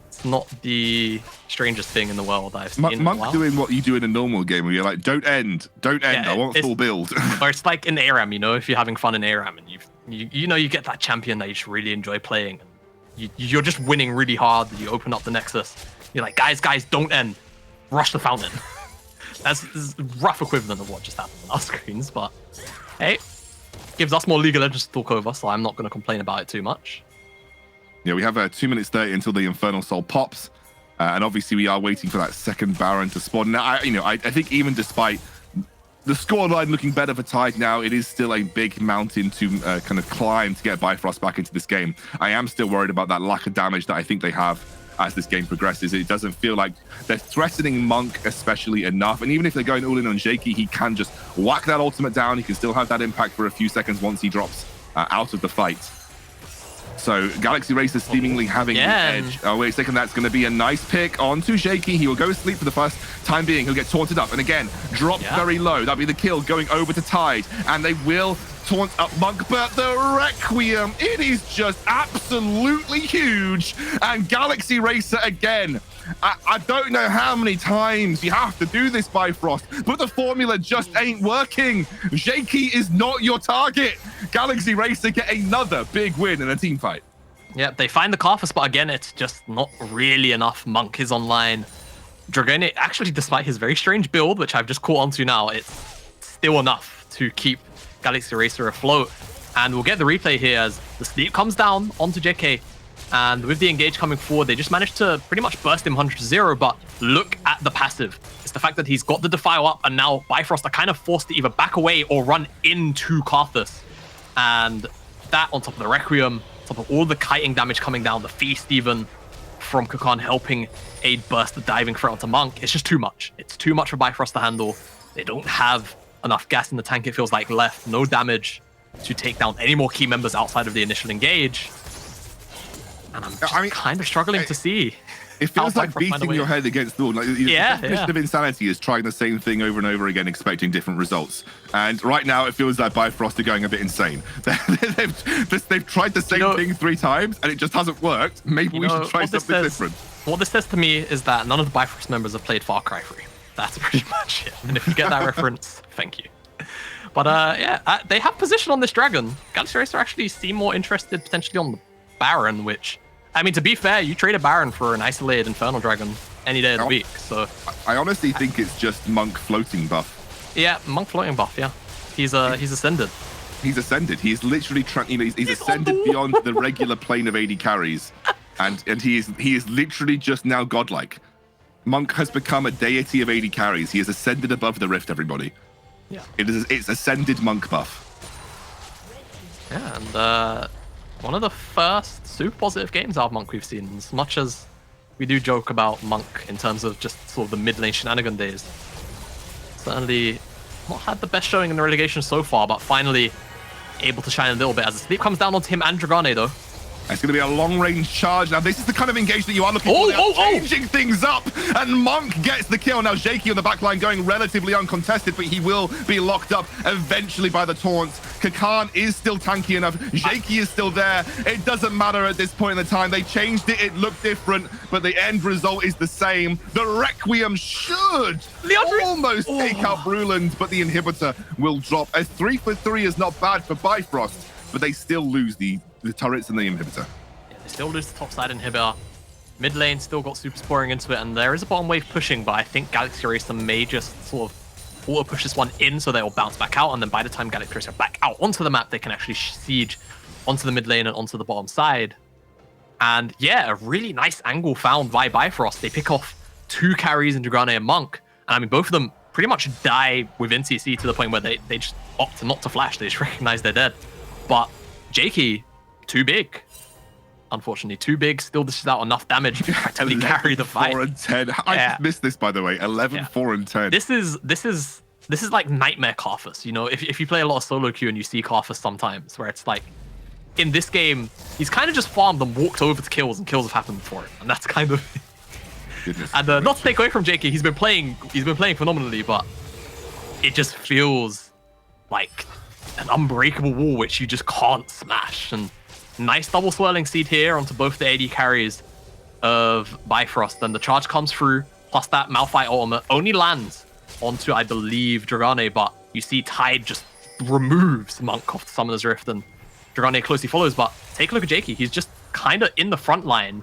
it's not the strangest thing in the world I've seen. Monk doing what you do in a normal game where you're like, don't end, I want full build. Or it's like in ARAM, you know, if you're having fun in ARAM and you get that champion that you just really enjoy playing, and you're just winning really hard, you open up the Nexus, you're like, guys, don't end, rush the fountain. That's a rough equivalent of what just happened on our screens, but hey, gives us more League of Legends to talk over, so I'm not going to complain about it too much. Yeah, we have 2 minutes 30 until the Infernal Soul pops, and obviously we are waiting for that second Baron to spawn. Now, I think even despite the scoreline looking better for Tide now, it is still a big mountain to kind of climb to get Bifrost back into this game. I am still worried about that lack of damage that I think they have as this game progresses. It doesn't feel like they're threatening Monk especially enough. And even if they're going all in on Jakey, he can just whack that ultimate down. He can still have that impact for a few seconds once he drops out of the fight. So Galaxy Racer seemingly having the edge. Oh, wait a second. That's going to be a nice pick onto Jakey. He will go to sleep for the first time being. He'll get taunted up. And again, dropped very low. That'll be the kill going over to Tide. And they will taunt up Monk, but the Requiem, it is just absolutely huge. And Galaxy Racer again. I don't know how many times you have to do this, BIFROST, but the formula just ain't working. Jakey is not your target. Galaxy Racer get another big win in a team fight. Yeah, they find the Carthus, but again, it's just not really enough. Monk is online. Dragone, actually, despite his very strange build, which I've just caught onto now, it's still enough to keep Galaxy Racer afloat. And we'll get the replay here as the sleep comes down onto JK. And with the engage coming forward, they just managed to pretty much burst him 100-0, but look at the passive. It's the fact that he's got the Defile up, and now BIFROST are kind of forced to either back away or run into Carthus. And that on top of the Requiem, on top of all the kiting damage coming down, the Feast even from Kukan helping aid burst the diving threat onto Monk, it's just too much. It's too much for BIFROST to handle. They don't have enough gas in the tank, it feels like, left. No damage to take down any more key members outside of the initial engage. And I'm just kind of struggling to see. It feels like beating your head against the wall. Like, the definition of insanity is trying the same thing over and over again, expecting different results. And right now, it feels like BIFROST are going a bit insane. They've tried the same thing 3 times, and it just hasn't worked. Maybe we should try something different. What this says to me is that none of the BIFROST members have played Far Cry 3. That's pretty much it. And if you get that reference, thank you. But yeah, they have position on this Dragon. Galaxy Racer actually seem more interested potentially on the Baron, which, I mean, to be fair, you trade a Baron for an isolated Infernal Dragon any day of the week. So I honestly think it's just Monk floating buff. Yeah, Monk floating buff. Yeah, he's ascended. He's ascended. He's literally he's ascended beyond the regular plane of AD carries, and he is literally just now godlike. Monk has become a deity of AD carries. He has ascended above the rift. Everybody. Yeah. It's ascended Monk buff. Yeah, and one of the first super positive games out of Monk we've seen, as much as we do joke about Monk in terms of just sort of the mid-lane shenanigan days. Certainly not had the best showing in the relegation so far, but finally able to shine a little bit as the sleep comes down onto him and Dragane though. It's going to be a long-range charge. Now, this is the kind of engage that you are looking for. They are changing things up, and Monk gets the kill. Now, Jakey on the backline going relatively uncontested, but he will be locked up eventually by the taunts. Kakan is still tanky enough. Jakey is still there. It doesn't matter at this point in the time. They changed it. It looked different, but the end result is the same. The Requiem should almost take out Bruland, but the inhibitor will drop. A 3-for-3 is not bad for BIFROST, but they still lose the turrets and the inhibitor. Yeah, they still lose the top side inhibitor. Mid lane still got supers pouring into it, and there is a bottom wave pushing, but I think Galaxy Racer may just sort of auto push this one in so they will bounce back out, and then by the time Galaxy Racer are back out onto the map, they can actually siege onto the mid lane and onto the bottom side. And yeah, a really nice angle found by BIFROST. They pick off 2 carries in Dragane and Monk, and I mean, both of them pretty much die within CC to the point where they just opt not to flash. They just recognize they're dead. But Jakey, too big. Unfortunately, too big. Still dishes out enough damage to practically carry the fight. 4 and 10. I missed this, by the way. 11, 4 and 10. This is like nightmare Carthus. You know, if you play a lot of solo queue and you see Carthus sometimes, where it's like, in this game, he's kind of just farmed and walked over to kills, and kills have happened before it, and that's kind of. And not to take away from Jakey, he's been playing phenomenally, but it just feels like an unbreakable wall which you just can't smash. And nice double swirling seed here onto both the AD carries of BIFROST. Then the charge comes through, plus that Malphite ultimate only lands onto, I believe, Dragane, but you see Tide just removes Monk off the Summoner's Rift, and Dragane closely follows. But take a look at Jakey. He's just kind of in the front line,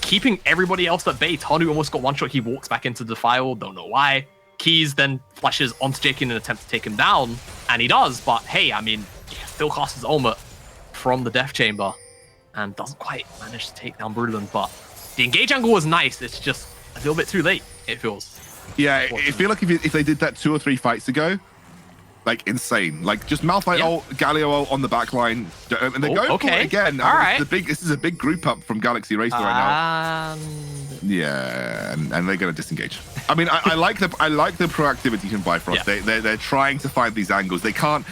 keeping everybody else at bay. Tanu almost got one shot. He walks back into the Defile, don't know why. Keys then flashes onto Jakey in an attempt to take him down, and he does, but hey, I mean, he still casts his ultimate from the Death Chamber and doesn't quite manage to take down Bruland. But the engage angle was nice, it's just a little bit too late, it feels. Yeah, I feel like if they did that 2 or 3 fights ago, like insane. Like just Malphite ult, Galio ult on the back line, and they go for it again. All right. This is a big group up from Galaxy Racer right now. Yeah, and they're going to disengage. I mean, I like the proactivity from Bifrost. Yeah. They're trying to find these angles. They can't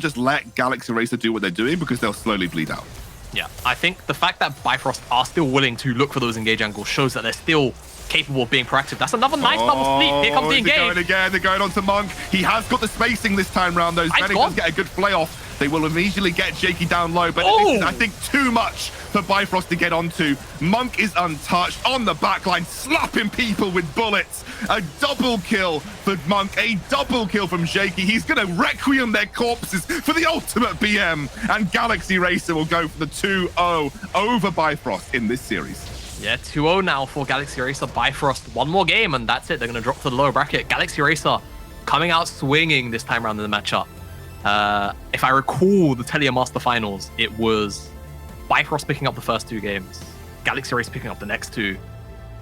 just let Galaxy Racer do what they're doing because they'll slowly bleed out. Yeah, I think the fact that Bifrost are still willing to look for those engage angles shows that they're still capable of being proactive. That's another nice double sleep. Here comes the engage. They're going again. They're going on to Monk. He has got the spacing this time round. Those Benny does get a good play off. They will immediately get Jakey down low, but this is, I think, too much for Bifrost to get onto. Monk is untouched on the backline, slapping people with bullets. A double kill for Monk, a double kill from Jakey. He's going to requiem their corpses for the ultimate BM, and Galaxy Racer will go for the 2-0 over Bifrost in this series. Yeah, 2-0 now for Galaxy Racer. Bifrost, one more game, and that's it. They're going to drop to the lower bracket. Galaxy Racer coming out swinging this time around in the matchup. If I recall the Telemaster finals, it was Bifrost picking up the first 2 games, Galaxy Racer picking up the next 2,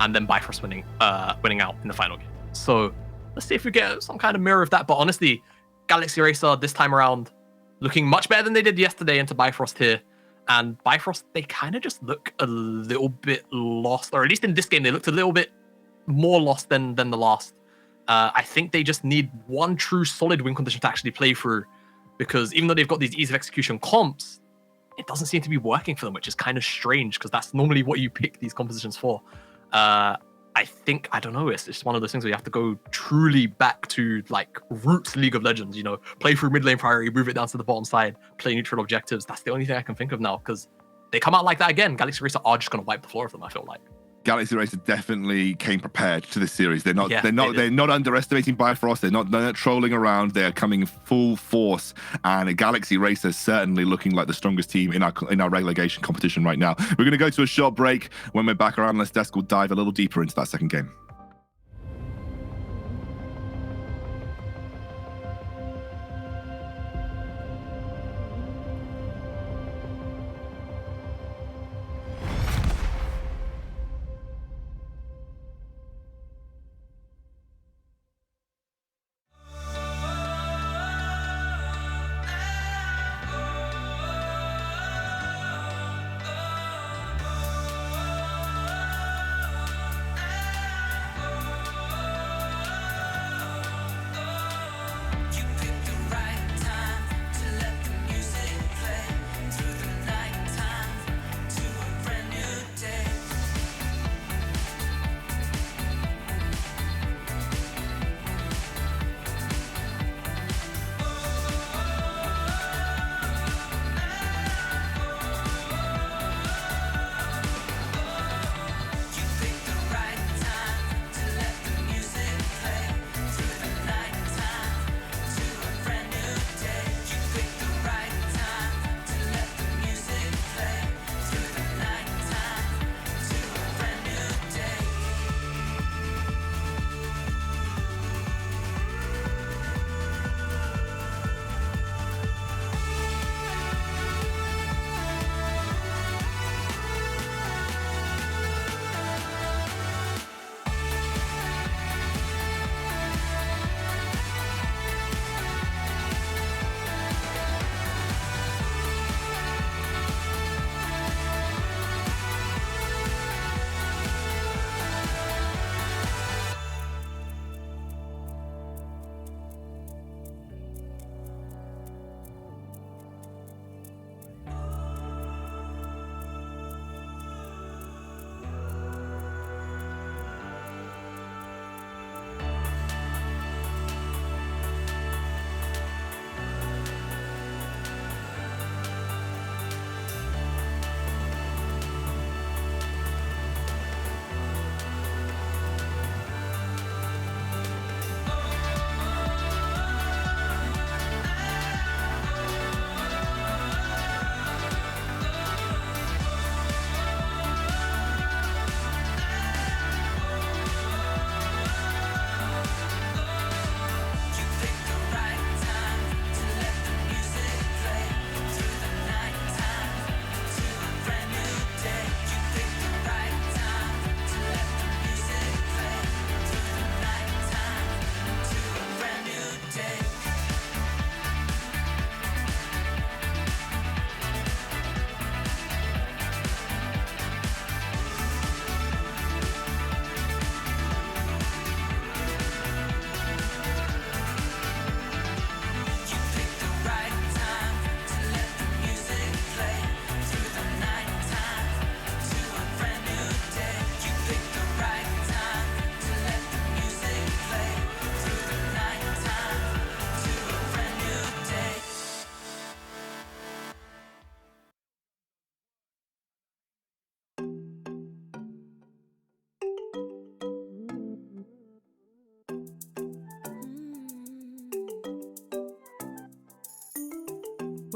and then Bifrost winning out in the final game. So let's see if we get some kind of mirror of that. But honestly, Galaxy Racer this time around looking much better than they did yesterday into Bifrost here. And Bifrost, they kind of just look a little bit lost, or at least in this game, they looked a little bit more lost than the last. I think they just need one true solid win condition to actually play through, because even though they've got these ease of execution comps, it doesn't seem to be working for them, which is kind of strange because that's normally what you pick these compositions for. I think, I don't know, it's just one of those things where you have to go truly back to like roots League of Legends, you know, play through mid lane priority, move it down to the bottom side, play neutral objectives. That's the only thing I can think of now, because they come out like that again, Galaxy Racer are just going to wipe the floor of them, I feel like. Galaxy Racer definitely came prepared to this series. They're not underestimating Bifrost. They're not trolling around. They're coming full force. And Galaxy Racer certainly looking like the strongest team in our relegation competition right now. We're going to go to a short break. When we're back, our analyst desk will dive a little deeper into that second game.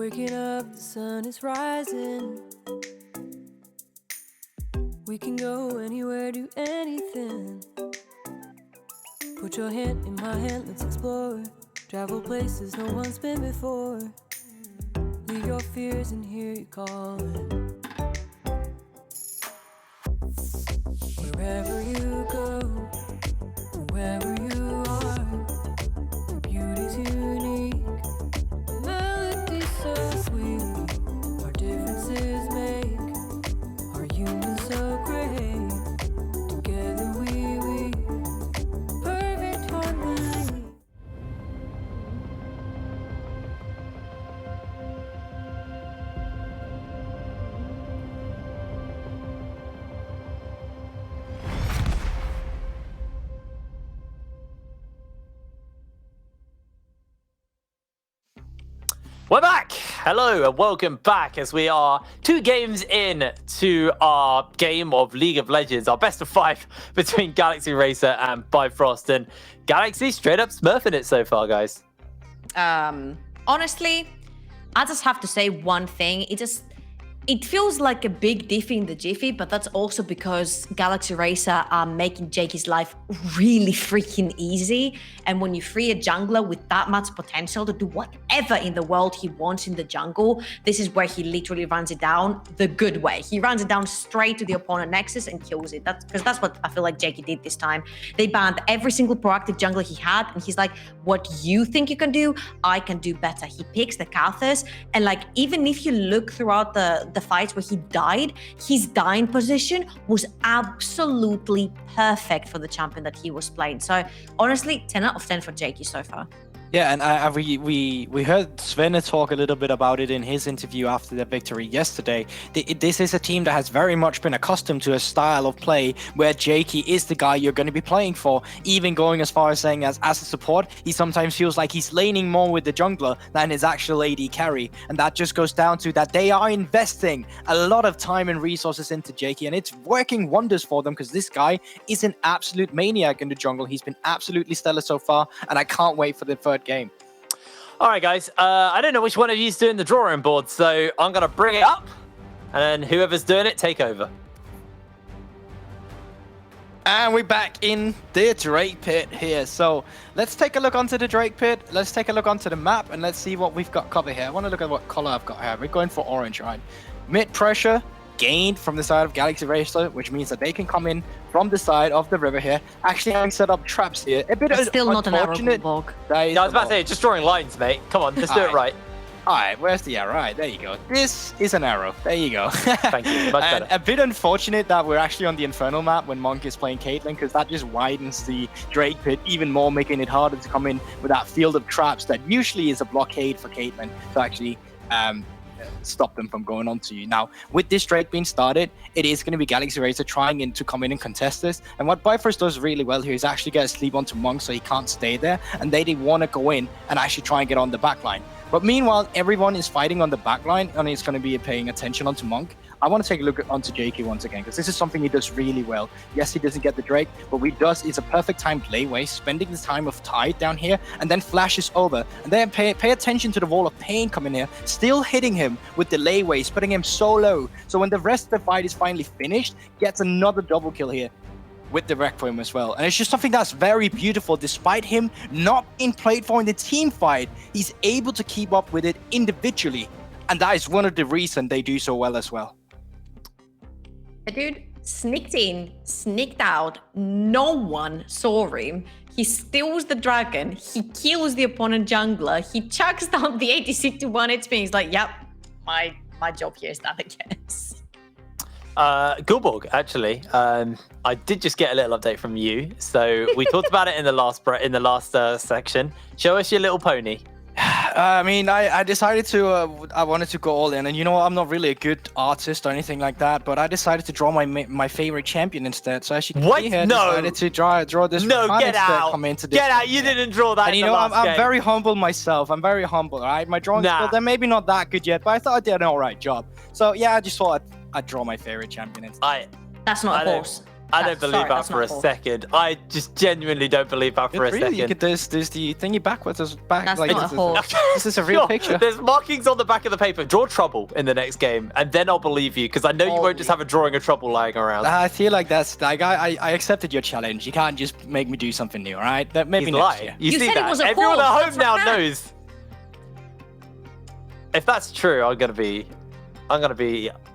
Waking up, the sun is rising. We can go anywhere, do anything. Put your hand in my hand, let's explore. Travel places no one's been before. Leave your fears and hear you calling. Wherever you go, wherever you are, the beauty's unique. The melody's so sweet. Our differences make our union so great. Together we perfect harmony. We're back! Hello and welcome back as we are 2 games in to our game of League of Legends, our best of 5 between Galaxy Racer and BIFROST, and Galaxy straight up smurfing it so far, guys. Honestly, I just have to say one thing. It feels like a big diffy in the jiffy, but that's also because Galaxy Racer are making Jakey's life really freaking easy. And when you free a jungler with that much potential to do whatever in the world he wants in the jungle, this is where he literally runs it down the good way. He runs it down straight to the opponent nexus and kills it. That's what I feel like Jakey did this time. They banned every single proactive jungler he had, and he's like, what you think you can do, I can do better. He picks the Kathas, and like, even if you look throughout the fights where he died, his dying position was absolutely perfect for the champion that he was playing. So honestly, 10 out of 10 for Jakey so far. Yeah, and we heard Sven talk a little bit about it in his interview after the victory yesterday. This is a team that has very much been accustomed to a style of play where Jakey is the guy you're going to be playing for, even going as far as saying as a support, he sometimes feels like he's laning more with the jungler than his actual AD carry. And that just goes down to that they are investing a lot of time and resources into Jakey, and it's working wonders for them because this guy is an absolute maniac in the jungle. He's been absolutely stellar so far, and I can't wait for the third game. All right, guys. I don't know which one of you is doing the drawing board, so I'm going to bring it up, and then whoever's doing it, take over. And we're back in the Drake Pit here. So let's take a look onto the Drake Pit. Let's take a look onto the map, and let's see what we've got covered here. I want to look at what color I've got here. We're going for orange, right? Mid pressure gained from the side of Galaxy Racer, which means that they can come in from the side of the river here. Actually, having set up traps here. A bit Still not an arrow unfortunate. bulk. No, I was about to say, just drawing lines, mate. Come on, let's do it right. All right, where's the arrow? Right, there you go. This is an arrow. There you go. Thank you. Much better. A bit unfortunate that we're actually on the Infernal map when Monk is playing Caitlyn, because that just widens the Drake Pit even more, making it harder to come in with that field of traps that usually is a blockade for Caitlyn to actually stop them from going on to you. Now, with this Drake being started, it is going to be Galaxy Racer trying to come in and contest this. And what BIFROST does really well here is actually get a sleep onto Monk so he can't stay there. And they want to go in and actually try and get on the backline. But meanwhile, everyone is fighting on the backline and it's going to be paying attention onto Monk. I want to take a look onto JK once again, because this is something he does really well. Yes, he doesn't get the Drake, but what he does is a perfect timed layaway, spending the time of Tide down here, and then flashes over. And then pay attention to the wall of pain coming here, still hitting him with the layaways, putting him so low. So when the rest of the fight is finally finished, gets another double kill here with the Requiem as well. And it's just something that's very beautiful. Despite him not being played for in the team fight, he's able to keep up with it individually. And that is one of the reasons they do so well as well. The dude sneaked in, sneaked out, no one saw him. He steals the dragon, he kills the opponent jungler, he chucks down the 86 to 1 HP. He's like, yep, my job here is done, I guess. Gulborg, actually, I did just get a little update from you. So we talked about it in the last section. Show us your little pony. I mean, I decided to, I wanted to go all in, and you know what, I'm not really a good artist or anything like that, but I decided to draw my favorite champion instead. So as you can see here, I decided to draw this. No, get out! Come into this get out! You didn't draw that. And you know, I'm very humble myself. I'm very humble, all right? My drawing skills, they're maybe not that good yet, but I thought I did an all right job. So yeah, I just thought I'd draw my favorite champion instead. That's not a horse. I don't believe that for a second. I just genuinely don't believe that for a second. You could, there's the thingy backwards. That's like, not a horse. This is a real picture. There's markings on the back of the paper. Draw trouble in the next game, and then I'll believe you, because I know you won't just have a drawing of trouble lying around. I feel like that's like I accepted your challenge. You can't just make me do something new, all right? That maybe He's next lying. year. You see said that? it was a Everyone horse. at home That's now a cat. knows. If that's true, I'm gonna be.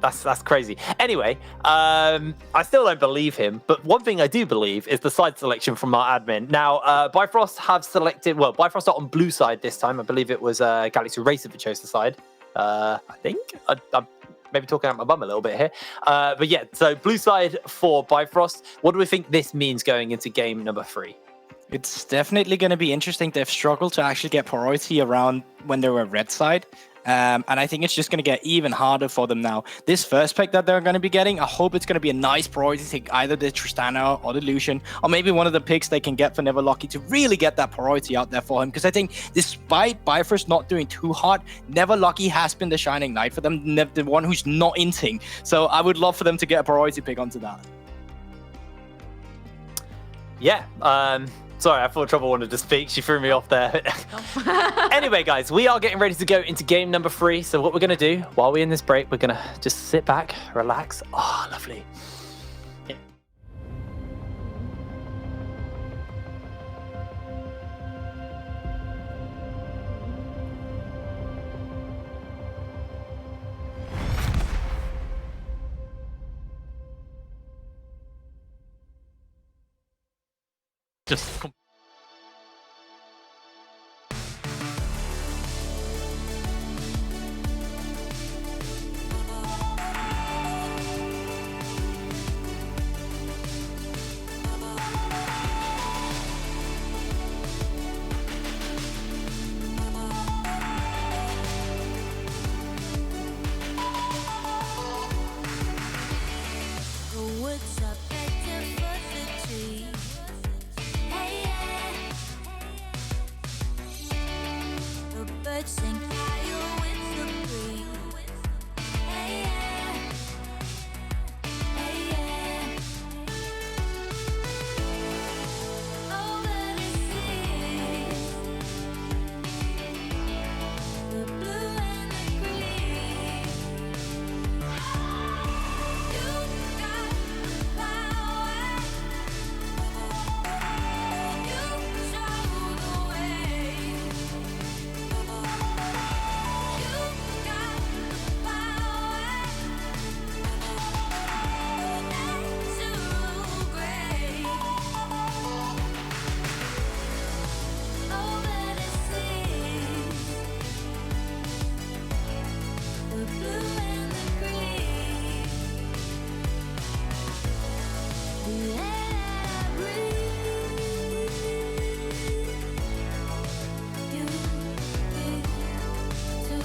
That's crazy. Anyway, I still don't believe him, but one thing I do believe is the side selection from our admin. Now, Bifrost have selected. Well, Bifrost are on blue side this time. I believe it was Galaxy Racer that chose the side. I think I'm maybe talking out my bum a little bit here, but yeah. So blue side for Bifrost. What do we think this means going into game number 3? It's definitely going to be interesting. They've struggled to actually get priority around when they were red side. And I think it's just going to get even harder for them now. This first pick that they're going to be getting, I hope it's going to be a nice priority to take either the Tristana or the Lucian, or maybe one of the picks they can get for Never Lucky to really get that priority out there for him. Because I think despite Bifrost not doing too hot, Never Lucky has been the shining knight for them, the one who's not inting. So I would love for them to get a priority pick onto that. Yeah. Sorry, I thought Trouble wanted to speak. She threw me off there. Anyway, guys, we are getting ready to go into game number 3. So what we're going to do while we're in this break, we're going to just sit back, relax. Oh, lovely. Just What's up, diversity? Hey, yeah. The birds sing higher with the breeze. Hey, yeah. Hey, yeah. Over the seas, the blue and the green. You got the power. You show the way. You got the power. Natural grace. Over the seas, the blue and the green. The air I breathe. You give to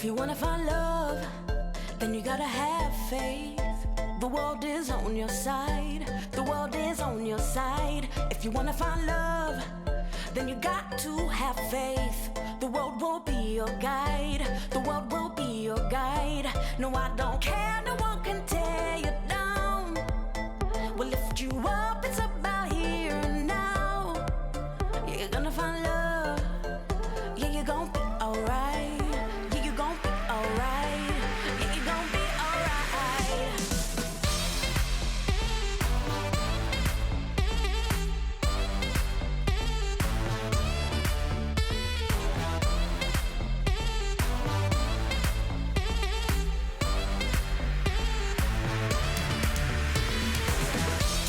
If you wanna find love, then you gotta have faith. The world is on your side. The world is on your side. If you wanna find love, then you got to have faith. The world will be your guide. The world will be your guide. No, I don't care. No one can tear you down. We'll lift you up. It's about here and now. You're gonna find love. Yeah, you're gonna be alright. Yeah, you're gonna be alright. Yeah, you're gonna be alright.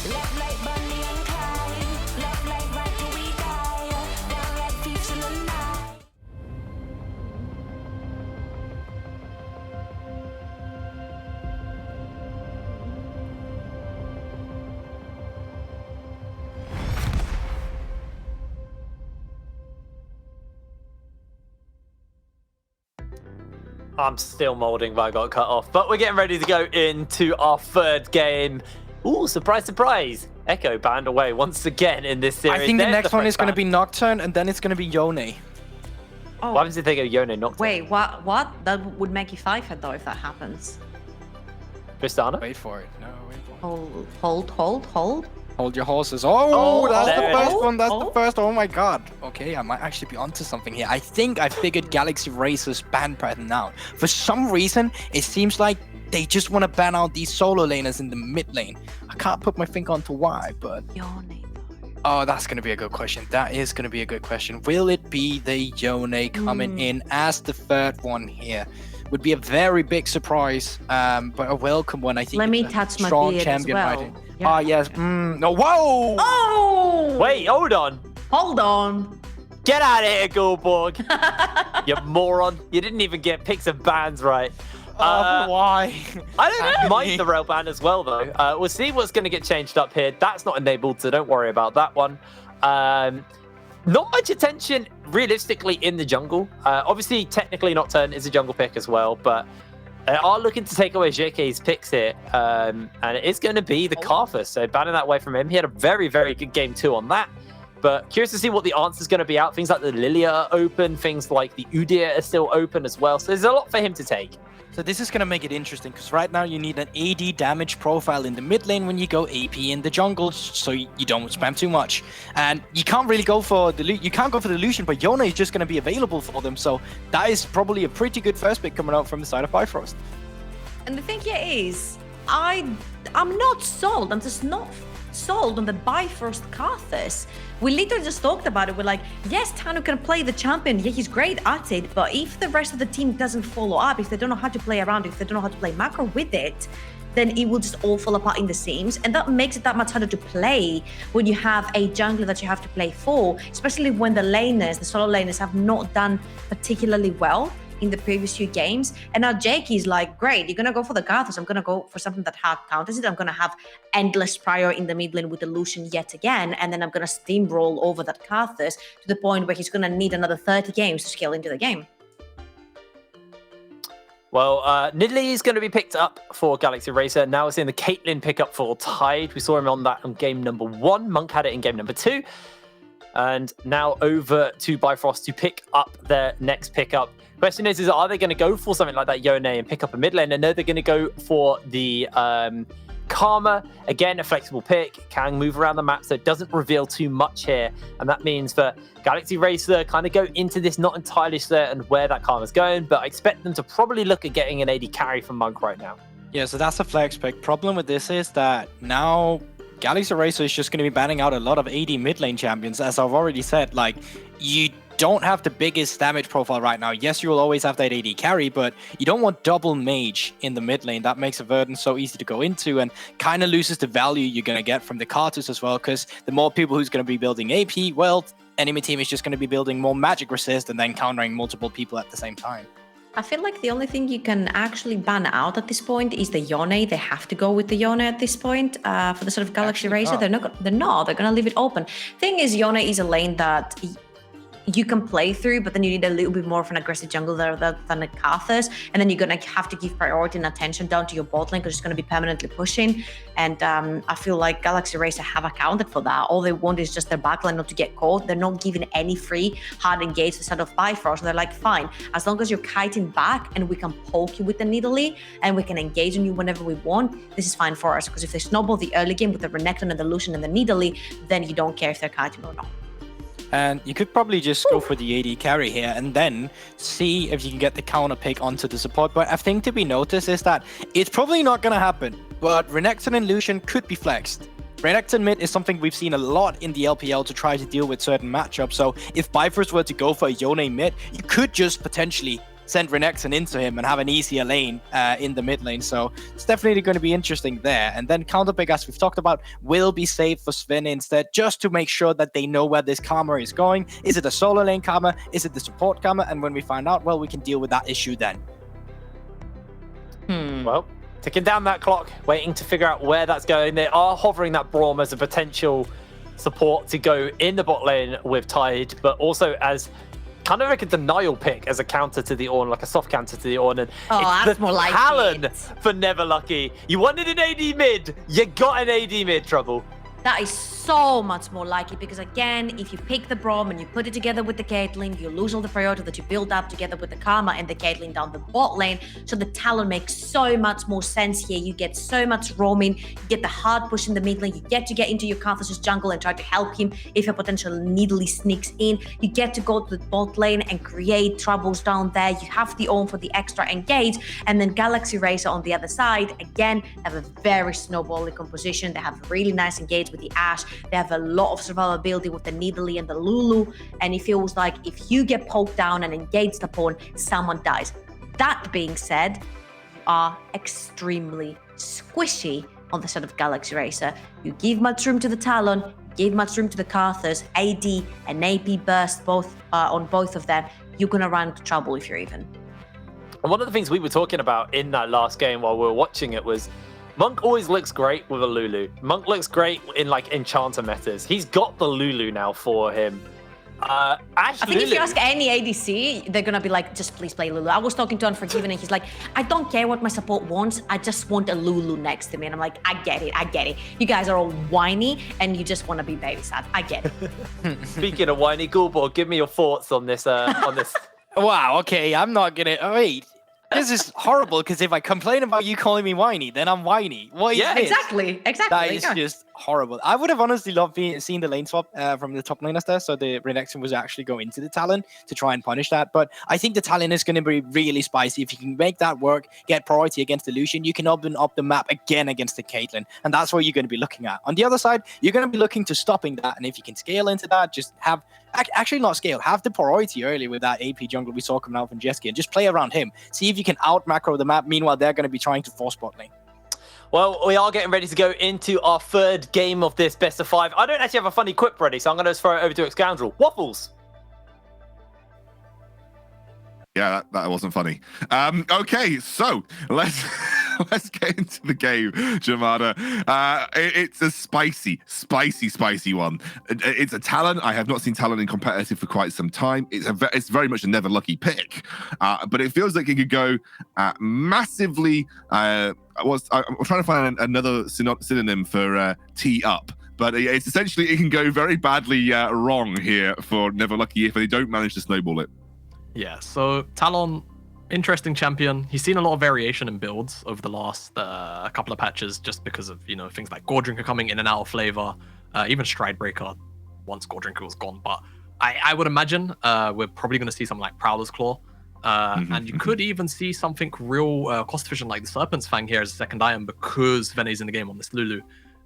Love like Bonnie and Clyde. Love like right till we die. Down like thieves in the night. I'm still molding, but I got cut off. But we're getting ready to go into our third game. Ooh, surprise, surprise. Echo banned away once again in this series. I think the There's next one first is going to ban. be Nocturne, and then it's going to be Yone. Oh, What happens if they go Yone Nocturne? wait, what? That would make you 5-head though if that happens. Tristana? Wait for it. No, wait for it. Hold. Hold your horses. Oh, Oh, that's the there it first is. one. That's Oh. the first. Oh my god. Okay, I might actually be onto something here. I think I figured Galaxy Racer's ban pattern out. For some reason, it seems like they just want to ban out these solo laners in the mid lane. I can't put my finger onto why, but Your name. oh, that's going to be a good question. That is going to be a good question. Will it be the Yone coming in as the third one here? Would be a very big surprise, but a welcome one. I think. Let me it's a touch my strong beard as champion well. right in. Yeah. Ah, yes. No, whoa! Oh! Wait, hold on. Hold on. Get out of here, Goldborg. You moron. You didn't even get picks of bans right. Why? I don't mind the rail ban as well, though. We'll see what's going to get changed up here. That's not enabled, so don't worry about that one. Not much attention, realistically, in the jungle. Obviously, technically, Nocturne is a jungle pick as well, but they are looking to take away JK's picks here. And it is going to be the Karthus, so banning that away from him. He had a very, very good game, too, on that. But curious to see what the answer is going to be out. Things like the Lilia are open. Things like the Udyr are still open as well. So there's a lot for him to take. So this is going to make it interesting, because right now you need an AD damage profile in the mid lane when you go AP in the jungle, so you don't spam too much. And you can't really go for the Lucian, but Yone is just going to be available for them. So that is probably a pretty good first pick coming out from the side of Bifrost. And the thing here is, I'm not sold. I'm just not sold on the Bifrost Karthus. We literally just talked about it. We're like, yes, Tanu can play the champion. Yeah, he's great at it. But if the rest of the team doesn't follow up, if they don't know how to play around, if they don't know how to play macro with it, then it will just all fall apart in the seams. And that makes it that much harder to play when you have a jungler that you have to play for, especially when the laners, the solo laners, have not done particularly well in the previous few games. And now Jake is like, great, you're gonna go for the Karthus. I'm gonna go for something that hard counters it. I'm gonna have endless prior in the mid lane with the Lucian yet again, and then I'm gonna steamroll over that Karthus to the point where he's gonna need another 30 games to scale into the game. Well, Nidalee is going to be picked up for Galaxy Racer. Now we're seeing the Caitlyn pick up for Tide. We saw him on that on game number 1. Monk had it in game number 2. And now over to Bifrost to pick up their next pickup. Question is are they going to go for something like that Yone and pick up a mid lane? I know they're going to go for the Karma. Again, a flexible pick, can move around the map, so it doesn't reveal too much here. And that means for Galaxy Racer kind of go into this not entirely certain where that Karma's going, but I expect them to probably look at getting an AD carry from Monk right now. Yeah, so that's a flex pick. Problem with this is that now Galaxy Racer is just going to be banning out a lot of AD mid lane champions. As I've already said, like, you don't have the biggest damage profile right now. Yes, you will always have that AD carry, but you don't want double mage in the mid lane. That makes a Verdant so easy to go into and kind of loses the value you're going to get from the Karthus as well, because the more people who's going to be building AP, well, enemy team is just going to be building more magic resist and then countering multiple people at the same time. I feel like the only thing you can actually ban out at this point is the Yone. They have to go with the Yone at this point for the sort of Galaxy Actually, Racer. They're not. They're going to leave it open. Thing is, Yone is a lane that you can play through, but then you need a little bit more of an aggressive jungle there than a Karthus, and then you're gonna have to give priority and attention down to your bot lane because it's gonna be permanently pushing. And I feel like Galaxy Racer have accounted for that. All they want is just their backline not to get caught. They're not giving any free hard engage instead of Bifrost. They're like, fine, as long as you're kiting back and we can poke you with the Nidalee and we can engage on you whenever we want, this is fine for us. Because if they snowball the early game with the Renekton and the Lucian and the Nidalee, then you don't care if they're kiting or not. And you could probably just go for the AD carry here and then see if you can get the counter pick onto the support. But I think to be noticed is that it's probably not going to happen. But Renekton and Lucian could be flexed. Renekton mid is something we've seen a lot in the LPL to try to deal with certain matchups. So if BIFROST were to go for a Yone mid, you could just potentially send Renekton into him and have an easier lane in the mid lane. So it's definitely going to be interesting there. And then counter pick, as we've talked about, will be saved for Sven instead, just to make sure that they know where this karma is going. Is it a solo lane karma? Is it the support karma? And when we find out, well, we can deal with that issue then. Well, ticking down that clock, waiting to figure out where that's going. They are hovering that Braum as a potential support to go in the bot lane with Tide, but also as kind of like a denial pick as a counter to the Ornn, like a soft counter to the Ornn. And it's that's the more like Talon it. for Never Lucky. You wanted an AD mid, you got an AD mid, Trouble. That is so much more likely because, again, if you pick the Braum and you put it together with the Caitlyn, you lose all the priority that you build up together with the Karma and the Caitlyn down the bot lane. So the Talon makes so much more sense here. You get so much roaming, you get the hard push in the mid lane, you get to get into your Karthus' jungle and try to help him if a potential Nidalee sneaks in. You get to go to the bot lane and create troubles down there. You have the Ornn for the extra engage, and then Galaxy Racer on the other side, again, have a very snowballing composition. They have a really nice engage with the Ashe. They have a lot of survivability with the Nidalee and the Lulu, and it feels like if you get poked down and engaged upon, someone dies. That being said, you are extremely squishy on the side of Galaxy Racer. You give much room to the Talon, you give much room to the Karthus, AD and AP burst both on both of them. You're gonna run into trouble if you're even. And one of the things we were talking about in that last game while we were watching it was Monk always looks great with a Lulu. Monk looks great in like enchanter metas. He's got the Lulu now for him. Ashe I think Lulu. if you ask any ADC, they're gonna be like, just please play Lulu. I was talking to Unforgiven and he's like, I don't care what my support wants, I just want a Lulu next to me. And I'm like, I get it. You guys are all whiny and you just want to be babysat. I get it. Speaking of whiny, Gulborg, give me your thoughts on this. Wow, okay, I'm not gonna... Wait, this is horrible, because if I complain about you calling me whiny, then I'm whiny. What is Yeah, this? Exactly. That is just horrible. I would have honestly loved seeing the lane swap from the top laners there, so the Renekton was actually going into the Talon to try and punish that. But I think the Talon is going to be really spicy. If you can make that work, get priority against the Lucian, you can open up the map again against the Caitlyn, and that's what you're going to be looking at. On the other side, you're going to be looking to stopping that, and if you can scale into that, just have... Actually, not scale. Have the priority early with that AP jungle we saw coming out from Jesky, and just play around him. See if you can out macro the map. Meanwhile, they're going to be trying to force bot lane. Well, we are getting ready to go into our third game of this best of 5. I don't actually have a funny quip ready, so I'm going to throw it over to Excoundrel. Waffles. Yeah, that wasn't funny. Okay, so let's get into the game, Jamada. It's a spicy one. It's a Talon. I have not seen Talon in competitive for quite some time. It's very much a never lucky pick, but it feels like it could go massively. I'm trying to find another synonym for tee up. But it's essentially, it can go very badly wrong here for Never Lucky if they don't manage to snowball it. Yeah, so Talon, interesting champion. He's seen a lot of variation in builds over the last couple of patches just because of, things like Gore Drinker coming in and out of flavor, even Stride Breaker once Gore Drinker was gone. But I would imagine we're probably going to see something like Prowler's Claw. And you could even see something real cost efficient like the Serpent's Fang here as a second item because Vene's in the game on this Lulu.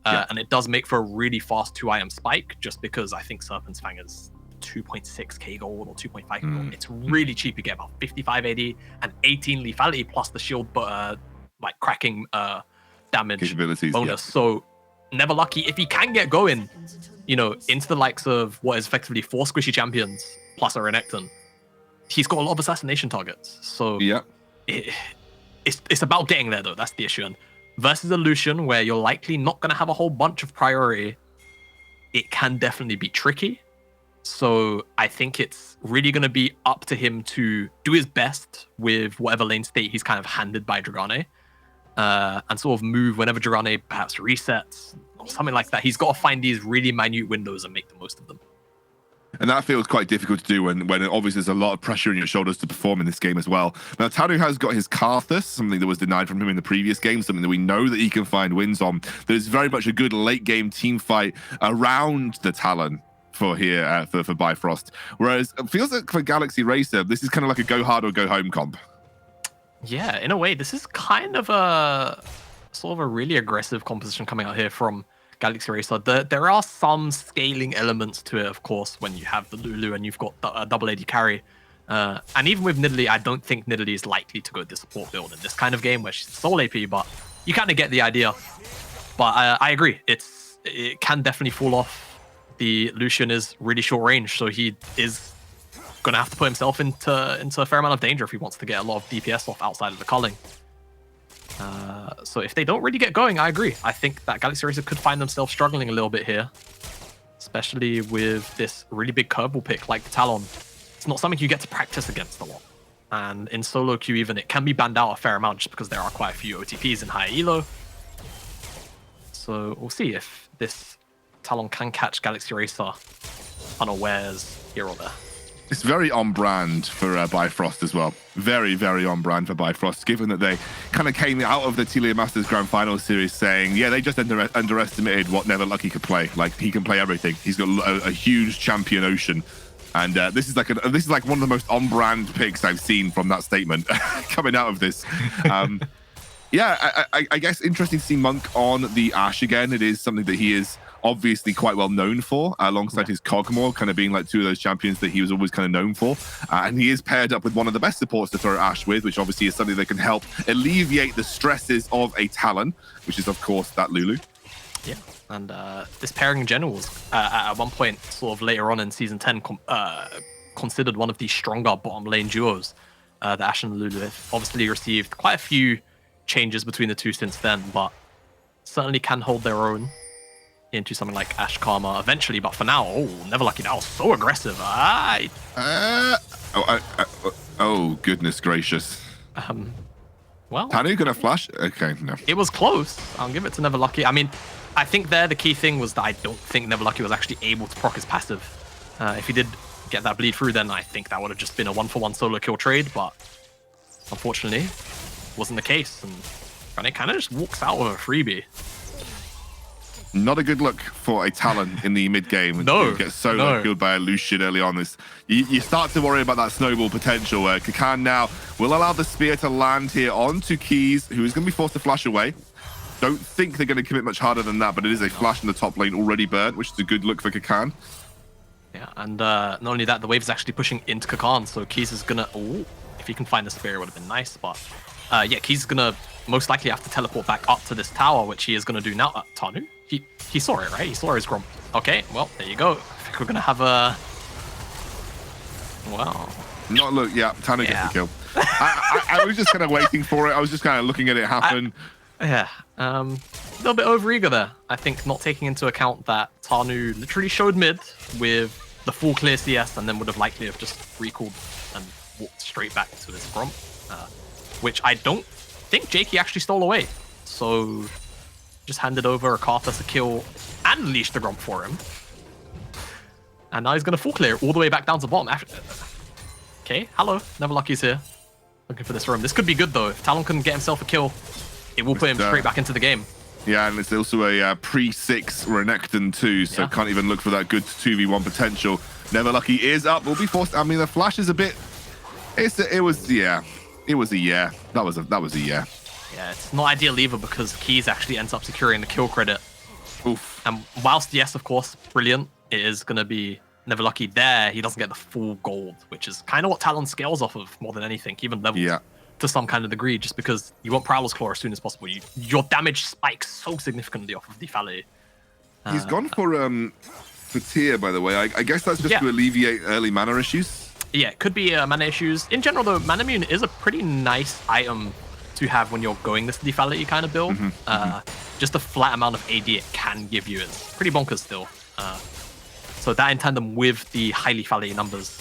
And it does make for a really fast 2-item spike just because I think Serpent's Fang is 2.6k gold or 2.5k gold. It's really cheap. You get about 55 AD and 18 lethality plus the shield like cracking damage capabilities, bonus. Yeah. So Never Lucky, if he can get going, into the likes of what is effectively 4 squishy champions plus a Renekton, he's got a lot of assassination targets. So yeah, it's about getting there though. That's the issue. And versus a Lucian, where you're likely not going to have a whole bunch of priority, it can definitely be tricky. So I think it's really going to be up to him to do his best with whatever lane state he's kind of handed by Dragane, and sort of move whenever Dragane perhaps resets or something like that. He's got to find these really minute windows and make the most of them. And that feels quite difficult to do when obviously there's a lot of pressure on your shoulders to perform in this game as well. Now, Tanu has got his Karthus, something that was denied from him in the previous game, something that we know that he can find wins on. There's very much a good late game team fight around the Talon for here for Bifrost. Whereas it feels like for Galaxy Racer, this is kind of like a go hard or go home comp. Yeah, in a way, this is kind of a sort of a really aggressive composition coming out here from Galaxy Racer. There are some scaling elements to it, of course, when you have the Lulu and you've got a double AD carry. And even with Nidalee, I don't think Nidalee is likely to go the support build in this kind of game where she's sole AP, but you kind of get the idea. But I agree, it can definitely fall off. The Lucian is really short range, so he is going to have to put himself into a fair amount of danger if he wants to get a lot of DPS off outside of the culling. So if they don't really get going, I agree. I think that Galaxy Racer could find themselves struggling a little bit here, especially with this really big curveball pick like the Talon. It's not something you get to practice against a lot. And in solo queue even, it can be banned out a fair amount just because there are quite a few OTPs in higher elo. So we'll see if this Talon can catch Galaxy Racer unawares here or there. It's very on brand for Bifrost as well. Very, very on brand for Bifrost, given that they kind of came out of the Telia Masters Grand Final series saying, yeah, they just underestimated what Never Lucky could play. Like, he can play everything. He's got a huge champion ocean. And this is like one of the most on brand picks I've seen from that statement coming out of this. Yeah, I guess interesting to see Monk on the Ashe again. It is something that he is obviously quite well known for, alongside his Kog'Maw, kind of being like two of those champions that he was always kind of known for. And he is paired up with one of the best supports to throw Ashe with, which obviously is something that can help alleviate the stresses of a Talon, which is, of course, that Lulu. Yeah, and this pairing in general was, at one point, sort of later on in Season 10, considered one of the stronger bottom lane duos. The Ashe and Lulu have obviously received quite a few changes between the two since then, but certainly can hold their own into something like Ashe Karma eventually. But for now, Never Lucky now, so aggressive. Oh, goodness gracious. Well, Tanu gonna flash? Okay, no. It was close. I'll give it to Never Lucky. I mean, I think there the key thing was that I don't think Never Lucky was actually able to proc his passive. If he did get that bleed through, then I think that would have just been a 1-for-1 solo kill trade, but unfortunately, wasn't the case. And it kind of just walks out with a freebie. Not a good look for a Talon in the mid game. No, get solo killed by a Lucian early on. You start to worry about that snowball potential where Kakan now will allow the spear to land here onto Keys, who is going to be forced to flash away. Don't think they're going to commit much harder than that, but it is a flash in the top lane already burnt, which is a good look for Kakan. Yeah, and not only that, the wave is actually pushing into Kakan, so Keys is going to... if he can find the spear, it would have been nice, but yeah, Keys is going to most likely have to teleport back up to this tower, which he is going to do now. Tanu? He saw it, right? He saw his Gromp. Okay, well, there you go. I think we're going to have a... Wow. Not look, yeah, Tanu gets the kill. I was just kind of waiting for it. I was just kind of looking at it happen. Yeah, a little bit overeager there. I think not taking into account that Tanu literally showed mid with the full clear CS and then would have likely have just recalled and walked straight back to his Gromp, which I don't think Jakey actually stole away. So just handed over a Karthus a kill and leashed the Gromp for him. And now he's going to full clear all the way back down to bottom. Okay, hello, Never Lucky's here. Looking for this roam. This could be good though. If Talon couldn't get himself a kill, it will put him straight back into the game. Yeah, and it's also a pre-6 Renekton too, so can't even look for that good 2v1 potential. Never Lucky is up, will be forced. I mean, the flash is a bit... It was a yeah. That was a yeah. Yeah, it's not ideal either because Keys actually ends up securing the kill credit. Oof. And whilst, yes, of course, brilliant, it is going to be Never Lucky there. He doesn't get the full gold, which is kind of what Talon scales off of more than anything, even levels to some kind of degree, just because you want Prowler's Claw as soon as possible. Your damage spikes so significantly off of the Falle. He's gone for tier, by the way. I guess that's just to alleviate early mana issues. Yeah, it could be mana issues. In general, though, Mana Immune is a pretty nice item to have when you're going this lethality kind of build. Just a flat amount of AD it can give you. It's pretty bonkers still. So that in tandem with the highly fallacy numbers,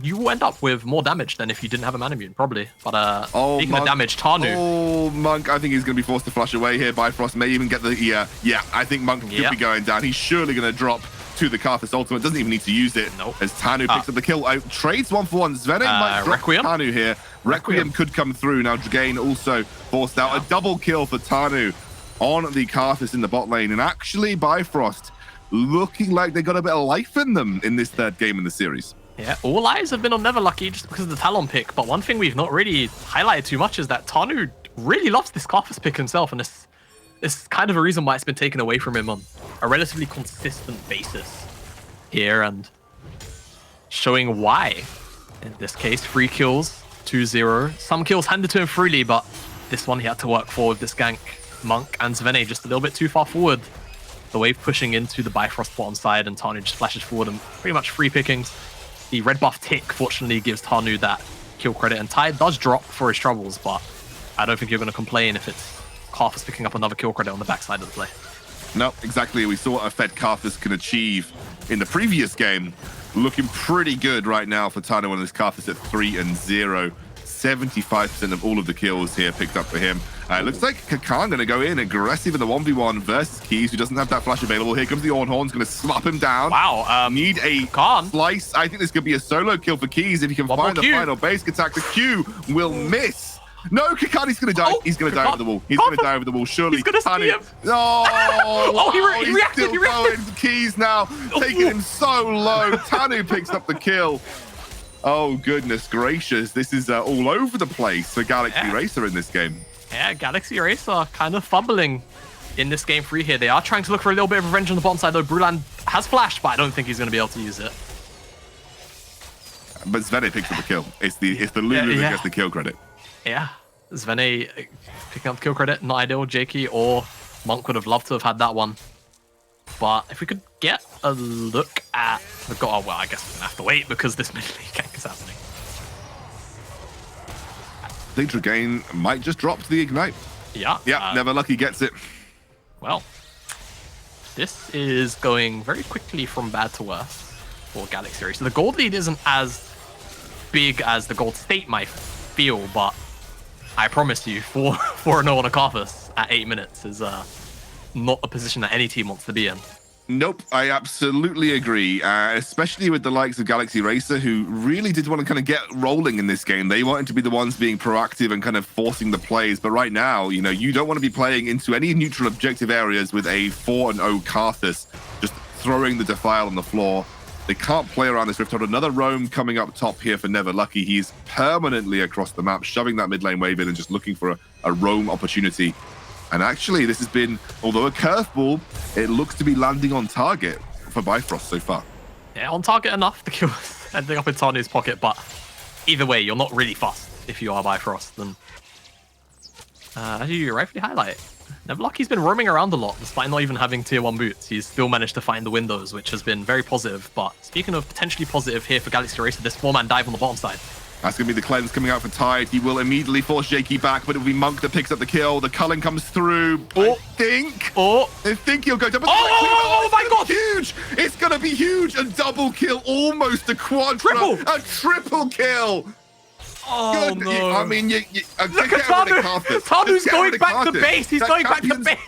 you will end up with more damage than if you didn't have a mana immune, probably. But speaking of damage, Tanu. Oh, Monk, I think he's going to be forced to flush away here. BIFROST may even get the... Yeah, I think Monk could be going down. He's surely going to drop to the Karthus ultimate. Doesn't even need to use it. Nope. As Tanu picks up the kill. Trades 1-for-1. Zvene might drop Requiem? Tanu here. Requiem could come through. Now Dragain also forced out. A double kill for Tanu on the Karthus in the bot lane. And actually, BIFROST looking like they got a bit of life in them in this third game in the series. Yeah, all eyes have been on Neverlucky just because of the Talon pick. But one thing we've not really highlighted too much is that Tanu really loves this Karthus pick himself. And it's kind of a reason why it's been taken away from him on a relatively consistent basis here. And showing why, in this case, 3 kills, 2-0. Some kills handed to him freely, but this one he had to work for with this gank. Monk and Zvene just a little bit too far forward. The wave pushing into the BIFROST bottom side, and Tanu just flashes forward and pretty much free pickings. The red buff tick, fortunately, gives Tanu that kill credit, and Tide does drop for his troubles, but I don't think you're going to complain if it's Karthus picking up another kill credit on the backside of the play. No, exactly. We saw what a Fed Karthus can achieve in the previous game. Looking pretty good right now for Tanu on this Karthus at 3-0. 75% of all of the kills here picked up for him. It looks like Kakan going to go in aggressive in the 1v1 versus Keys, who doesn't have that flash available. Here comes the Ornhorn's going to slap him down. Wow. Need a slice. I think this could be a solo kill for Keys if he can find the final basic attack. The Q will miss. No, Kakani's going to die. He's going to die over the wall. He's going to die over the wall. Surely. He's going to see him. Oh, he reacted. Still going. Keys now taking him so low. Tanu picks up the kill. Oh, goodness gracious. This is all over the place for Galaxy Racer in this game. Yeah, Galaxy Racer kind of fumbling in this game 3 here. They are trying to look for a little bit of revenge on the bottom side, though. Brulan has flash, but I don't think he's going to be able to use it. But Zvene picks up the kill. It's the Lulu that gets the kill credit. Yeah, Zvene picking up kill credit. Not ideal. Jakey or Monk would have loved to have had that one. But if we could get a look at the goal, well, I guess we're going to have to wait because this mid lane gank is happening. I think Dragain might just drop to the Ignite. Yeah. Neverlucky gets it. Well, this is going very quickly from bad to worse for Galaxy Racer. So the gold lead isn't as big as the gold state might feel, but I promise you, 4-0 on a Karthus at 8 minutes is not a position that any team wants to be in. Nope, I absolutely agree, especially with the likes of Galaxy Racer, who really did want to kind of get rolling in this game. They wanted to be the ones being proactive and kind of forcing the plays, but right now, you know, you don't want to be playing into any neutral objective areas with a 4-0 Karthus, just throwing the Defile on the floor. They can't play around this Rift Hold. Another roam coming up top here for Neverlucky. He's permanently across the map, shoving that mid lane wave in and just looking for a roam opportunity. And actually, this has been, although a curveball, it looks to be landing on target for BIFROST so far. Yeah, on target enough. The kill is ending up in Tanu's pocket, but either way, you're not really fast if you are BIFROST. And as you rightfully highlight, Neverlucky's been roaming around a lot, despite not even having tier 1 boots. He's still managed to find the windows, which has been very positive. But speaking of potentially positive here for Galaxy Racer, this 4-man dive on the bottom side. That's going to be the cleanse coming out for Tide. He will immediately force Jakey back, but it will be Monk that picks up the kill. The culling comes through. I think he'll go double. Oh my God! Huge! It's going to be huge. A double kill, almost a quadra. A triple kill. Oh, good. no. I mean, look at Tanu. Tanu's going back to base. He's going back to base.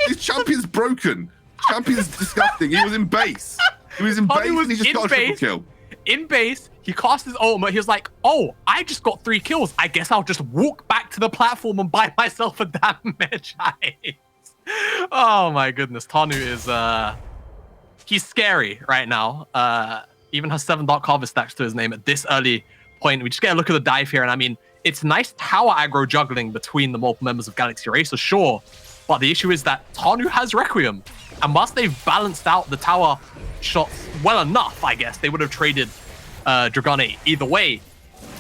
His champion's broken. Champion's disgusting. He was in base. He was in base and he just got a triple kill. In base, he cast his ultimate. He was like, oh, I just got 3 kills. I guess I'll just walk back to the platform and buy myself a damage ice. Oh my goodness. Tanu is, he's scary right now. Even has 7 Dark Harvest stacks to his name at this early point. We just get a look at the dive here. And I mean, it's nice tower aggro juggling between the multiple members of Galaxy Racer, sure. But the issue is that Tanu has Requiem. And whilst they've balanced out the tower shots well enough, I guess, they would have traded Dragane either way.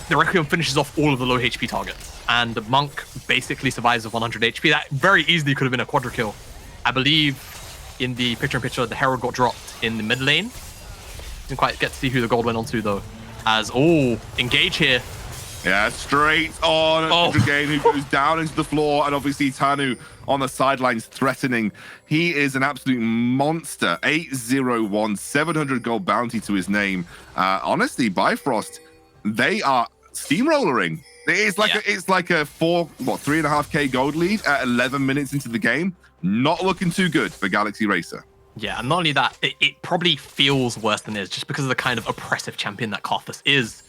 The Requiem finishes off all of the low HP targets. And the Monk basically survives with 100 HP. That very easily could have been a quadra kill. I believe in the picture-in-picture, the Herald got dropped in the mid lane. Didn't quite get to see who the gold went on to, though. As, engage here. Yeah, straight on Dragain, who goes down into the floor, and obviously Tanu on the sidelines threatening. He is an absolute monster. 801, 700 gold bounty to his name. Honestly, Bifrost, they are steamrollering. It's like a 3.5k gold lead at 11 minutes into the game. Not looking too good for Galaxy Racer. Yeah, and not only that, it probably feels worse than it is just because of the kind of oppressive champion that Karthus is.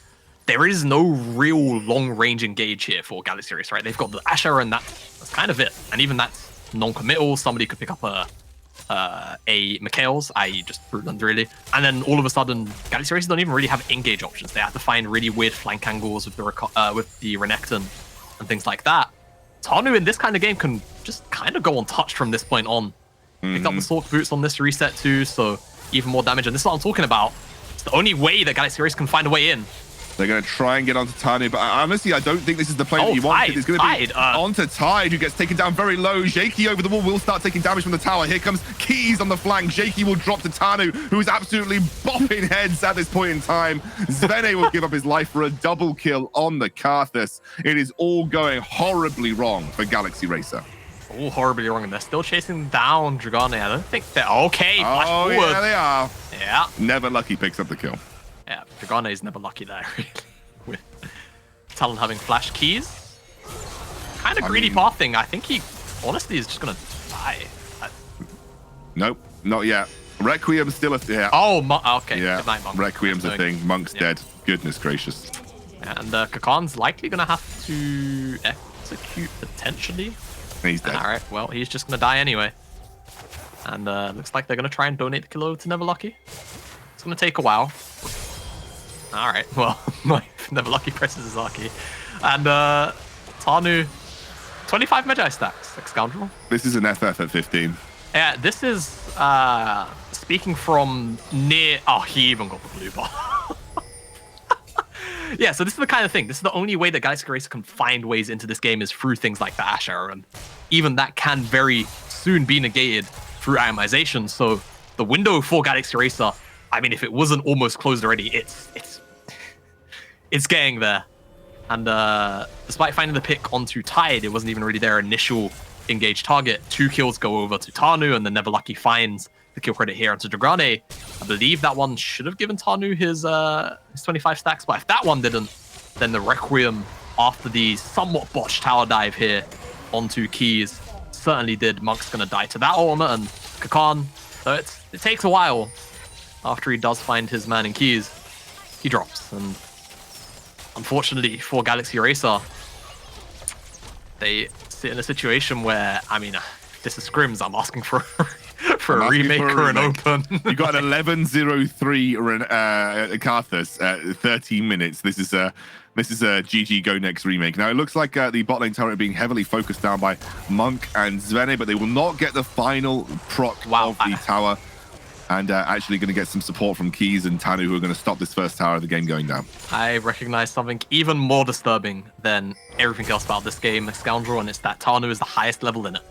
There is no real long-range engage here for Galaxy Racer, right? They've got the Asher, and that's kind of it. And even that's non-committal. Somebody could pick up a Mikhail's, i.e. just Brutland, really. And then all of a sudden, Galaxy Racer don't even really have engage options. They have to find really weird flank angles with the Renekton and things like that. Tanu in this kind of game can just kind of go untouched from this point on. Picked up the Sork Boots on this reset too, so even more damage. And this is what I'm talking about. It's the only way that Galaxy Racer can find a way in. They're going to try and get onto Tanu, but honestly, I don't think this is the play that you want. It's going to be onto Tide, who gets taken down very low. Jakey over the wall will start taking damage from the tower. Here comes Keys on the flank. Jakey will drop to Tanu, who is absolutely bopping heads at this point in time. Zvene will give up his life for a double kill on the Karthus. It is all going horribly wrong for Galaxy Racer. All horribly wrong, and they're still chasing down Dragane. I don't think they're okay. Flash forward. Yeah, they are. Yeah. Never Lucky picks up the kill. Yeah, Dragane is never lucky there, really. With Talon having flash keys. Kind of greedy pathing. I think he honestly is just going to die. Nope, not yet. Requiem's still a thing. Oh, okay. Yeah, Good night, Monk. Requiem's a thing. Monk's dead. Goodness gracious. And Kakan's likely going to have to execute potentially. He's dead. All right, well, he's just going to die anyway. And looks like they're going to try and donate the kill over to Never Lucky. It's going to take a while. All right, well, Never Lucky presses his lucky. And Tanu, 25 Magi stacks, like Scoundrel. This is an FF at 15. Yeah, this is, speaking from near... Oh, he even got the blue bar. Yeah, so this is the kind of thing. This is the only way that Galaxy Racer can find ways into this game is through things like the Asher, and even that can very soon be negated through itemization. So the window for Galaxy Racer, I mean, if it wasn't almost closed already, it's getting there. And despite finding the pick onto Tide, it wasn't even really their initial engage target. 2 kills go over to Tanu, and then Never Lucky finds the kill credit here onto Dragane. I believe that one should have given Tanu his 25 stacks, but if that one didn't, then the Requiem, after the somewhat botched tower dive here onto Keys, certainly did. Monk's going to die to that ultimate, and Kakan, so it takes a while after he does find his man in Keys, he drops. And unfortunately for Galaxy Racer, they sit in a situation where, I mean, this is Scrims, I'm asking for a remake or an open. You got an 11:03 Karthus at 13 minutes. This is a GG Go Next remake. Now it looks like the bot lane turret being heavily focused down by Monk and Zvene, but they will not get the final proc of the tower. And actually going to get some support from Keys and Tanu, who are going to stop this first tower of the game going down. I recognize something even more disturbing than everything else about this game, Scoundrel, and it's that Tanu is the highest level in it.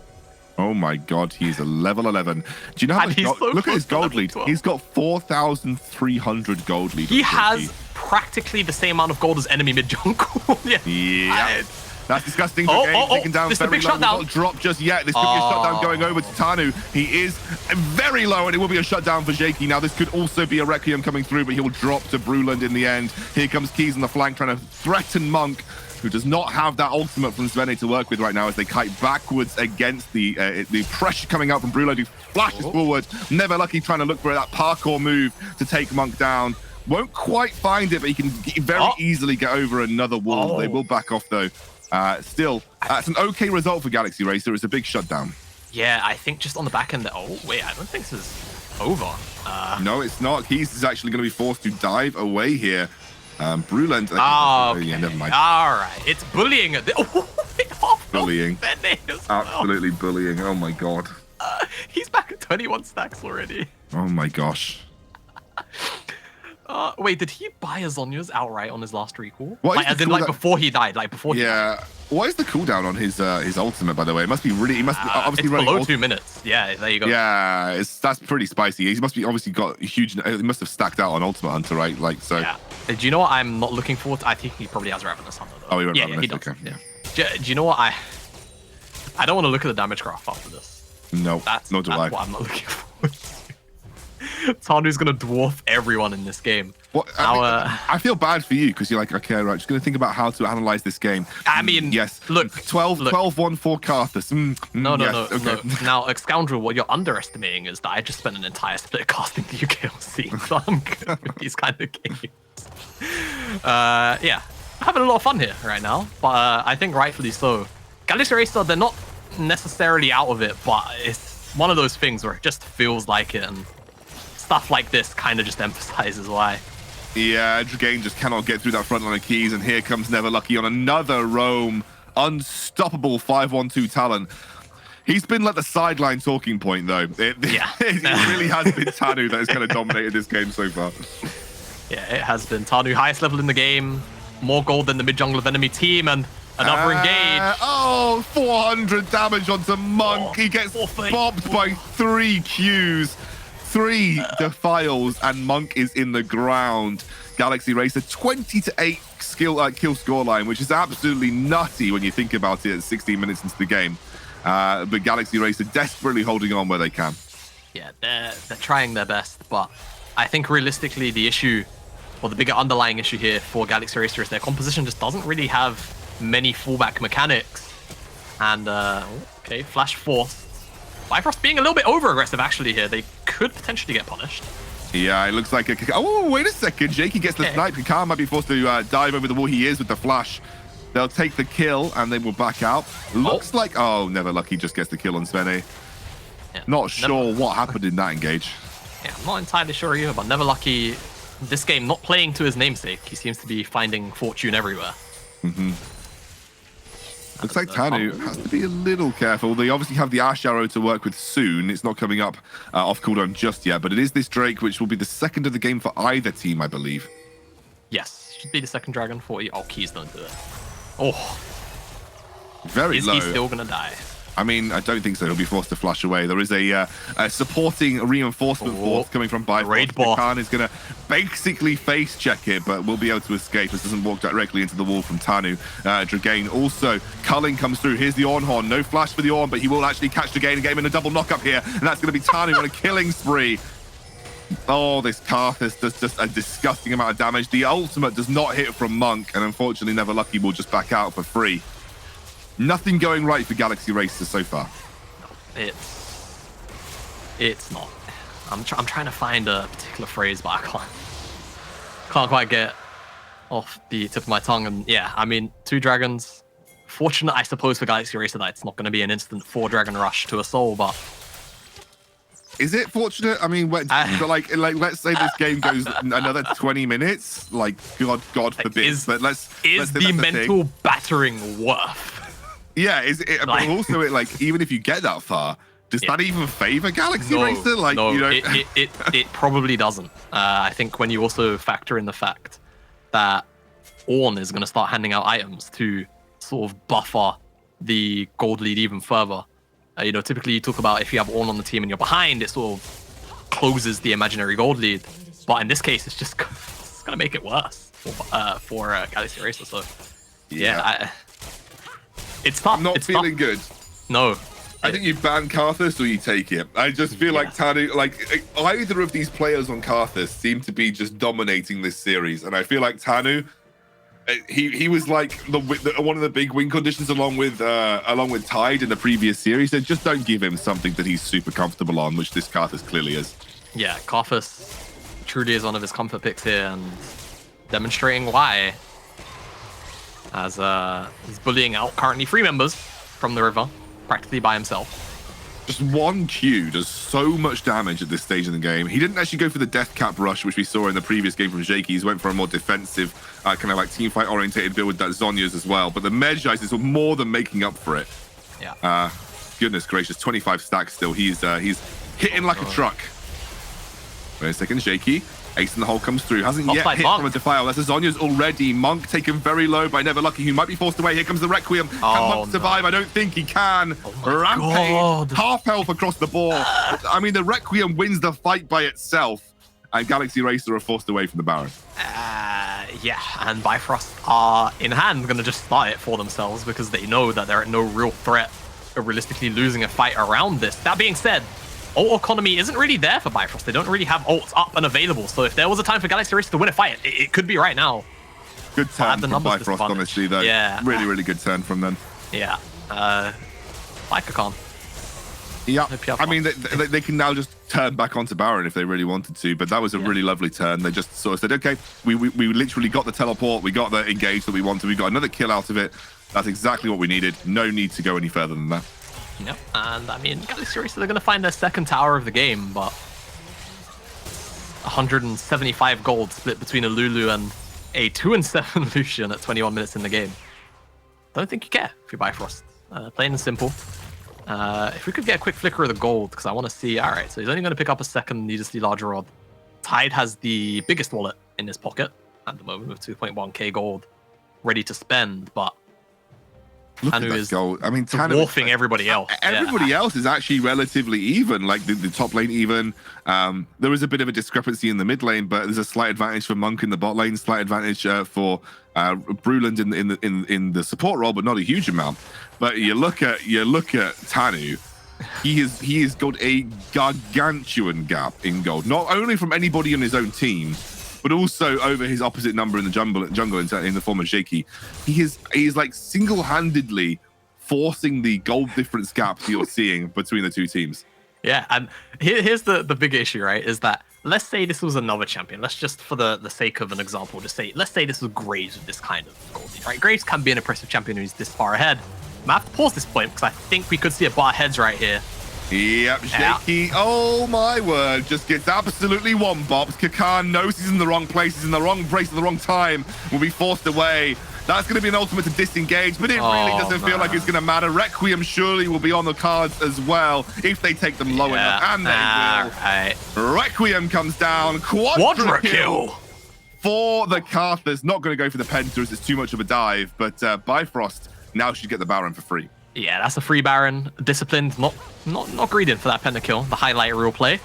Oh my god, he's a level 11. Do you know how much look at his gold lead? 12. He's got 4,300 gold lead. He has practically the same amount of gold as enemy mid jungle. Yeah. That's disgusting. Taken down this is very a big low. shutdown. Not dropped just yet. This could be a shutdown going over to Tanu. He is very low, and it will be a shutdown for Jakey. Now, this could also be a Requiem coming through, but he'll drop to Brutland in the end. Here comes Keys on the flank, trying to threaten Monk, who does not have that ultimate from Zvene to work with right now as they kite backwards against the pressure coming out from Brutland, who flashes forward. Never Lucky trying to look for that parkour move to take Monk down. Won't quite find it, but he can very easily get over another wall. They will back off, though. Still, it's an okay result for Galaxy Racer. It's a big shutdown. Yeah, I think just on the back end. Oh, wait, I don't think this is over. No, it's not. Keys is actually going to be forced to dive away here. Brutland. Okay. Yeah, never mind. All right. It's bullying. Bullying. Absolutely bullying. Oh, my God. He's back at 21 stacks already. Oh, my gosh. Wait, did he buy a Zhonya's outright on his last recall? What like, as in, like, before he died? Like, before he died. What is the cooldown on his ultimate, by the way? It must be really... He must be obviously it's below 2 minutes. Yeah, there you go. Yeah, that's pretty spicy. He must be obviously got a huge... He must have stacked out on Ultimate Hunter, right? Like, so... Yeah. Do you know what I'm not looking forward to? I think he probably has Ravenous Hunter though. Oh, he went yeah, Ravenous, he does. okay, yeah. Do you know what I don't want to look at the damage graph after this. No, nor do I. That's what I'm not looking forward to. Tanu's gonna dwarf everyone in this game. What, I feel bad for you because you're like, okay, right, just going to think about how to analyze this game. I mean, yes, look, 12-1 for Karthus. No, yes, okay. no. Now, Scoundrel, what you're underestimating is that I just spent an entire split casting the UKLC, so I'm good with these kind of games. Yeah, having a lot of fun here right now, but I think rightfully so. Galaxy Racer, they're not necessarily out of it, but it's one of those things where it just feels like it, and stuff like this kind of just emphasizes why. Yeah, Dragain just cannot get through that front line of keys, and here comes Never Lucky on another roam. Unstoppable 5-1-2 Talon. He's been like the sideline talking point, though. It really has been Tanu that has kind of dominated this game so far. Yeah, it has been. Tanu, highest level in the game, more gold than the mid-jungle of enemy team, and another engage. Oh, 400 damage onto Monk. He gets bobbed by 3 Qs. 3 defiles, and Monk is in the ground. Galaxy Racer 20-8 kill scoreline, which is absolutely nutty when you think about it at 16 minutes into the game. But Galaxy Racer desperately holding on where they can. Yeah, they're trying their best, but I think realistically the issue, or the bigger underlying issue here for Galaxy Racer is their composition just doesn't really have many fallback mechanics. And okay, Flash Force. BIFROST being a little bit over-aggressive, actually, here. They could potentially get punished. Yeah, it looks like a... Oh, wait a second. Jakey gets the snipe. Kakar might be forced to dive over the wall. He is with the flash. They'll take the kill, and they will back out. Looks like... Oh, Never Lucky just gets the kill on Svene. Yeah, not sure what happened in that engage. Yeah, I'm not entirely sure either, but Never Lucky, this game, not playing to his namesake. He seems to be finding fortune everywhere. Mm-hmm. Looks like Tanu has to be a little careful. They obviously have the Ash Arrow to work with soon. It's not coming up off cooldown just yet, but it is this Drake, which will be the second of the game for either team, I believe. Yes, should be the second Dragon for you. Oh, Keys don't do it. Oh. Very low. Is he still going to die? I mean, I don't think so. He'll be forced to flash away. There is a supporting reinforcement force coming from BIFROST. Khan is going to basically face check it, but will be able to escape. This doesn't walk directly into the wall from Tanu. Dragain also. Culling comes through. Here's the Ornn Horn. No flash for the Ornn, but he will actually catch Dragain and get him in a double knock up here. And that's going to be Tanu on a killing spree. Oh, this Karthus does just a disgusting amount of damage. The ultimate does not hit from Monk, and unfortunately Never Lucky will just back out for free. Nothing going right for Galaxy Racer so far. It's not. I'm trying to find a particular phrase, but I can't quite get off the tip of my tongue. And yeah, I mean, 2 dragons. Fortunate, I suppose, for Galaxy Racer that it's not going to be an instant 4-dragon rush to a soul, but... Is it fortunate? I mean, but like, let's say this game goes another 20 minutes. Like, God forbid. But let's the mental battering worth? Yeah, but also like even if you get that far, does that even favor Galaxy Racer? Like, no, you know, it probably doesn't. I think when you also factor in the fact that Ornn is going to start handing out items to sort of buffer the gold lead even further. You know, typically you talk about if you have Ornn on the team and you're behind, it sort of closes the imaginary gold lead. But in this case, it's just going to make it worse for Galaxy Racer. So yeah. It's tough. I'm not feeling good. No. I think you ban Karthus or you take it. I just feel like Tanu, like either of these players on Karthus seem to be just dominating this series. And I feel like Tanu, he was like one of the big win conditions along with Tide in the previous series. So just don't give him something that he's super comfortable on, which this Karthus clearly is. Yeah, Karthus truly is one of his comfort picks here and demonstrating why. As he's bullying out currently 3 members from the river, practically by himself. Just 1 Q does so much damage at this stage in the game. He didn't actually go for the death cap rush, which we saw in the previous game from Jakey. He went for a more defensive, kind of like teamfight orientated build with that Zonya's as well. But the Medjais is more than making up for it. Yeah. Goodness gracious, 25 stacks still. He's hitting like a truck. Wait a second, Jakey. Ace in the hole comes through. Hasn't yet hit from a defile. That's a Zonya's already. Monk taken very low by Never Lucky, who might be forced away. Here comes the Requiem. Can Monk survive? I don't think he can. Rampage. Half health across the board. I mean, the Requiem wins the fight by itself. And Galaxy Racer are forced away from the Baron. Yeah, and Bifrost are in hand going to just start it for themselves because they know that they're at no real threat of realistically losing a fight around this. That being said, ult economy isn't really there for Bifrost. They don't really have ults up and available. So if there was a time for Galaxy Racer to win a fight, it could be right now. Good turn from Bifrost, honestly, though. Yeah. Really, really good turn from them. Yeah. Like Kakon. Yeah, I mean, they can now just turn back onto Baron if they really wanted to, but that was a really lovely turn. They just sort of said, okay, we literally got the teleport, we got the engage that we wanted, we got another kill out of it. That's exactly what we needed. No need to go any further than that. Yep, and I mean, Galaxy Racer, they're going to find their second tower of the game, but 175 gold split between a Lulu and a 2-7 Lucian at 21 minutes in the game. Don't think you care if you Bifrost. Plain and simple. If we could get a quick flicker of the gold, because I want to see. All right, so he's only going to pick up a second needlessly larger rod. Tide has the biggest wallet in his pocket at the moment with 2.1k gold ready to spend, but Look Tanu at that is goal. I mean, Tanu dwarfing everybody else. Everybody else is actually relatively even, like the top lane even. There is a bit of a discrepancy in the mid lane, but there's a slight advantage for Monk in the bot lane, slight advantage for Bruland in the support role, but not a huge amount. But you look at Tanu, he has got a gargantuan gap in gold, not only from anybody on his own team, but also over his opposite number in the jungle in the form of Shaky. He is like single-handedly forcing the gold difference gap that you're seeing between the two teams. Yeah, and here's the big issue, right? Is that let's say this was another champion. Let's just, for the sake of an example, just say let's say this was Graves with this kind of gold, right? Graves can be an impressive champion who's this far ahead. I have to pause this point because I think we could see a bar heads right here. Yep, Shaky, oh my word, just gets absolutely one-bopped. Kakan knows he's in the wrong place, he's in the wrong place at the wrong time, will be forced away. That's going to be an ultimate to disengage, but it really doesn't feel like it's going to matter. Requiem surely will be on the cards as well if they take them low enough, and they will. Right. Requiem comes down, quadra kill for the Karthus. Not going to go for the Penta as it's too much of a dive, but Bifrost now should get the Baron for free. Yeah, that's a free Baron. Disciplined, not greedy for that pentakill. The highlight real play.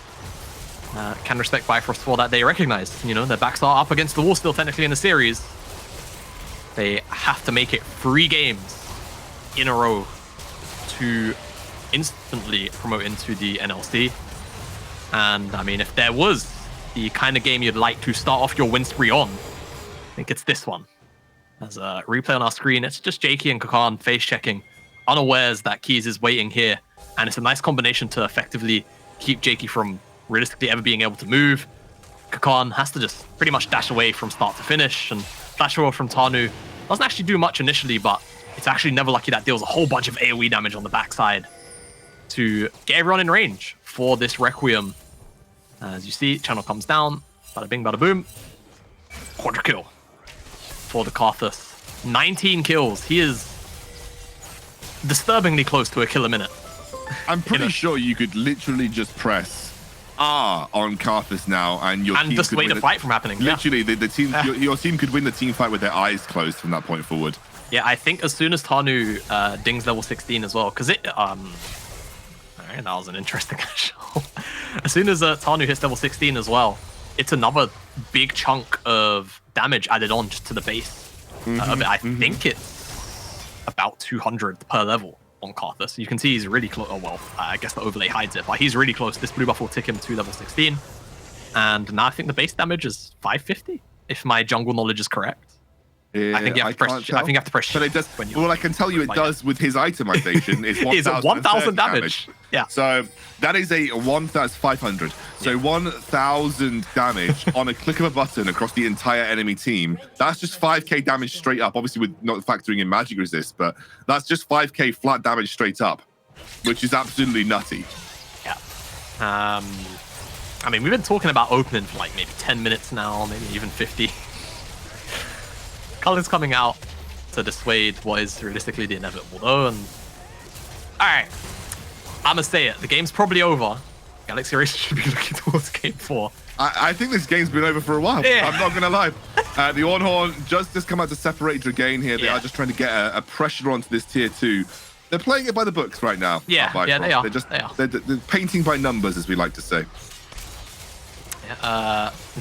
Can respect Bifrost for that. They recognize, their backs are up against the wall still technically in the series. They have to make it 3 games in a row to instantly promote into the NLC. And I mean, if there was the kind of game you'd like to start off your win spree on, I think it's this one. As a replay on our screen, it's just Jakey and Kakan face checking, unawares that Keys is waiting here. And it's a nice combination to effectively keep Jakey from realistically ever being able to move. Kakan has to just pretty much dash away from start to finish, and flash forward from Tanu doesn't actually do much initially, but it's actually never lucky that deals a whole bunch of AoE damage on the backside to get everyone in range for this Requiem. As you see, channel comes down, bada bing, bada boom. Quadra kill for the Karthus. 19 kills. He is disturbingly close to a kill a minute. I'm pretty sure you could literally just press R on Karthus now, and your team just could wait win the fight from happening. Literally, the team, your team could win the team fight with their eyes closed from that point forward. Yeah, I think as soon as Tanu dings level 16 as well, because alright, that was an interesting show. As soon as Tanu hits level 16 as well, it's another big chunk of damage added on just to the base. I think it's about 200 per level on Karthus. You can see he's really close. Oh, well, I guess the overlay hides it, but he's really close. This blue buff will tick him to level 16. And now I think the base damage is 550, if my jungle knowledge is correct. I think you have to press. But it does. Well, I can tell you it does with his itemization. It's 1,000 damage. Yeah. So that is a 1,500. So 1,000 damage on a click of a button across the entire enemy team. That's just 5k damage straight up. Obviously, with not factoring in magic resist, but that's just 5k flat damage straight up, which is absolutely nutty. Yeah. I mean, we've been talking about opening for like maybe 10 minutes now, maybe even 50. Cullen's coming out to dissuade what is realistically the inevitable though, and alright, I'ma say it, the game's probably over. Galaxy Racer should be looking towards game 4. I think this game's been over for a while. Yeah. I'm not gonna lie. The Ornhorn just come out to separate Dragain here. They are just trying to get a pressure onto this tier 2. They're playing it by the books right now. Yeah, they are. They're painting by numbers, as we like to say.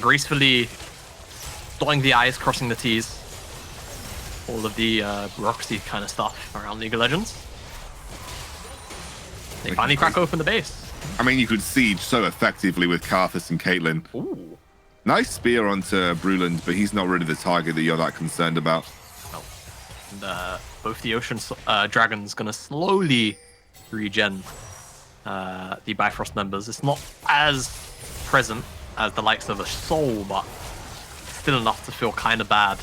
Gracefully dotting the I's, crossing the T's. All of the bureaucracy kind of stuff around League of Legends. They finally crack open the base. I mean, you could siege so effectively with Karthus and Caitlyn. Ooh. Nice spear onto Bruland, but he's not really the target that you're that concerned about. No. And both the Ocean Dragons gonna slowly regen the Bifrost members. It's not as present as the likes of a Soul, but still enough to feel kind of bad.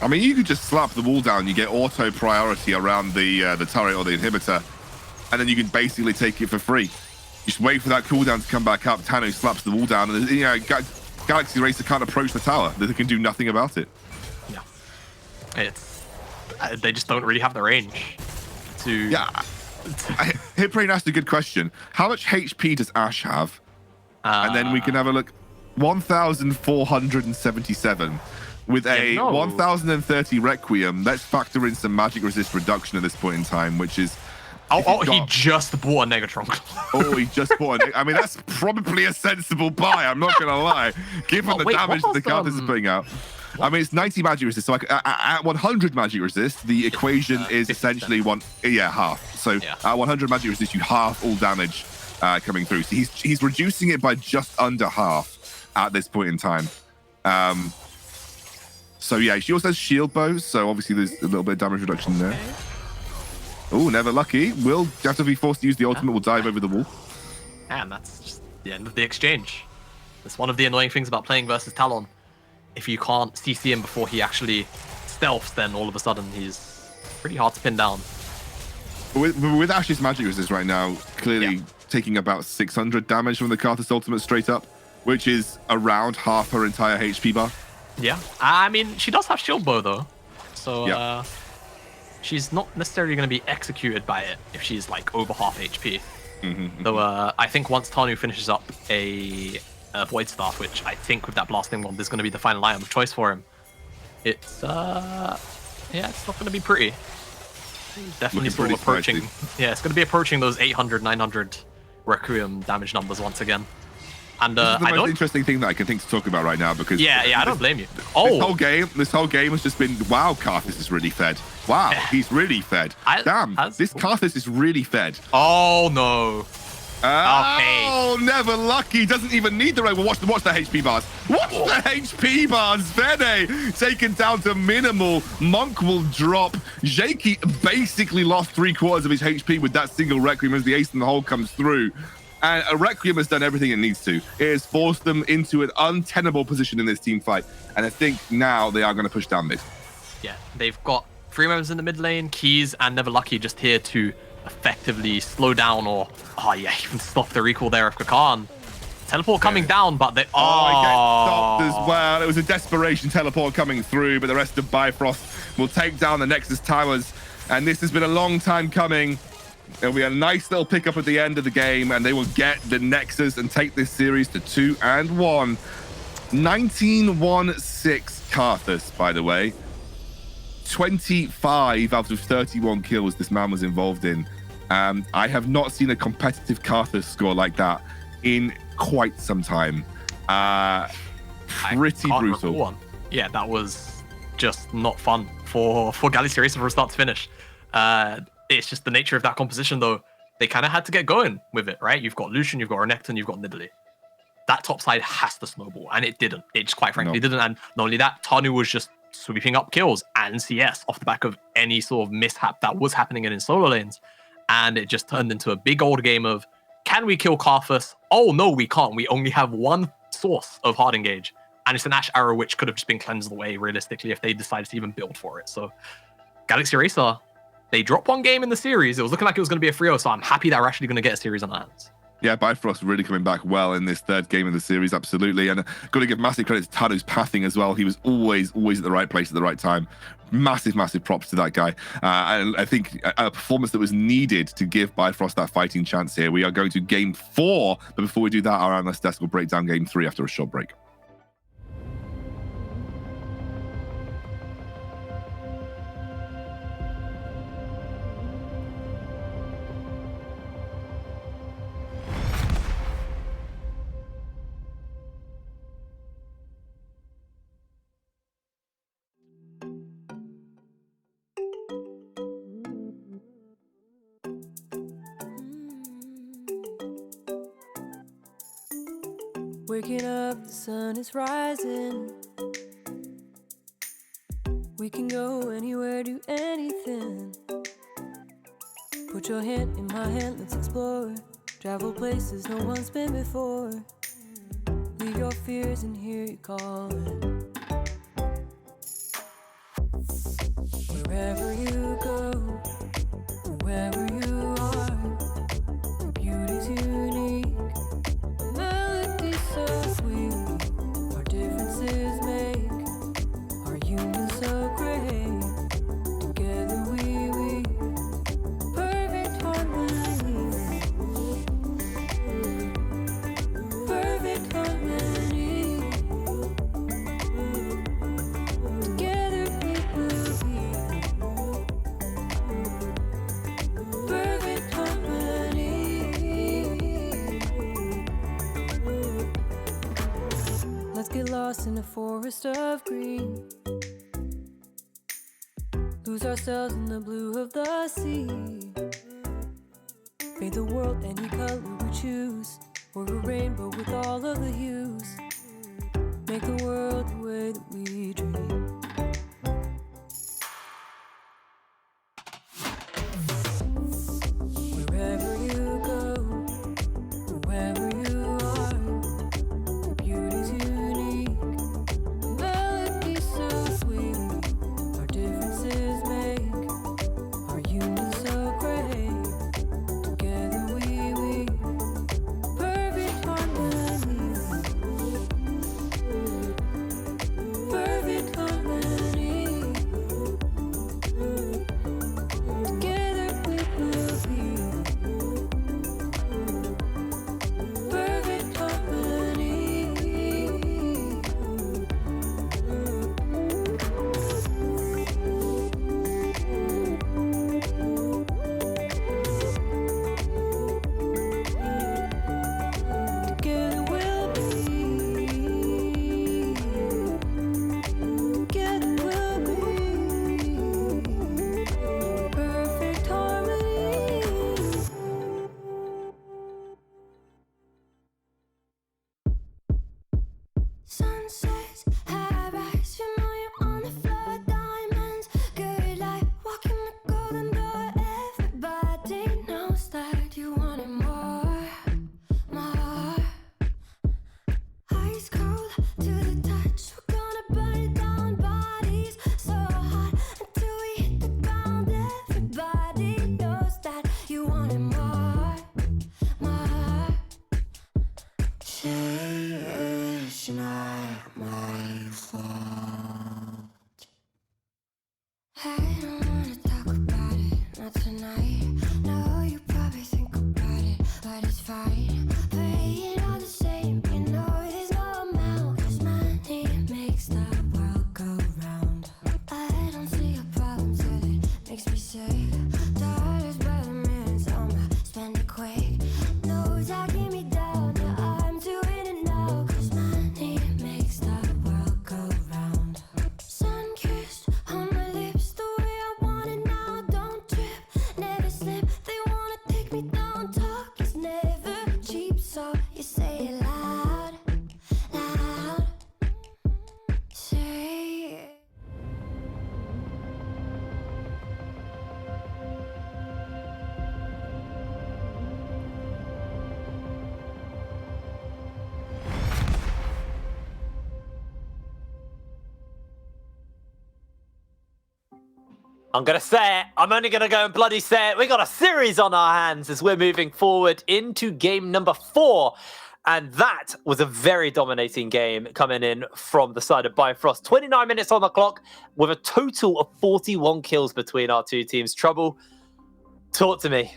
I mean, you could just slap the wall down. You get auto priority around the turret or the inhibitor, and then you can basically take it for free. Just wait for that cooldown to come back up. Tanu slaps the wall down, and Galaxy Racer can't approach the tower. They can do nothing about it. Yeah, it's they just don't really have the range to. Yeah, Hitbrain asked a good question. How much HP does Ashe have? And then we can have a look. 1,477 with a 1,030 Requiem. Let's factor in some magic resist reduction at this point in time, which is. He just bought a Negatron. He just bought I mean, that's probably a sensible buy, I'm not going to lie. Given the damage that the Karthus is putting out. I mean, it's 90 magic resist. So at 100 magic resist, the equation is essentially half. So at 100 magic resist, you half all damage coming through. So he's reducing it by just under half at this point in time. So yeah, she also has shield bows. So obviously there's a little bit of damage reduction there. Oh, never lucky. Will have to be forced to use the ultimate. Will dive over the wall. And that's just the end of the exchange. That's one of the annoying things about playing versus Talon. If you can't CC him before he actually stealths, then all of a sudden he's pretty hard to pin down. With Ashe's magic resist right now, clearly taking about 600 damage from the Karthus ultimate straight up, which is around half her entire HP bar. Yeah, I mean, she does have shield bow though. So she's not necessarily going to be executed by it if she's like over half HP. Though I think once Tanu finishes up a Void Staff, which I think with that blasting wand is going to be the final item of choice for him, it's it's not going to be pretty. Definitely sort of approaching. Spicy. Yeah, it's going to be approaching those 800, 900 Requiem damage numbers once again. And this is the most interesting thing that I can think to talk about right now because I don't blame you. This whole game has just been wow. Karthus is really fed. Wow, he's really fed. This Karthus is really fed. Oh no. Oh, never lucky. Doesn't even need the right. Watch the HP bars. Watch the HP bars. Vene taken down to minimal. Monk will drop. Jakey basically lost 3/4 of his HP with that single Requiem as the ace in the hole comes through. And a Requiem has done everything it needs to. It has forced them into an untenable position in this team fight. And I think now they are going to push down mid. Yeah, they've got 3 members in the mid lane, Keys and Never Lucky just here to effectively slow down or, even stop the recall there of Kakan. Teleport coming down, but they... he gets stopped as well. It was a desperation teleport coming through, but the rest of Bifrost will take down the Nexus towers. And this has been a long time coming. It'll be a nice little pickup at the end of the game, and they will get the Nexus and take this series to 2-1. 19-1-6 Karthus, by the way. 25 out of 31 kills this man was involved in. I have not seen a competitive Karthus score like that in quite some time. Pretty brutal. Yeah, that was just not fun for Galaxy Racer from start to finish. It's just the nature of that composition, though. They kind of had to get going with it, right? You've got Lucian, you've got Renekton, you've got Nidalee. That top side has to snowball, and it didn't. It just quite frankly didn't. And not only that, Tanu was just sweeping up kills and CS off the back of any sort of mishap that was happening in solo lanes. And it just turned into a big old game of, can we kill Karthus? Oh, no, we can't. We only have one source of hard engage. And it's an Ashe arrow, which could have just been cleansed away, realistically, if they decided to even build for it. So Galaxy Racer, they dropped one game in the series. It was looking like it was going to be a 3-0, so I'm happy that we're actually going to get a series on our hands. Yeah, Bifrost really coming back well in this third game of the series, absolutely. And got to give massive credit to Tanu's pathing as well. He was always at the right place at the right time. Massive props to that guy. And I think a performance that was needed to give Bifrost that fighting chance here. We are going to game 4, but before we do that, our analyst desk will break down game 3 after a short break. Waking up, the sun is rising. We can go anywhere, do anything. Put your hand in my hand, let's explore. Travel places no one's been before. Leave your fears and hear you calling. Wherever you go, wherever you are, your beauty's unique. Melody so sweet, our differences make our union so great. Together we perfect harmony. Perfect harmony. Together we will be perfect harmony. Let's get lost in a forest of green. Lose ourselves in the blue of the sea. Paint the world any color we choose, or a rainbow with all of the hues. Make the world the way that we dream. Wherever you go, wherever you are, your beauty's unique. Melody so sweet, our differences make our union so great. Together we perfect harmony. Perfect harmony. Together we will be perfect harmony. Together we'll be. Together we'll be perfect harmony. Sunsets, high rise, you know you're on the floor, diamonds, good life, walking the golden door. Everybody knows that you want it more, more. Ice cold to the touch, we're gonna burn it down, bodies so hot until we hit the ground. Everybody knows that you want it more, more. Say it's not my fault. I don't wanna talk about it, not tonight. No, you probably think about it, but it's fine. Playing all the same, you know there's no amount. 'Cause money makes the world go round. I don't see a problem till it makes me sick. Dollars by the minutes, I'ma spend it quick. No, talking me down, yeah, I'm doing it now. 'Cause money makes the world go round. Sun kissed on my lips, the way I want it now. Don't trip, never slip. They wanna take me down. Talk is never cheap, so you say it loud, loud. Say it. I'm going to say it. I'm only going to go and bloody say it. We got a series on our hands as we're moving forward into game number 4. And that was a very dominating game coming in from the side of BIFROST. 29 minutes on the clock with a total of 41 kills between our two teams. Trouble, talk to me.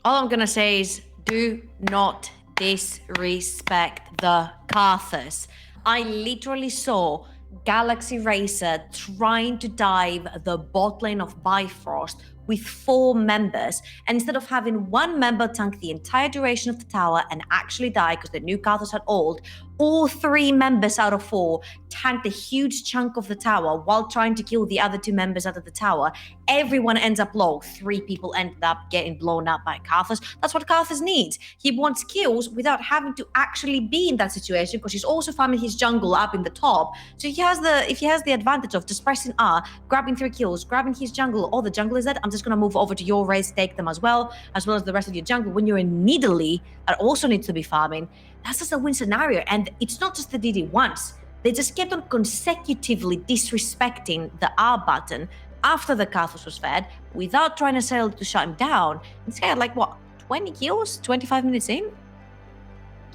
All I'm gonna say is do not disrespect the Carthus. I literally saw Galaxy Racer trying to dive the bot lane of BIFROST with 4 members. And instead of having one member tank the entire duration of the tower and actually die because the new Karthus had ult, all 3 members out of 4 tanked a huge chunk of the tower while trying to kill the other 2 members out of the tower. Everyone ends up low. 3 people ended up getting blown up by Karthus. That's what Karthus needs. He wants kills without having to actually be in that situation, because he's also farming his jungle up in the top. So if he has the advantage of just pressing R, grabbing 3 kills, grabbing his jungle, the jungle is dead, I'm just gonna move over to your race, take them as well as the rest of your jungle. When you're in Nidalee, that also needs to be farming. That's just a win scenario. And it's not just the DD once. They just kept on consecutively disrespecting the R button after the Karthus was fed without trying to shut him down. This guy had like, what, 20 kills, 25 minutes in?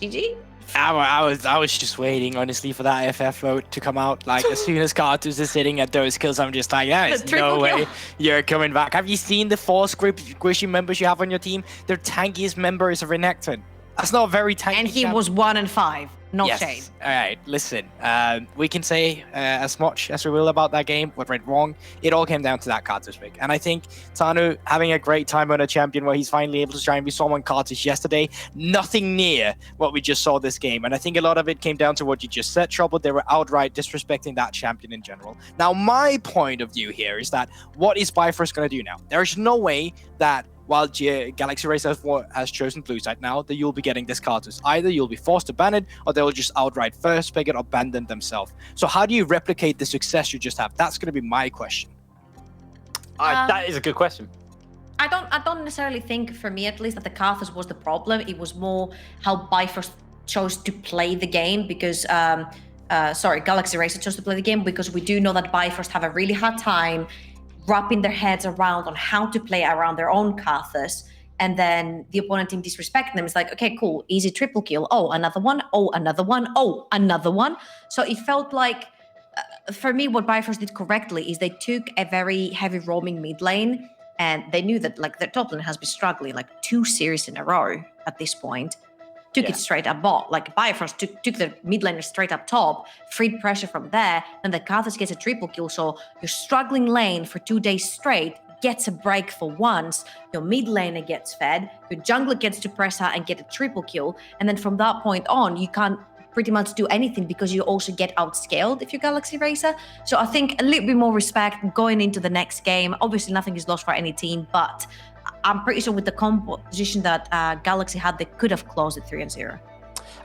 GG? I was just waiting, honestly, for that FF vote to come out. Like, as soon as Karthus is sitting at those kills, I'm just like, there's no way you're coming back. Have you seen the 4 squishy members you have on your team? Their tankiest member is a Renekton. That's not very tanky. And he was 1 and 5. No shade. All right, listen. We can say as much as we will about that game, what went wrong. It all came down to that Karthus pick. And I think Tanu having a great time on a champion where he's finally able to shine. We saw him on Karthus yesterday. Nothing near what we just saw this game. And I think a lot of it came down to what you just said, Trouble. They were outright disrespecting that champion in general. Now, my point of view here is that what is BIFROST going to do now? There's no way that while Galaxy Race has chosen blue side now, that you'll be getting this Karthus. Either you'll be forced to ban it, or they'll just outright first pick it or ban them themselves. So how do you replicate the success you just have? That's going to be my question. That is a good question. I don't necessarily think, for me at least, that the Karthus was the problem. It was more how BIFROST chose to play the game, because Galaxy Racer chose to play the game, because we do know that BIFROST have a really hard time wrapping their heads around on how to play around their own Karthus, and then the opponent team disrespecting them. It's like, okay, cool, easy triple kill. Oh, another one. Oh, another one. Oh, another one. So it felt like, for me, what BIFROST did correctly is they took a very heavy roaming mid lane, and they knew that like their top lane has been struggling like 2 series in a row at this point. Took it straight up bot. Like BIFROST took the mid laner straight up top, freed pressure from there, then the Karthus gets a triple kill. So your struggling lane for 2 days straight gets a break for once, your mid laner gets fed, your jungler gets to press out and get a triple kill, and then from that point on, you can't pretty much do anything because you also get outscaled if you're Galaxy Racer. So I think a little bit more respect going into the next game. Obviously, nothing is lost for any team, but I'm pretty sure with the composition that Galaxy had, they could have closed it 3-0.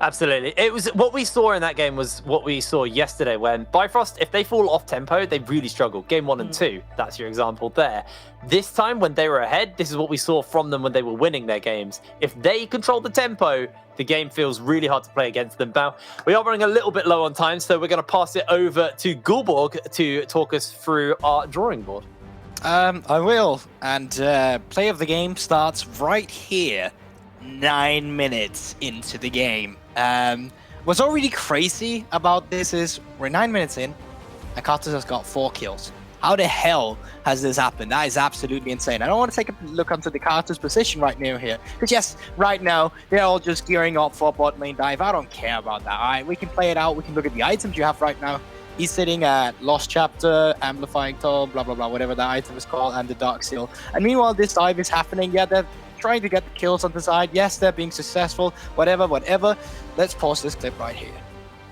Absolutely. It was what we saw in that game was what we saw yesterday when BIFROST, if they fall off tempo, they really struggle. Game 1 and 2, that's your example there. This time when they were ahead, this is what we saw from them when they were winning their games. If they control the tempo, the game feels really hard to play against them. Now, we are running a little bit low on time, so we're going to pass it over to Gulborg to talk us through our drawing board. I will. And play of the game starts right here, 9 minutes into the game. What's already crazy about this is we're 9 minutes in, and Karthus has got 4 kills. How the hell has this happened? That is absolutely insane. I don't want to take a look onto the Karthus position right now here. Because yes, right now, they're all just gearing up for a bot lane dive. I don't care about that, alright? We can play it out. We can look at the items you have right now. He's sitting at Lost Chapter, Amplifying Tome, blah, blah, blah, whatever that item is called, and the Dark Seal. And meanwhile, this dive is happening. Yeah, they're trying to get the kills on the side. Yes, they're being successful, whatever. Let's pause this clip right here.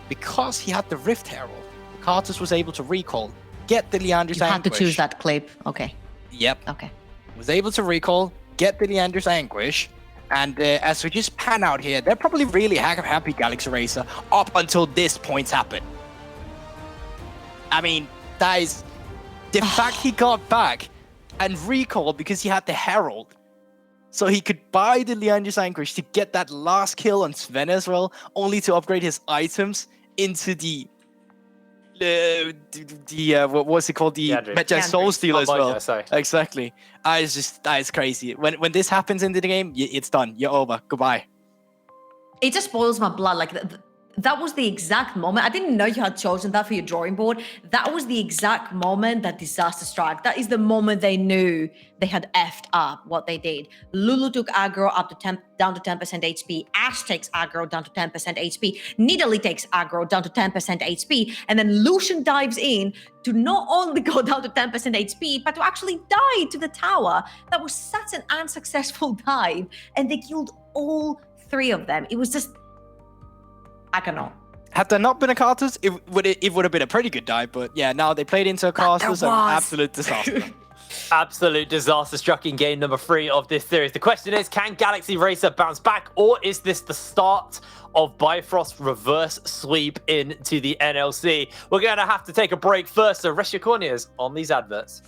Because he had the Rift Herald, Karthus was able to recall, get the Leander's Anguish. You had to choose that clip. Okay. Yep. Okay. Was able to recall, get the Leander's Anguish. And as we just pan out here, they're probably really happy Galaxy Racer up until this point happened. I mean, that is the fact he got back and recalled because he had the Herald. So he could buy the Leander's Anguish to get that last kill on Sven as well, only to upgrade his items into the what was it called? The Magi Soul Steal as well. Exactly. That is crazy. When this happens into the game, it's done. You're over. Goodbye. It just boils my blood. Like that was the exact moment. I didn't know you had chosen that for your drawing board. That was the exact moment that disaster struck. That is the moment they knew they had effed up what they did. Lulu took aggro up to down to 10% HP. Ash takes aggro down to 10% HP. Nidalee takes aggro down to 10% HP. And then Lucian dives in to not only go down to 10% HP, but to actually die to the tower. That was such an unsuccessful dive. And they killed all 3 of them. It was just, I cannot. Had there not been a Cartus, it would have been a pretty good dive, but yeah, now they played into a Cartus, and absolute disaster. Absolute disaster struck in game number 3 of this series. The question is, can Galaxy Racer bounce back, or is this the start of Bifrost reverse sweep into the NLC? We're going to have to take a break first, so rest your corneas on these adverts.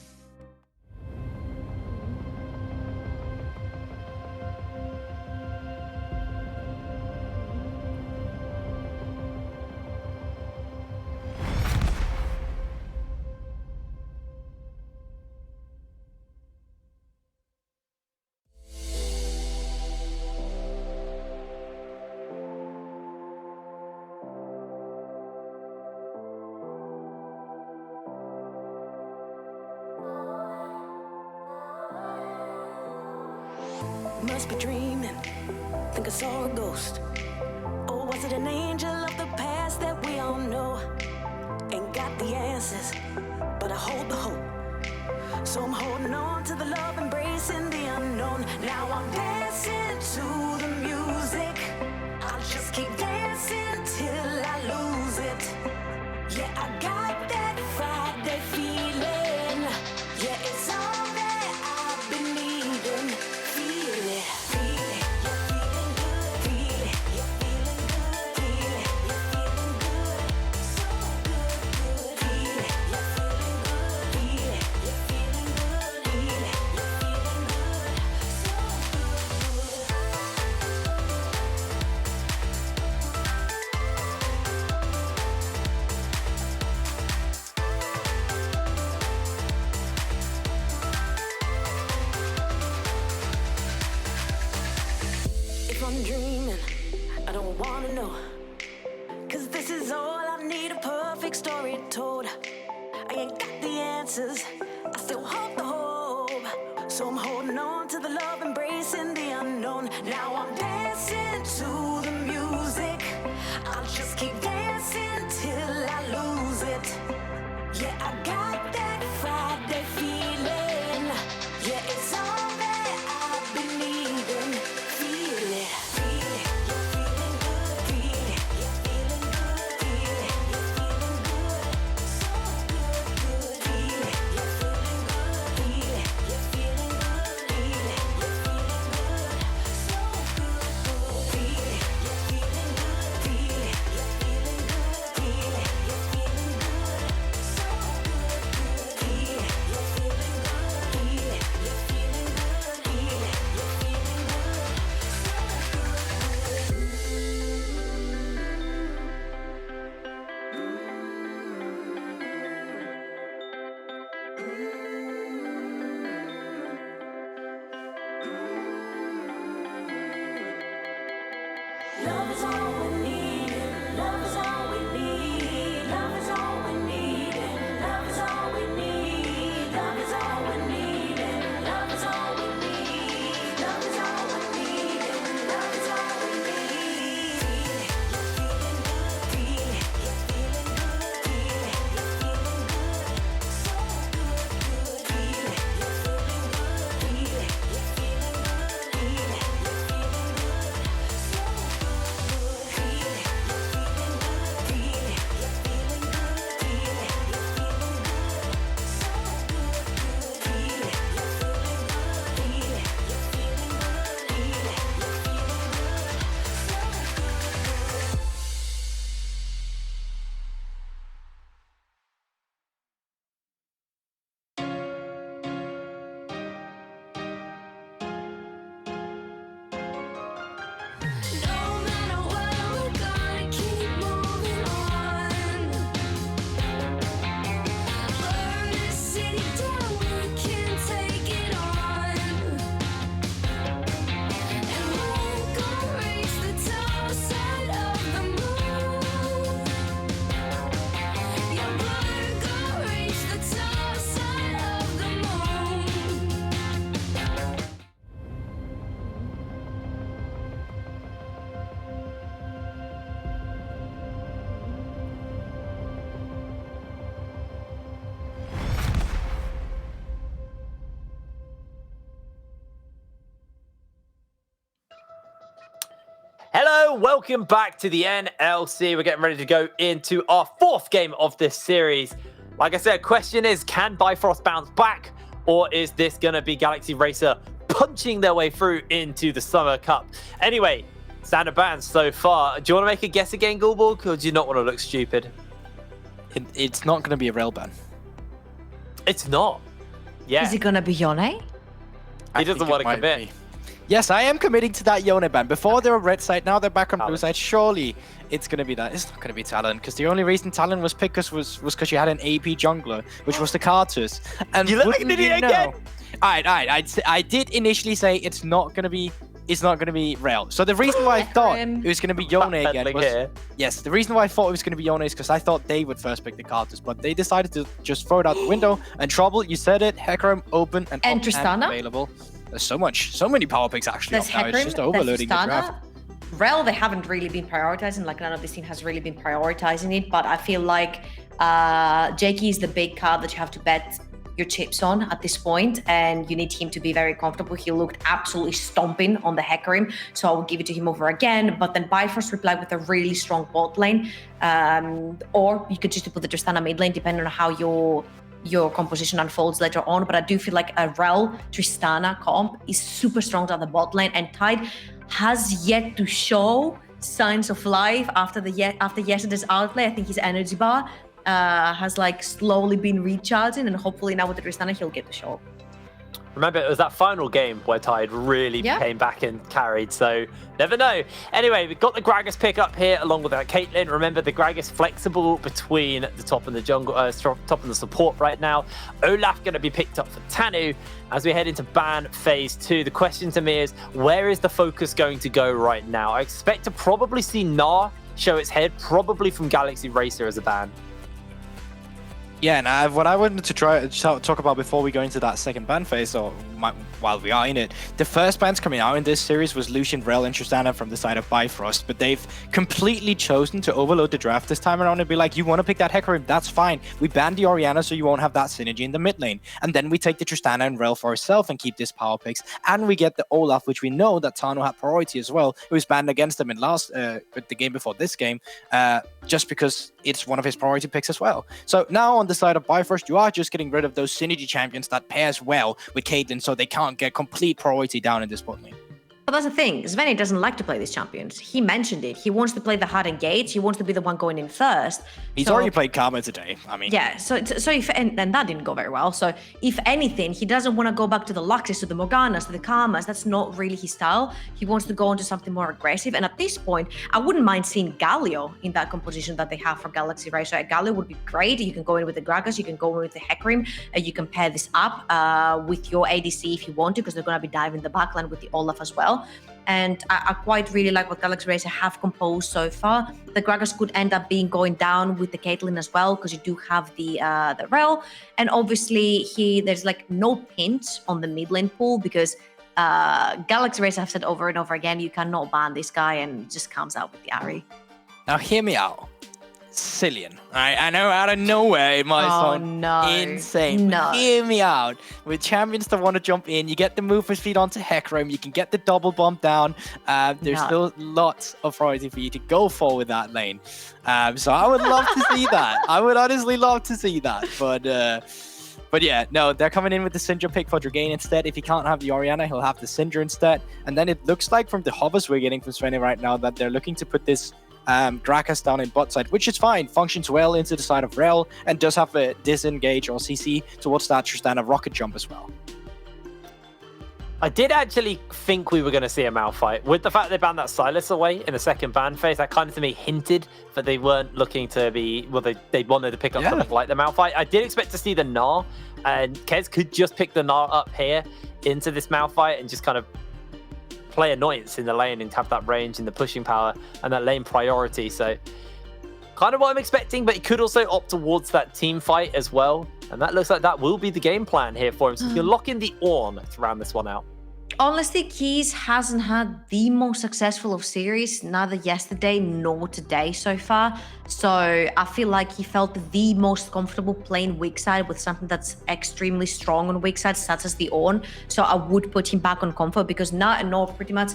Must be dreaming, think I saw a ghost. Or was it an angel of the past that we all know? Ain't got the answers, but I hold the hope. So I'm holding on to the love, embracing the unknown. Now I'm dancing to the music. I'll just keep dancing till I lose it. Yeah, I got that Friday feeling. Yeah, it's all that I've been needing. Feel it, feel it. You're feeling good, feel it. You're feeling good, feel it. You're feeling good, so good, feel it. You're feeling good, feel it. You're feeling good, feel it. You're feeling good, so if I'm dreaming, I don't wanna know. 'Cause this is all I need, a perfect story told. I ain't got the answers, I still hold the hope. So I'm holding on to the love, embracing the unknown. Now I'm dancing to the music. I'll just keep dancing till I lose it. Yeah, I got that Friday feeling. Yeah, it's all that I've been needing. Feel it, feel it. You're feeling good, feel it. You're feeling good, feel it. You're feeling good, so good, feel it. You're feeling good, feel it. You're feeling good, feel it. You're feeling good, so good, feel it. You're feeling good, feel it. You're feeling good, feel it. You're feeling good, so good, feel it. welcome back to the NLC. We're getting ready to go into our 4th game of this series. Like I said, question is, can Bifrost bounce back? Or is this going to be Galaxy Racer punching their way through into the Summer Cup? Anyway, standard bans so far. Do you want to make a guess again, Gulborg, or do you not want to look stupid? It's not going to be a rail ban. It's not. Yeah. Is it going to be Yone? He doesn't want to commit. Yes, I am committing to that Yone ban. Before they were red side, now they're back on blue side. Surely it's going to be that. It's not going to be Talon, because the only reason Talon was picked was because you had an AP jungler, which was the Cartus. And you look like an idiot again. All right. I did initially say it's not going to be Rail. So the reason why I thought it was going to be Yone again was... Yes, the reason why I thought it was going to be Yone is because I thought they would first pick the Cartus, but they decided to just throw it out the window. And Trouble, you said it, Hecarim, open and Tristana available. There's so many power picks actually. There's Now. It's just overloading the draft. Rel, they haven't really been prioritizing. Like, none of this team has really been prioritizing it. But I feel like Jakey is the big card that you have to bet your chips on at this point, and you need him to be very comfortable. He looked absolutely stomping on the Hecarim, so I will give it to him over again. But then Bifrost replied with a really strong bot lane, or you could just put the Tristana mid lane, depending on how your composition unfolds later on. But I do feel like a Rel Tristana comp is super strong on the bot lane, and Tide has yet to show signs of life after yesterday's outlay. I think his energy bar has like slowly been recharging, and hopefully now with the Tristana he'll get the show. Remember, it was that final game where Tide really came back and carried, so never know. Anyway, we've got the Gragas pick up here along with that Caitlyn. Remember, the Gragas flexible between the top and the jungle, top and the support right now. Olaf going to be picked up for Tanu as we head into ban phase 2. The question to me is, where is the focus going to go right now? I expect to probably see Gnar show its head, probably from Galaxy Racer as a ban. Yeah, and what I wanted to try to talk about before we go into that second ban phase, or while we are in it, the first bans coming out in this series was Lucian, Rel, and Tristana from the side of Bifrost, but they've completely chosen to overload the draft this time around and be like, you want to pick that Hecarim, that's fine. We banned the Orianna so you won't have that synergy in the mid lane. And then we take the Tristana and Rel for ourselves and keep this power picks, and we get the Olaf, which we know that Tano had priority as well. It was banned against them in the game before this game, just because it's one of his priority picks as well. So now on the side of Bifrost, you are just getting rid of those synergy champions that pairs well with Caitlyn, so they can't get complete priority down in this bot lane. But that's the thing, Svenny doesn't like to play these champions. He mentioned it. He wants to play the hard engage. He wants to be the one going in first. He's already played Karma today. I mean, yeah. So if and that didn't go very well. So if anything, he doesn't want to go back to the Luxes, to the Morganas, to the Karmas. That's not really his style. He wants to go into something more aggressive. And at this point, I wouldn't mind seeing Galio in that composition that they have for Galaxy Racer. Galio would be great. You can go in with the Gragas. You can go in with the Hecarim. You can pair this up with your ADC if you want to, because they're going to be diving the backline with the Olaf as well. And I quite really like what Galaxy Racer have composed so far. The Gragas could end up going down with the Caitlyn as well, because you do have the Rel. And obviously there's like no pinch on the mid lane pool, because Galaxy Racer have said over and over again, you cannot ban this guy, and it just comes out with the Ahri. Now hear me out. Cillian. I know out of nowhere it might sound insane. No. Hear me out. With champions that want to jump in, you get the movement speed onto Hecarim, you can get the double bump down. There's still lots of priority for you to go for with that lane. So I would love to see that. I would honestly love to see that. But yeah, no, they're coming in with the Syndra pick for Dragain instead. If he can't have the Orianna, he'll have the Syndra instead. And then it looks like from the hovers we're getting from Svenny right now that they're looking to put this Gragas down in bot side, which is fine, functions well into the side of Rel, and does have a disengage or CC towards that Tristana rocket jump as well. I did actually think we were going to see a Malphite. With the fact they banned that Sylas away in the second ban phase, that kind of to me hinted that they weren't looking to be, well, they wanted to pick up something like the Malphite. I did expect to see the Gnar, and Kez could just pick the Gnar up here into this Malphite and just kind of play annoyance in the lane and have that range and the pushing power and that lane priority. So kind of what I'm expecting, but he could also opt towards that team fight as well. And that looks like that will be the game plan here for him. So he'll lock in the Ornn to round this one out. Honestly, Keys hasn't had the most successful of series, neither yesterday nor today so far. So I feel like he felt the most comfortable playing weak side with something that's extremely strong on weak side, such as the Ornn. So I would put him back on comfort, because now and no pretty much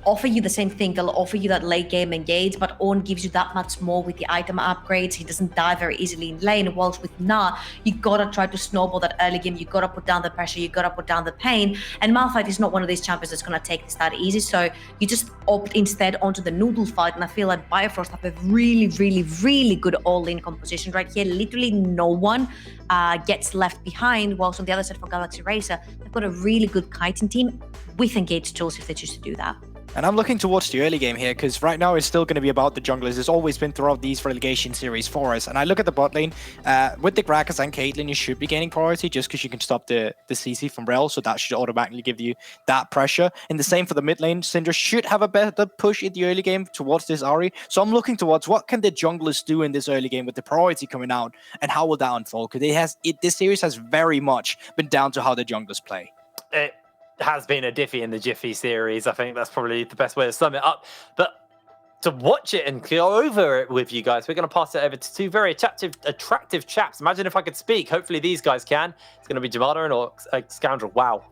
offer you the same thing. They'll offer you that late game engage, but Ornn gives you that much more with the item upgrades. He doesn't die very easily in lane, whilst with Na, you gotta try to snowball that early game. You gotta put down the pressure, you gotta put down the pain. And Malphite is not one of these champions that's gonna take this that easy, so you just opt instead onto the noodle fight. And I feel like BIFROST have a really, really, really good all-in composition right here. Literally no one gets left behind, whilst on the other side for Galaxy Racer, they've got a really good kiting team with engage tools if they choose to do that. And I'm looking towards the early game here, because right now it's still going to be about the junglers. It's always been throughout these relegation series for us. And I look at the bot lane, with the Gragas and Caitlyn, you should be gaining priority just because you can stop the CC from Rel, so that should automatically give you that pressure. And the same for the mid lane. Syndra should have a better push in the early game towards this Ahri. So I'm looking towards what can the junglers do in this early game with the priority coming out, and how will that unfold? Because this series has very much been down to how the junglers play. It has been a Diffie in the Jiffy series. I think that's probably the best way to sum it up. But to watch it and go over it with you guys, we're going to pass it over to two very attractive chaps. Imagine if I could speak. Hopefully these guys can. It's going to be Jamada or a Scoundrel. Wow.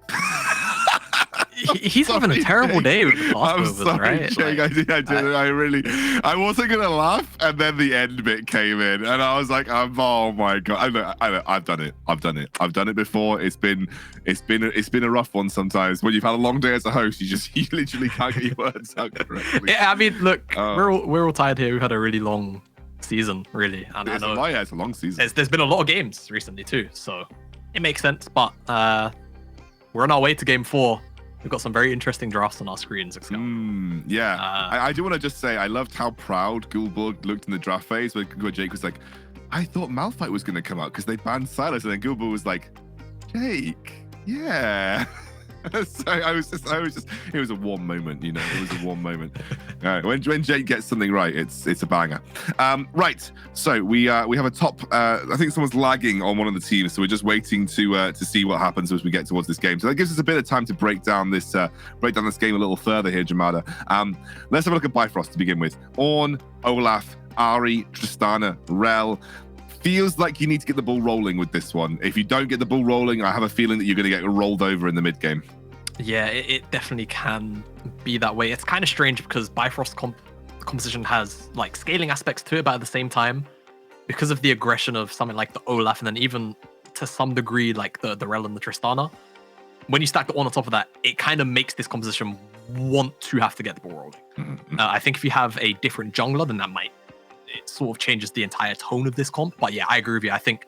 He's having a terrible day with the I'm crossovers, sorry, right? Jake. I wasn't gonna laugh, and then the end bit came in, and I was like, oh my god! I know, I've done it before. It's been a rough one sometimes. When you've had a long day as a host, you literally can't get your words out correctly. Yeah, I mean, look, we're all tired here. We've had a really long season, really, and I know it's a long season. There's been a lot of games recently too, so it makes sense. But we're on our way to game 4. We've got some very interesting drafts on our screens. Yeah, I do want to just say I loved how proud Gulborg looked in the draft phase where Jake was like, I thought Malphite was going to come out because they banned Silas, and then Gulborg was like, Jake, yeah. So I was just, it was a warm moment, you know, it was a warm moment. When Jake gets something right, it's a banger. Right, so we have a top, I think someone's lagging on one of the teams, so we're just waiting to see what happens as we get towards this game. So that gives us a bit of time to break down this game a little further here, Jamada. Let's have a look at Bifrost to begin with. Ornn, Olaf, Ahri, Tristana, Rel. Feels like you need to get the ball rolling with this one. If you don't get the ball rolling, I have a feeling that you're going to get rolled over in the mid game. Yeah, it definitely can be that way. It's kind of strange because Bifrost composition has like scaling aspects to it, but at the same time, because of the aggression of something like the Olaf, and then even to some degree like the Rel and the Tristana, when you stack the Ornn on top of that, it kind of makes this composition want to have to get the ball rolling. I think if you have a different jungler, then it sort of changes the entire tone of this comp. But yeah, I agree with you. I think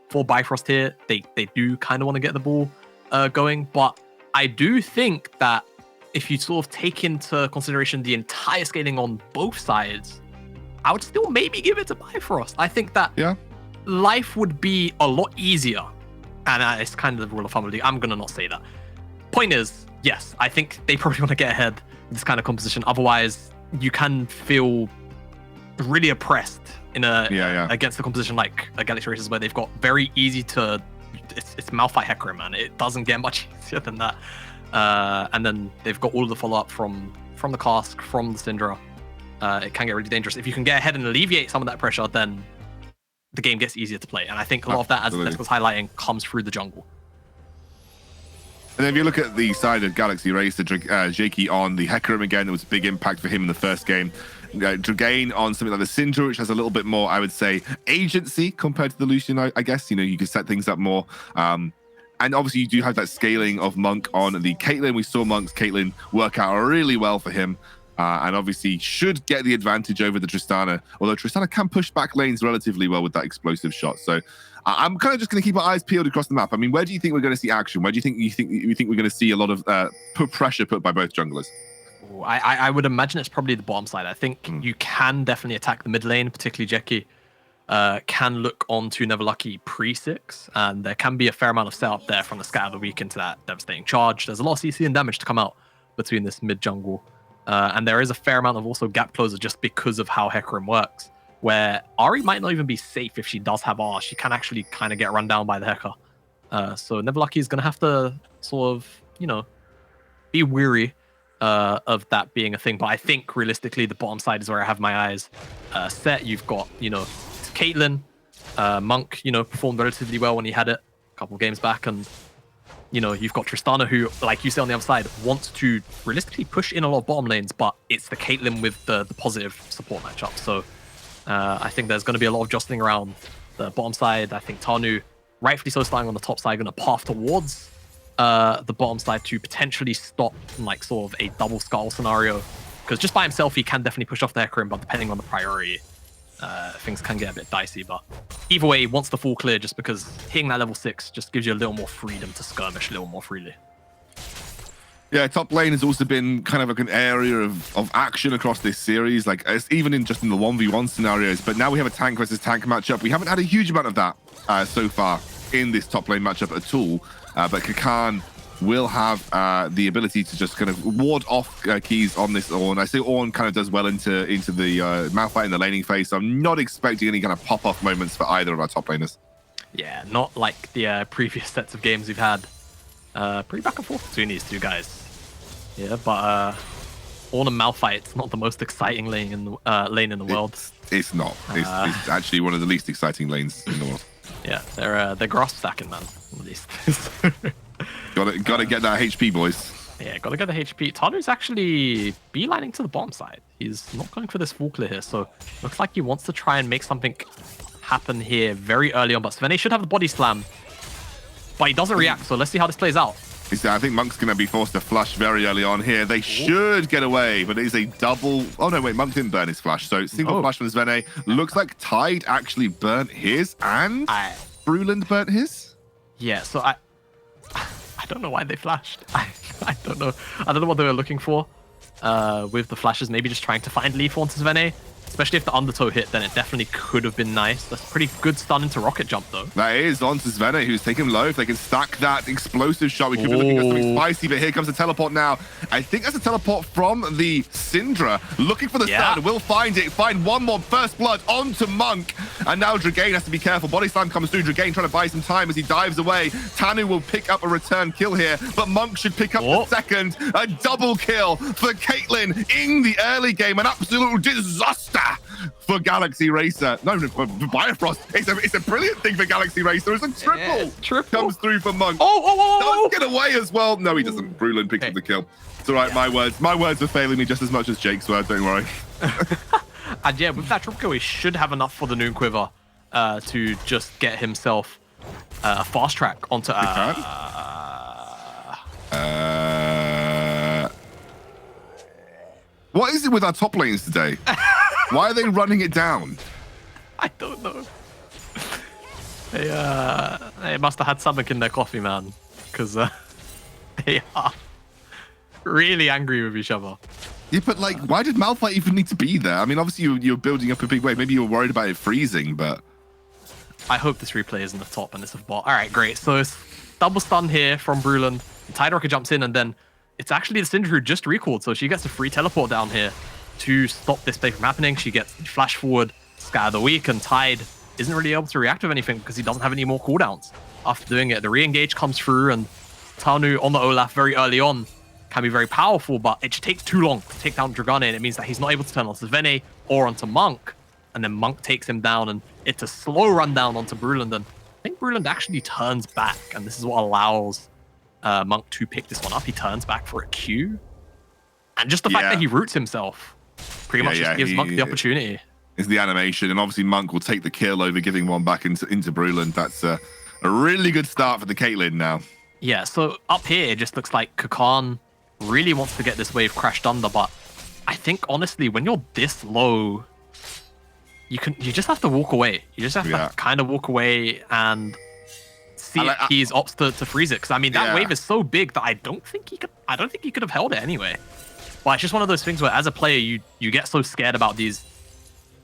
for Bifrost here, they do kind of want to get the ball going. But I do think that if you sort of take into consideration the entire scaling on both sides, I would still maybe give it to Bifrost. I think that life would be a lot easier. And it's kind of the rule of thumb. I'm going to not say that. Point is, yes, I think they probably want to get ahead with this kind of composition. Otherwise, you can feel really oppressed in against the composition like a Galaxy Races, where they've got very easy to it's Malphite Hecarim, man. It doesn't get much easier than that. And then they've got all of the follow-up from the Cask, from the Syndra. It can get really dangerous. If you can get ahead and alleviate some of that pressure, then the game gets easier to play. And I think a lot of that, as Lex was highlighting, comes through the jungle. And then if you look at the side of Galaxy Race, Jakey on the Hecarim again, there was a big impact for him in the first game. Dragain on something like the Syndra, which has a little bit more, I would say, agency compared to the Lucian, I guess. You know, you can set things up more. And obviously you do have that scaling of Monk on the Caitlyn. We saw Monk's Caitlyn work out really well for him. And obviously should get the advantage over the Tristana, although Tristana can push back lanes relatively well with that explosive shot. So I'm kind of just going to keep our eyes peeled across the map. I mean, where do you think we're going to see action? Where do you think we're going to see a lot of pressure put by both junglers? I would imagine it's probably the bottom side. I think you can definitely attack the mid lane, particularly Jeki. Can look onto Neverlucky pre-6, and there can be a fair amount of setup there from the Scatter of the Week into that devastating charge. There's a lot of CC and damage to come out between this mid jungle. And there is a fair amount of also gap closer just because of how Hecarim works, where Ahri might not even be safe if she does have R. She can actually kind of get run down by the Heca. So Neverlucky is going to have to sort of, you know, be weary of that being a thing. But I think realistically, the bottom side is where I have my eyes set. You've got, you know, Caitlyn, Monk, you know, performed relatively well when he had it a couple of games back, and you know, you've got Tristana who, like you say on the other side, wants to realistically push in a lot of bottom lanes, but it's the Caitlyn with the positive support matchup. So I think there's going to be a lot of jostling around the bottom side. I think Tanu, rightfully so, starting on the top side, going to path towards the bottom side to potentially stop like sort of a double skull scenario. Because just by himself, he can definitely push off the Hecarim, but depending on the priority, things can get a bit dicey. But either way, he wants the full clear just because hitting that level 6 just gives you a little more freedom to skirmish a little more freely. Yeah, top lane has also been kind of like an area of action across this series, like even in the 1v1 scenarios. But now we have a tank versus tank matchup. We haven't had a huge amount of that so far in this top lane matchup at all. But Kakan will have the ability to just kind of ward off keys on this Ornn. I say Ornn kind of does well into the Malphite in the laning phase, so I'm not expecting any kind of pop-off moments for either of our top laners. Yeah, not like the previous sets of games we've had. Pretty back and forth between these two guys. Yeah, but Ornn and Malphite, it's not the most exciting lane in the world. It's not. It's actually one of the least exciting lanes in the world. Yeah, they're grasp stacking, man. At least. Gotta get that HP, boys. Yeah, gotta get the HP. Tanu's actually beelining to the bottom side. He's not going for this full clear here, so looks like he wants to try and make something happen here very early on. But Svene should have the body slam, but he doesn't react. So let's see how this plays out. I think Monk's going to be forced to flush very early on here. They should get away, but it is a double... Oh, no, wait, Monk didn't burn his flash. So single flash from Svene. Looks like Tide actually burnt his, and Bruland burnt his? Yeah, so I don't know why they flashed. I don't know. I don't know what they were looking for with the flashes. Maybe just trying to find Leaf onto Svene. Especially if the undertow hit, then it definitely could have been nice. That's a pretty good stun into Rocket Jump, though. That is onto Svene, who's taken low. If they can stack that explosive shot, we could be looking at something spicy, but here comes the teleport now. I think that's a teleport from the Syndra. Looking for the stun, will find it. Find one more First Blood onto Monk. And now Dragain has to be careful. Body Slam comes through. Dragain trying to buy some time as he dives away. Tanu will pick up a return kill here, but Monk should pick up the second. A double kill for Caitlyn in the early game. An absolute disaster for Galaxy Racer. No, for BIFROST. It's a brilliant thing for Galaxy Racer. It's a triple. Triple Comes through for Monk. Oh. Does get away as well. No, he doesn't. Bruland picks up the kill. It's all right. My words are failing me just as much as Jake's word. Don't worry. And yeah, with that triple kill, he should have enough for the Noon Quiver to just get himself a fast track onto... What is it with our top lanes today? Why are they running it down? I don't know. They must have had something in their coffee, man. Because they are really angry with each other. Yeah, but like, why did Malphite even need to be there? I mean, obviously you're building up a big wave. Maybe you were worried about it freezing, but... I hope this replay is in the top and it's a bot. All right, great. So it's double stun here from Bruland. Tide Rocket jumps in, and then it's actually the Syndra who just recalled, so she gets a free teleport down here to stop this play from happening. She gets the flash forward, Scatter the Weak, and Tide isn't really able to react with anything because he doesn't have any more cooldowns. After doing it, the re-engage comes through, and Tanu on the Olaf very early on can be very powerful, but it just takes too long to take down Dragane, and it means that he's not able to turn onto Svene or onto Monk, and then Monk takes him down, and it's a slow rundown onto Bruland, and I think Bruland actually turns back, and this is what allows Monk to pick this one up. He turns back for a Q, and just the fact that he roots himself pretty much just gives Monk the opportunity. It's the animation, and obviously Monk will take the kill over giving one back into Bruland. That's a really good start for the Caitlyn now. Yeah, so up here it just looks like Kakan really wants to get this wave crashed under, but I think honestly when you're this low, you just have to walk away. You just have to kind of walk away and see if he's opts to freeze it. Because I mean that wave is so big that I don't think he could have held it anyway. But it's just one of those things where as a player you get so scared about these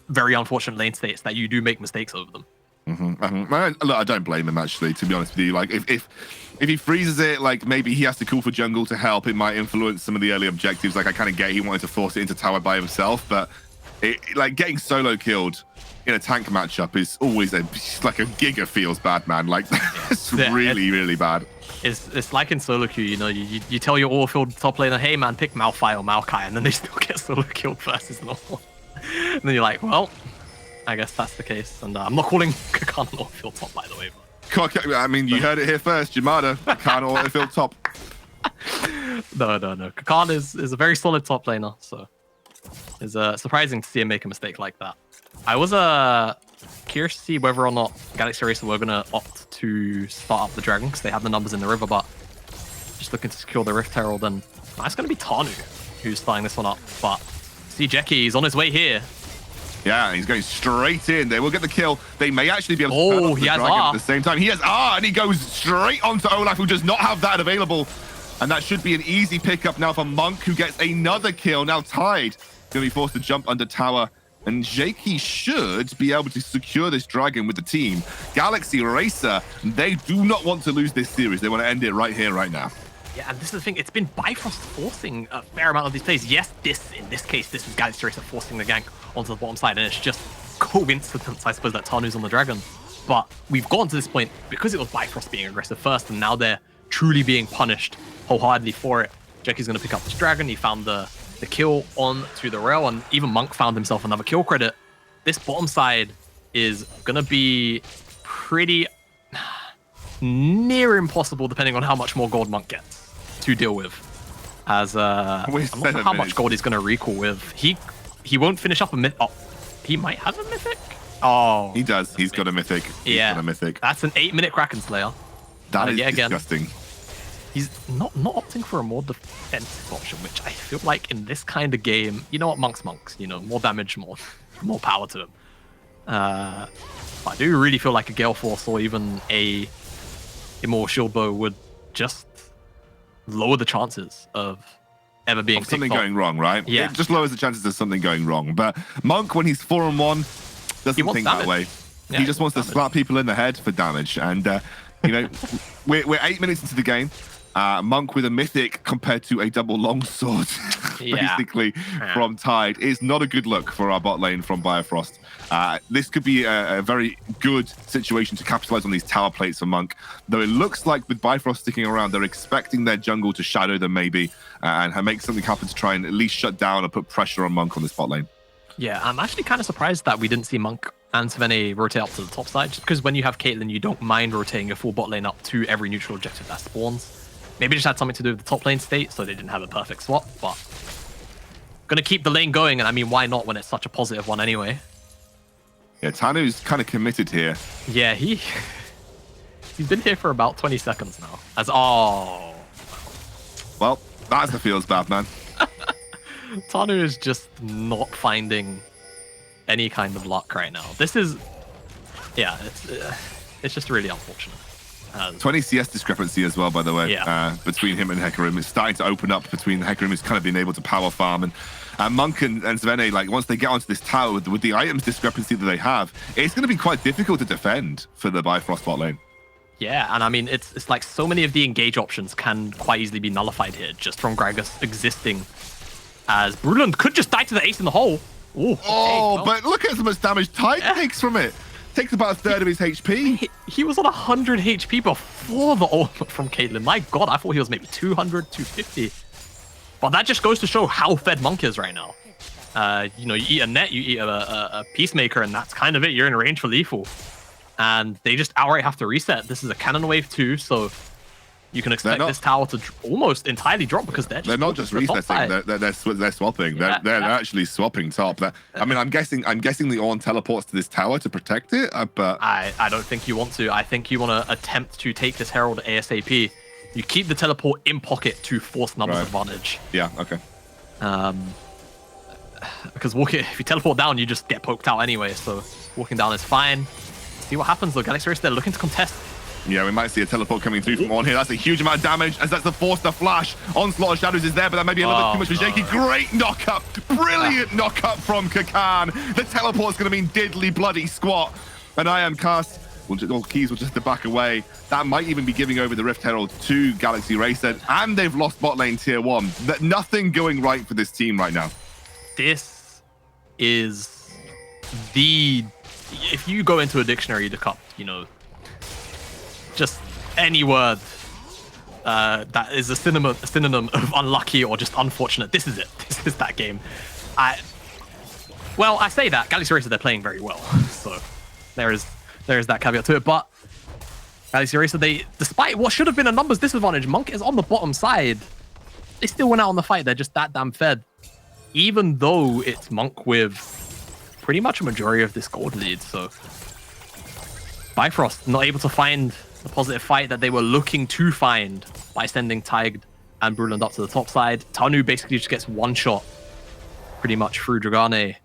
very unfortunate lane states that you do make mistakes over them. Look, I don't blame him actually, to be honest with you. Like if he freezes it, like maybe he has to call for jungle to help. It might influence some of the early objectives. Like I kind of get he wanted to force it into tower by himself, but like getting solo killed in a tank matchup is always like a giga feels bad, man. Like it's really bad. It's like in solo queue, you know, you tell your all-field top laner, hey man, pick Malphite or Maokai, and then they still get solo killed versus normal. And then you're like, well, I guess that's the case. And I'm not calling Kakan an all-field top, by the way. I mean, you heard it here first. Yamada can't autofill top. No. Kakan is a very solid top laner, so it's surprising to see him make a mistake like that. I was curious to see whether or not Galaxy Racer were gonna opt to start up the dragon because they have the numbers in the river, but just looking to secure the Rift Herald, and that's gonna be Tanu who's starting this one up. But see, Jackie is on his way here. Yeah, he's going straight in. They will get the kill. They may actually be able to turn off the he has dragon R. at the same time. He has R, and he goes straight onto Olaf, who does not have that available. And that should be an easy pickup now for Monk, who gets another kill. Now Tide going to be forced to jump under tower. And Jakey should be able to secure this dragon with the team. Galaxy Racer, they do not want to lose this series. They want to end it right here, right now. Yeah, and this is the thing. It's been BIFROST forcing a fair amount of these plays. Yes, in this case, this is Galaxy Racer forcing the gank onto the bottom side, and it's just coincidence, I suppose, that Tanu's on the dragon. But we've gotten to this point because it was BIFROST being aggressive first, and now they're truly being punished wholeheartedly for it. Jackie's going to pick up this dragon. He found the kill onto the rail, and even Monk found himself another kill credit. This bottom side is going to be pretty near impossible, depending on how much more gold Monk gets to deal with. As I'm not sure how much gold he's going to recall with. He won't finish up a myth. Oh, he might have a mythic. Oh, he does. He's got a mythic. Yeah, got a mythic. That's an 8-minute Kraken Slayer. That is disgusting. He's not opting for a more defensive option, which I feel like in this kind of game, you know what, Monk's Monks, you know, more damage, more power to him. I do really feel like a Gale Force or even a Immortal Shield Bow would just lower the chances of ever being something going wrong, right? Yeah, it just lowers the chances of something going wrong. But Monk, when he's 4-1, doesn't think that way. Yeah, he just wants to slap people in the head for damage. And you know, we're 8 minutes into the game. Monk with a mythic compared to a double longsword, basically, from Tide is not a good look for our bot lane from BIFROST. This could be a very good situation to capitalize on these tower plates for Monk, though it looks like with BIFROST sticking around, they're expecting their jungle to shadow them maybe and make something happen to try and at least shut down or put pressure on Monk on this bot lane. Yeah, I'm actually kind of surprised that we didn't see Monk and Svene rotate up to the top side, just because when you have Caitlyn, you don't mind rotating your full bot lane up to every neutral objective that spawns. Maybe it just had something to do with the top lane state, so they didn't have a perfect swap, but gonna keep the lane going, and I mean, why not when it's such a positive one anyway? Yeah, Tanu's kind of committed here. Yeah, he's been here for about 20 seconds now. Well, that's the feels bad, man. Tanu is just not finding any kind of luck right now. This is, yeah, it's just really unfortunate. 20 CS discrepancy as well, by the way, between him and Hecarim. It's starting to open up between Hecarim, who's kind of been able to power farm, and Monk and Svene, like, once they get onto this tower with the items discrepancy that they have, it's going to be quite difficult to defend for the BIFROST bot lane. Yeah, and I mean, it's like so many of the engage options can quite easily be nullified here just from Gragas existing, as Brunland could just die to the ace in the hole. Ooh, but look at how much damage Tide takes from it. Takes about a third of his HP. He was on 100 HP before the ultimate from Caitlyn. My god, I thought he was maybe 200, 250. But that just goes to show how fed Monk is right now. You know, you eat a net, you eat a Peacemaker, and that's kind of it. You're in range for lethal. And they just outright have to reset. This is a Cannon Wave 2, so you can expect this tower to almost entirely drop because they're not just resetting, they're swapping. They're actually swapping top. I mean, I'm guessing the Ornn teleports to this tower to protect it, but I don't think you want to. I think you want to attempt to take this Herald ASAP. You keep the teleport in pocket to force numbers advantage. Yeah, okay. Because if you teleport down, you just get poked out anyway, so walking down is fine. See what happens though. Galaxy Race, they're looking to contest. Yeah, we might see a teleport coming through from Ornn here. That's a huge amount of damage, as that's the force to flash. Onslaught of Shadows is there, but that may be a little bit too much for Jakey. Great knock-up. Brilliant knock-up from Kakan. The teleport's going to mean diddly bloody squat. And Iron Cast, Keys will just to back away. That might even be giving over the Rift Herald to Galaxy Racer. And they've lost bot lane tier 1. Nothing going right for this team right now. This is the... If you go into a dictionary, look up, you know, just any word that is a synonym of unlucky or just unfortunate. This is it. This is that game. I say that Galaxy Racer, they're playing very well, so there is that caveat to it. But Galaxy Racer, despite what should have been a numbers disadvantage, Monk is on the bottom side. They still went out on the fight. They're just that damn fed. Even though it's Monk with pretty much a majority of this gold lead, so BIFROST not able to find the positive fight that they were looking to find by sending Tiged and Bruland up to the top side. Tanu basically just gets one shot pretty much through Dragane.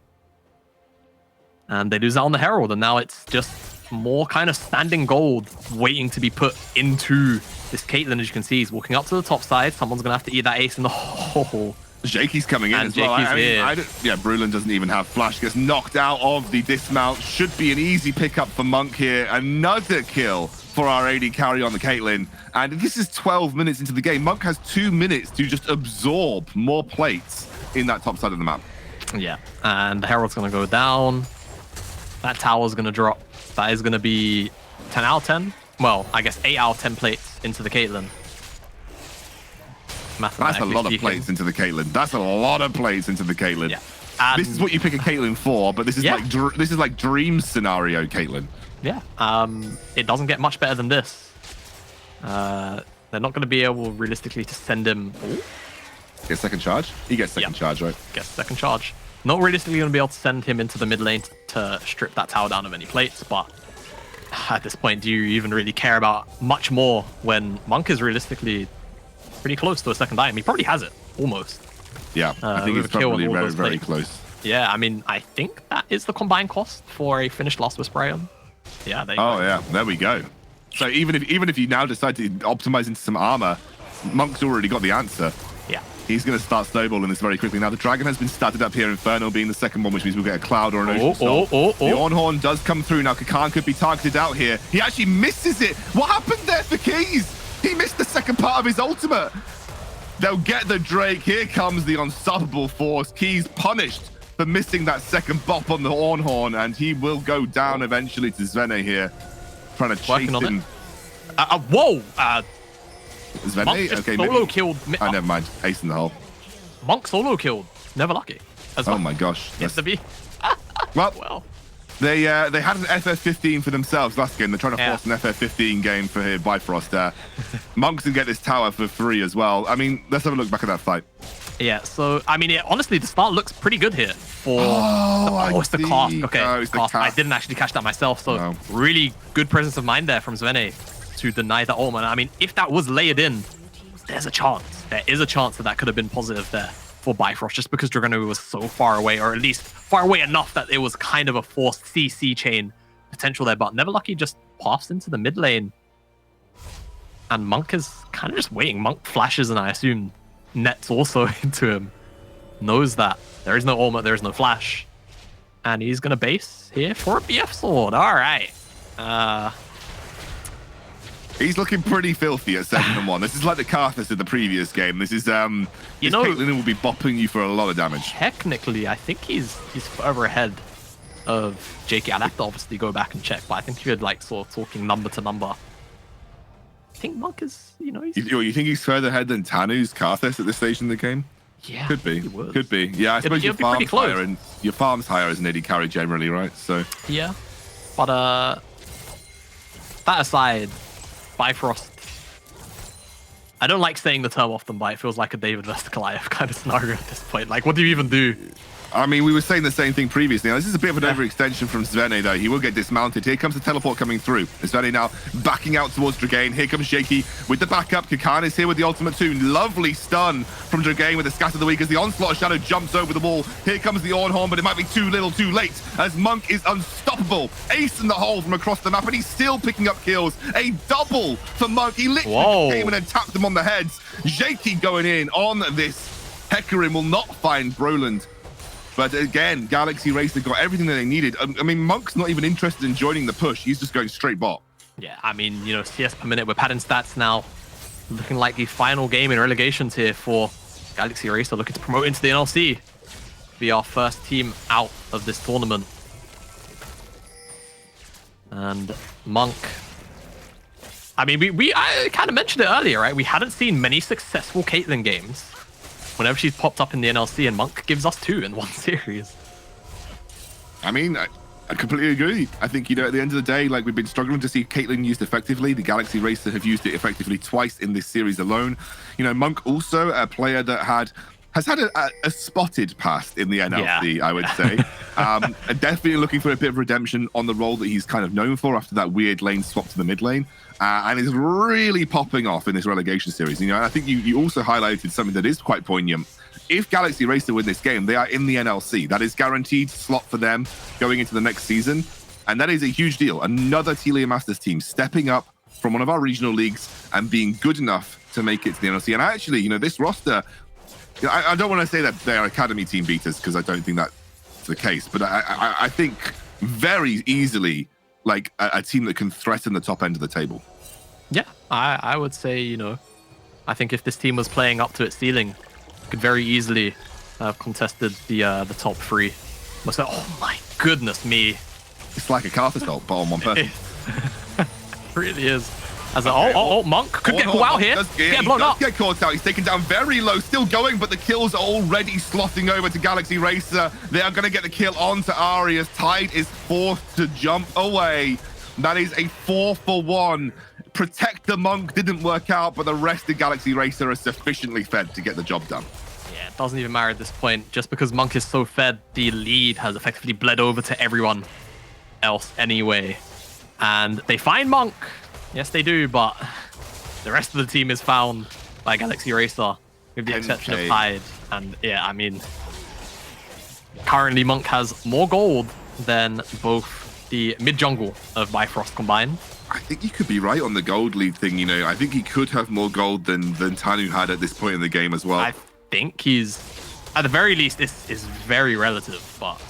And they lose out on the Herald, and now it's just more kind of standing gold waiting to be put into this Caitlyn. As you can see, he's walking up to the top side. Someone's going to have to eat that ace in the hole. Jakey's coming in And as well. Jakey's here. Bruland doesn't even have flash. Gets knocked out of the dismount. Should be an easy pickup for Monk here. Another kill for our AD carry on the Caitlyn. And this is 12 minutes into the game. Monk has 2 minutes to just absorb more plates in that top side of the map. Yeah, and the Herald's going to go down. That tower's going to drop. That is going to be 10 out of 10. Well, I guess 8 out of 10 plates into the Caitlyn. That's a lot of plates into the Caitlyn. That's a lot of plates into the Caitlyn. Yeah. And this is what you pick a Caitlyn for, but this is like dream scenario Caitlyn. Yeah. It doesn't get much better than this. They're not going to be able realistically to send him. Ooh. Get second charge? He gets second charge, right? Gets second charge. Not realistically going to be able to send him into the mid lane to strip that tower down of any plates, but at this point, do you even really care about much more when Monk is realistically pretty close to a second item? He probably has it, almost. Yeah, I think it's probably very, very close. Yeah, I mean, I think that is the combined cost for a finished Last Whisper item. Yeah, there you go. Yeah, there we go. So even if you now decide to optimize into some armor, Monk's already got the answer. Yeah. He's going to start snowballing this very quickly. Now, the Dragon has been started up here, Inferno being the second one, which means we'll get a Cloud or an Ocean Storm. The Ornhorn does come through. Now, Kakan could be targeted out here. He actually misses it. What happened there for Keys? He missed the second part of his ultimate. They'll get the Drake. Here comes the unstoppable force. Keys punished for missing that second bop on the Ornhorn, and he will go down eventually to Zvene here, trying to chase him. Whoa! Zvene? Monk just Okay, solo killed. Never mind. Ace in the hole. Monk solo killed. Never lucky. Oh my gosh. Yes, to be. Well, they had an FF15 for themselves last game. They're trying to force an FF15 game for here BIFROST. Monk's can get this tower for free as well. I mean, let's have a look back at that fight. Yeah, so, I mean, honestly, the start looks pretty good here for... it's the cast. Okay, it's the cast. cast. I didn't actually catch that myself, so really good presence of mind there from Zvene to deny that ultimate. I mean, if that was layered in, there's a chance. There is a chance that that could have been positive there for BIFROST, just because Dragano was so far away, or at least far away enough that it was kind of a forced CC chain potential there. But Never Lucky just paths into the mid lane, and Monk is kind of just waiting. Monk flashes, and I assume nets also into him. Knows that there is no ultimate, there is no flash, and he's gonna base here for a BF sword. All right. He's looking pretty filthy at 7-1. This is like the Karthus in the previous game. This is Caitlyn will be bopping you for a lot of damage. Technically, I think he's further ahead of JK. I'd have to obviously go back and check, but I think you're like sort of talking number to number. I think Monk is, you think he's further ahead than Tanu's Karthus at this stage in the game? Yeah, could be. Could be. Yeah, I suppose your farm's higher, and your farm's higher as an AD carry generally, right? So yeah, but that aside, BIFROST. I don't like saying the term often, but it feels like a David versus Goliath kind of scenario at this point. Like, what do you even do? I mean, we were saying the same thing previously. Now, this is a bit of an overextension from Zvene, though. He will get dismounted. Here comes the teleport coming through. Zvene now backing out towards Dragane. Here comes Jakey with the backup. Kakan is here with the ultimate too. Lovely stun from Dragane with the Scatter the Weak as the Onslaught of Shadow jumps over the wall. Here comes the Ornhorn, but it might be too little too late as Monk is unstoppable. Ace in the hole from across the map, and he's still picking up kills. A double for Monk. He literally came in and tapped them on the heads. Jakey going in on this. Hecarim will not find Bruland. But again, Galaxy Racer got everything that they needed. I mean, Monk's not even interested in joining the push. He's just going straight bot. Yeah, I mean, CS per minute. We're padding stats now. Looking like the final game in relegations here for Galaxy Racer, looking to promote into the NLC. Be our first team out of this tournament. And Monk. I mean, I kind of mentioned it earlier, right? We hadn't seen many successful Caitlyn games. Whenever she's popped up in the NLC, and Monk gives us 2 in one series. I mean, I completely agree. I think, at the end of the day, like, we've been struggling to see Caitlyn used effectively. The Galaxy Racer have used it effectively twice in this series alone. Monk also a player that has had a spotted past in the NLC, I would say. Definitely looking for a bit of redemption on the role that he's kind of known for after that weird lane swap to the mid lane. And is really popping off in this relegation series. And I think you also highlighted something that is quite poignant. If Galaxy Racer win this game, they are in the NLC. That is guaranteed slot for them going into the next season. And that is a huge deal. Another Telia Masters team stepping up from one of our regional leagues and being good enough to make it to the NLC. And actually, this roster, I don't want to say that they are academy team beaters because I don't think that's the case. But I think very easily like a team that can threaten the top end of the table. Yeah, I would say, I think if this team was playing up to its ceiling, could very easily have contested the top 3. Must say, oh my goodness me. It's like a Carthus ult, but on one person. It really is. Monk could get caught out here. Get blown up. Get caught out. He's taken down very low, still going, but the kills are already slotting over to Galaxy Racer. They are going to get the kill onto Ari as Tide is forced to jump away. That is a 4-for-1. Protect the Monk didn't work out, but the rest of Galaxy Racer are sufficiently fed to get the job done. Yeah, it doesn't even matter at this point. Just because Monk is so fed, the lead has effectively bled over to everyone else anyway. And they find Monk. Yes, they do, but the rest of the team is found by Galaxy Racer, with the exception of Tide. And yeah, I mean, currently Monk has more gold than both the mid-jungle of BIFROST combined. I think you could be right on the gold lead thing, I think he could have more gold than Tanu had at this point in the game as well. I think he's, at the very least, this is very relative, but...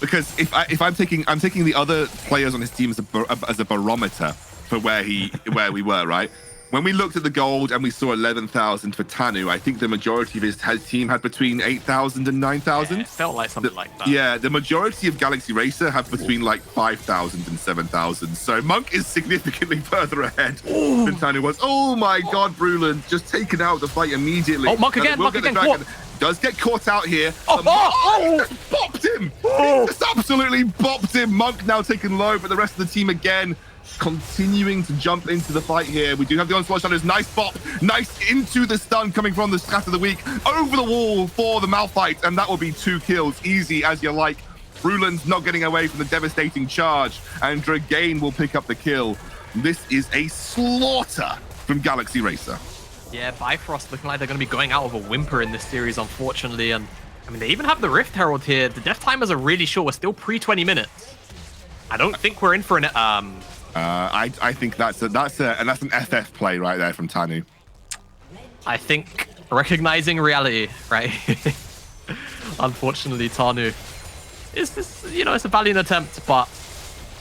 Because if I'm taking the other players on his team as a barometer for where we were, right? When we looked at the gold and we saw 11,000 for Tanu, I think the majority of his team had between 8,000 and 9,000. Yeah, it felt like something like that. Yeah, the majority of Galaxy Racer have between like 5,000 and 7,000. So Monk is significantly further ahead than Tanu was. Oh my God, Bruland just taken out the fight immediately. Oh, Monk again, Does get caught out here. Bopped him! Just absolutely bopped him. Monk now taken low, but the rest of the team again continuing to jump into the fight here. We do have the onslaught shadows. Nice bop. Nice into the stun coming from the Scat of the Week. Over the wall for the Malphite, and that will be 2 kills. Easy as you like. Bruland's not getting away from the devastating charge, and Dragain will pick up the kill. This is a slaughter from Galaxy Racer. Yeah, BIFROST looking like they're going to be going out of a whimper in this series, unfortunately. And I mean, they even have the Rift Herald here. The death timers are really short. We're still pre-20 minutes. I don't think we're in for an... I think that's an FF play right there from Tanu. I think recognizing reality, right? Unfortunately, Tanu is this, it's a valiant attempt, but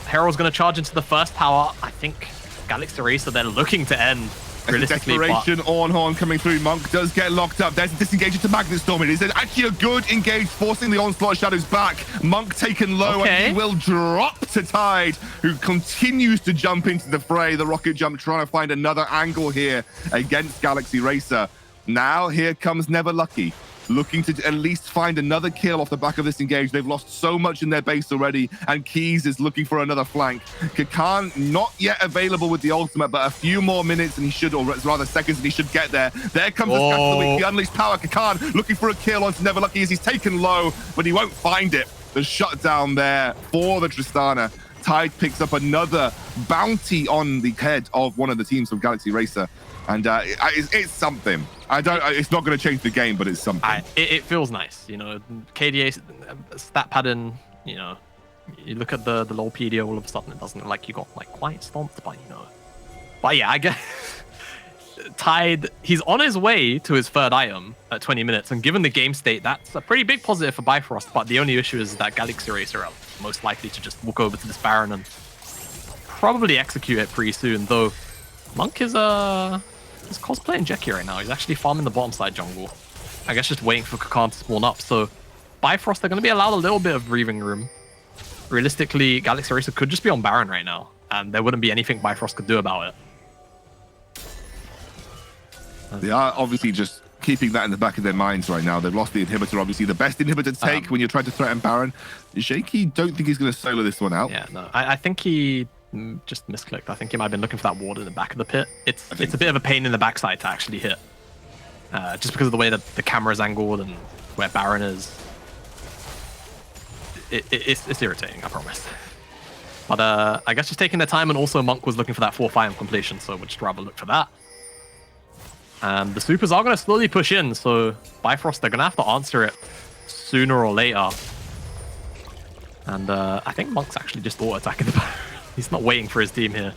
Herald's going to charge into the first tower. I think Galaxy Racer they're looking to end. Realistically, desperation, Ornhorn coming through. Monk does get locked up. There's a disengage into Magnet Storm. It is actually a good engage, forcing the Onslaught Shadows back. Monk taken low, and he will drop to Tide, who continues to jump into the fray. The rocket jump trying to find another angle here against Galaxy Racer. Now here comes Never Lucky, looking to at least find another kill off the back of this engage. They've lost so much in their base already, and Keys is looking for another flank. Kakan not yet available with the ultimate, but a few more minutes and he should, or rather seconds, and he should get there. There comes the Scat of the Week, the Unleashed Power. Kakan looking for a kill onto Never Lucky as he's taken low, but he won't find it. The shutdown there for the Tristana. Tide picks up another bounty on the head of one of the teams from Galaxy Racer. And it's something. It's not going to change the game, but it's something. It feels nice, KDA stat pattern. You look at the LoL PDO, all of a sudden it doesn't look like you got like quite stomped, but yeah, I guess Tide. He's on his way to his 3rd item at 20 minutes, and given the game state, that's a pretty big positive for BIFROST. But the only issue is that Galaxy Racer are most likely to just walk over to this Baron and probably execute it pretty soon. Though Monk is He's cosplaying Jackie right now. He's actually farming the bottom side jungle. I guess just waiting for Kakan to spawn up. So BIFROST, they're going to be allowed a little bit of breathing room. Realistically, Galaxy Racer could just be on Baron right now, and there wouldn't be anything BIFROST could do about it. They are obviously just keeping that in the back of their minds right now. They've lost the inhibitor, obviously the best inhibitor to take when you're trying to threaten Baron. Shaky don't think he's going to solo this one out. Yeah, no, I think he just misclicked. I think he might have been looking for that ward in the back of the pit. It's a bit of a pain in the backside to actually hit, just because of the way that the camera's angled and where Baron is. It's irritating, I promise. But I guess just taking their time, and also Monk was looking for that 4-5 completion, so we'll just rather look for that. And the supers are going to slowly push in, so Bifrost, they're going to have to answer it sooner or later. And I think Monk's actually just auto-attacking the Baron. He's not waiting for his team here.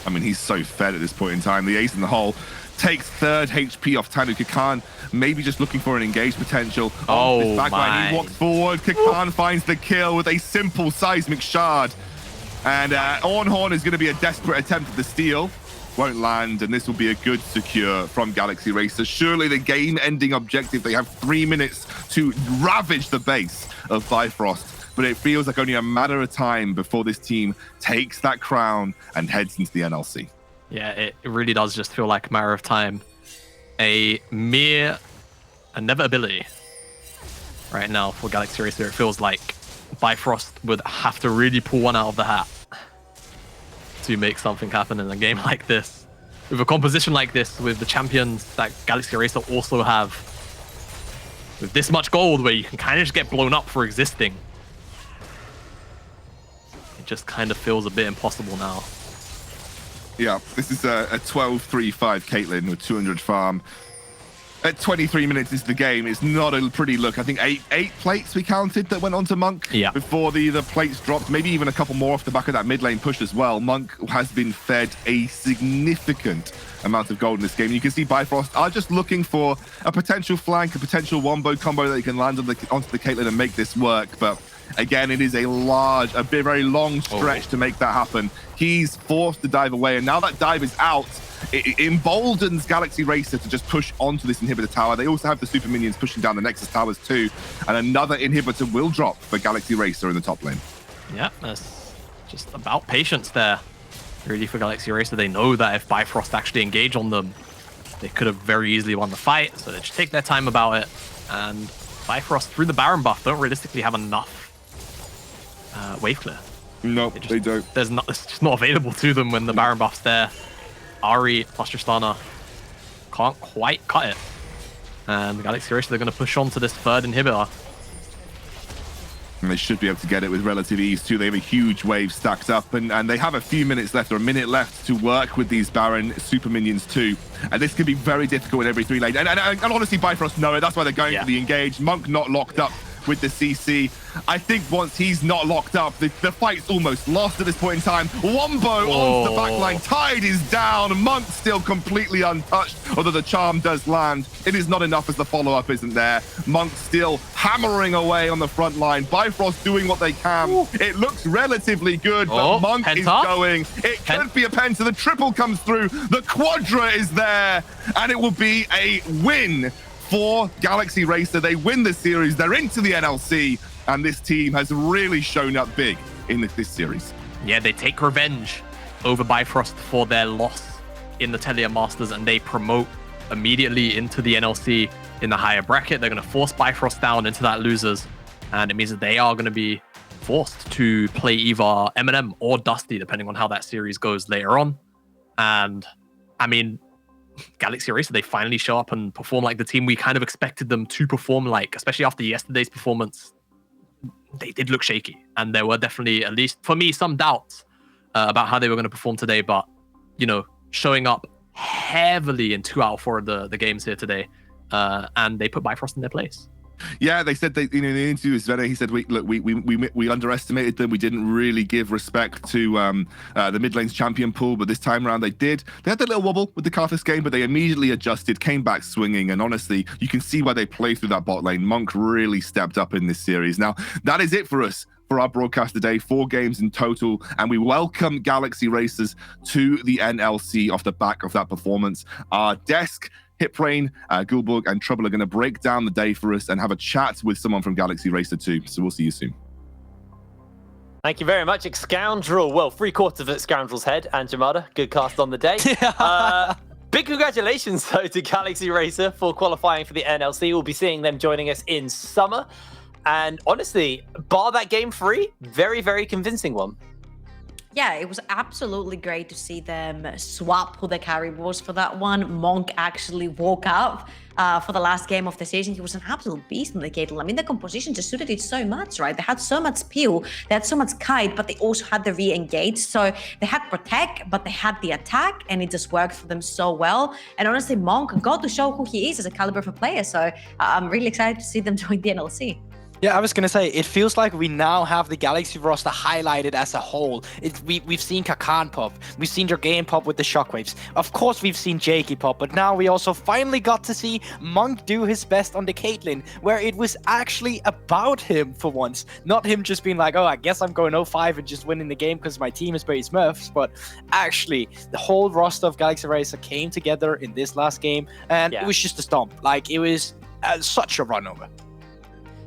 I mean, he's so fed at this point in time. The ace in the hole takes 3rd HP off Tanu. Kakan maybe just looking for an engage potential. Oh, this backline. my. He walks forward. Kakan finds the kill with a simple seismic shard. And Ornhorn is going to be a desperate attempt at the steal. Won't land, and this will be a good secure from Galaxy Racer. Surely the game-ending objective. They have 3 minutes to ravage the base of Bifrost. But it feels like only a matter of time before this team takes that crown and heads into the NLC. Yeah, it really does just feel like a matter of time. A mere inevitability right now for Galaxy Racer. It feels like Bifrost would have to really pull one out of the hat to make something happen in a game like this. With a composition like this, with the champions that Galaxy Racer also have, with this much gold where you can kind of just get blown up for existing, it just kind of feels a bit impossible now. Yeah, this is a 12-3-5 Caitlyn with 200 farm. At 23 minutes into the game, it's not a pretty look. I think eight plates we counted that went onto Monk before the plates dropped. Maybe even a couple more off the back of that mid lane push as well. Monk has been fed a significant amount of gold in this game. You can see Bifrost are just looking for a potential flank, a potential wombo combo that they can land onto the Caitlyn and make this work. But again, it is a very long stretch to make that happen. He's forced to dive away, and now that dive is out, it emboldens Galaxy Racer to just push onto this inhibitor tower. They also have the super minions pushing down the Nexus towers too, and another inhibitor will drop for Galaxy Racer in the top lane. Yeah, that's just about patience there, really, for Galaxy Racer. They know that if Bifrost actually engage on them, they could have very easily won the fight, so they just take their time about it. And Bifrost, through the Baron buff, don't realistically have enough wave clear. No, they don't. It's just not available to them when the Baron buff's there. Ari plus Tristana can't quite cut it. And Galaxy Racer, they're going to push on to this 3rd inhibitor. And they should be able to get it with relative ease too. They have a huge wave stacked up, and they have a few minutes left, or a minute left, to work with these Baron super minions too. And this could be very difficult in every 3 lane. And honestly, Bifrost know it. That's why they're going for the engage. Monk not locked up with the CC. I think once he's not locked up, the fight's almost lost at this point in time. Wombo onto the backline. Tide is down. Monk still completely untouched, although the charm does land. It is not enough as the follow-up isn't there. Monk still hammering away on the front line. Bifrost doing what they can. It looks relatively good, but Monk is going. It could be a penta. The triple comes through. The quadra is there, and it will be a win for Galaxy Racer. They win the series. They're into the NLC, and this team has really shown up big in this series. Yeah, they take revenge over Bifrost for their loss in the Telia Masters, and they promote immediately into the NLC in the higher bracket. They're going to force Bifrost down into that losers, and it means that they are going to be forced to play either Eminem or Dusty, depending on how that series goes later on. And I mean, Galaxy Racer, they finally show up and perform like the team we kind of expected them to perform like, especially after yesterday's performance. They did look shaky, and there were definitely, at least for me, some doubts about how they were going to perform today. But, you know, showing up heavily in 2 out of 4 of the games here today, and they put Bifrost in their place. Yeah, they said in the interview with Svena, he said, we underestimated them. We didn't really give respect to the mid lane's champion pool, but this time around they did. They had that little wobble with the Karthus game, but they immediately adjusted, came back swinging, and honestly, you can see why they play through that bot lane. Monk really stepped up in this series. Now, that is it for us for our broadcast today. 4 games in total, and we welcome Galaxy Racers to the NLC off the back of that performance. Our desk, Hiprain, Gulborg, and Trouble are going to break down the day for us and have a chat with someone from Galaxy Racer too. So we'll see you soon. Thank you very much, Scoundrel. Well, 3/4 of it, Scoundrel's head, and Jamada. Good cast on the day. Big congratulations, though, to Galaxy Racer for qualifying for the NLC. We'll be seeing them joining us in summer. And honestly, bar that game 3, very, very convincing one. Yeah, it was absolutely great to see them swap who the carry was for that one. Monk actually woke up for the last game of the season. He was an absolute beast in the Caitlyn. I mean, the composition just suited it so much, right? They had so much peel, they had so much kite, but they also had the re-engage. So they had protect, but they had the attack, and it just worked for them so well. And honestly, Monk got to show who he is as a caliber of a player. So I'm really excited to see them join the NLC. Yeah, I was going to say, it feels like we now have the Galaxy roster highlighted as a whole. We've seen Kakan pop, we've seen Jorgain pop with the shockwaves. Of course, we've seen Jakey pop, but now we also finally got to see Monk do his best on the Caitlyn, where it was actually about him for once. Not him just being like, oh, I guess I'm going 0-5 and just winning the game because my team is very Smurfs, but actually, the whole roster of Galaxy Racer came together in this last game, and it was just a stomp. Like, it was such a run over.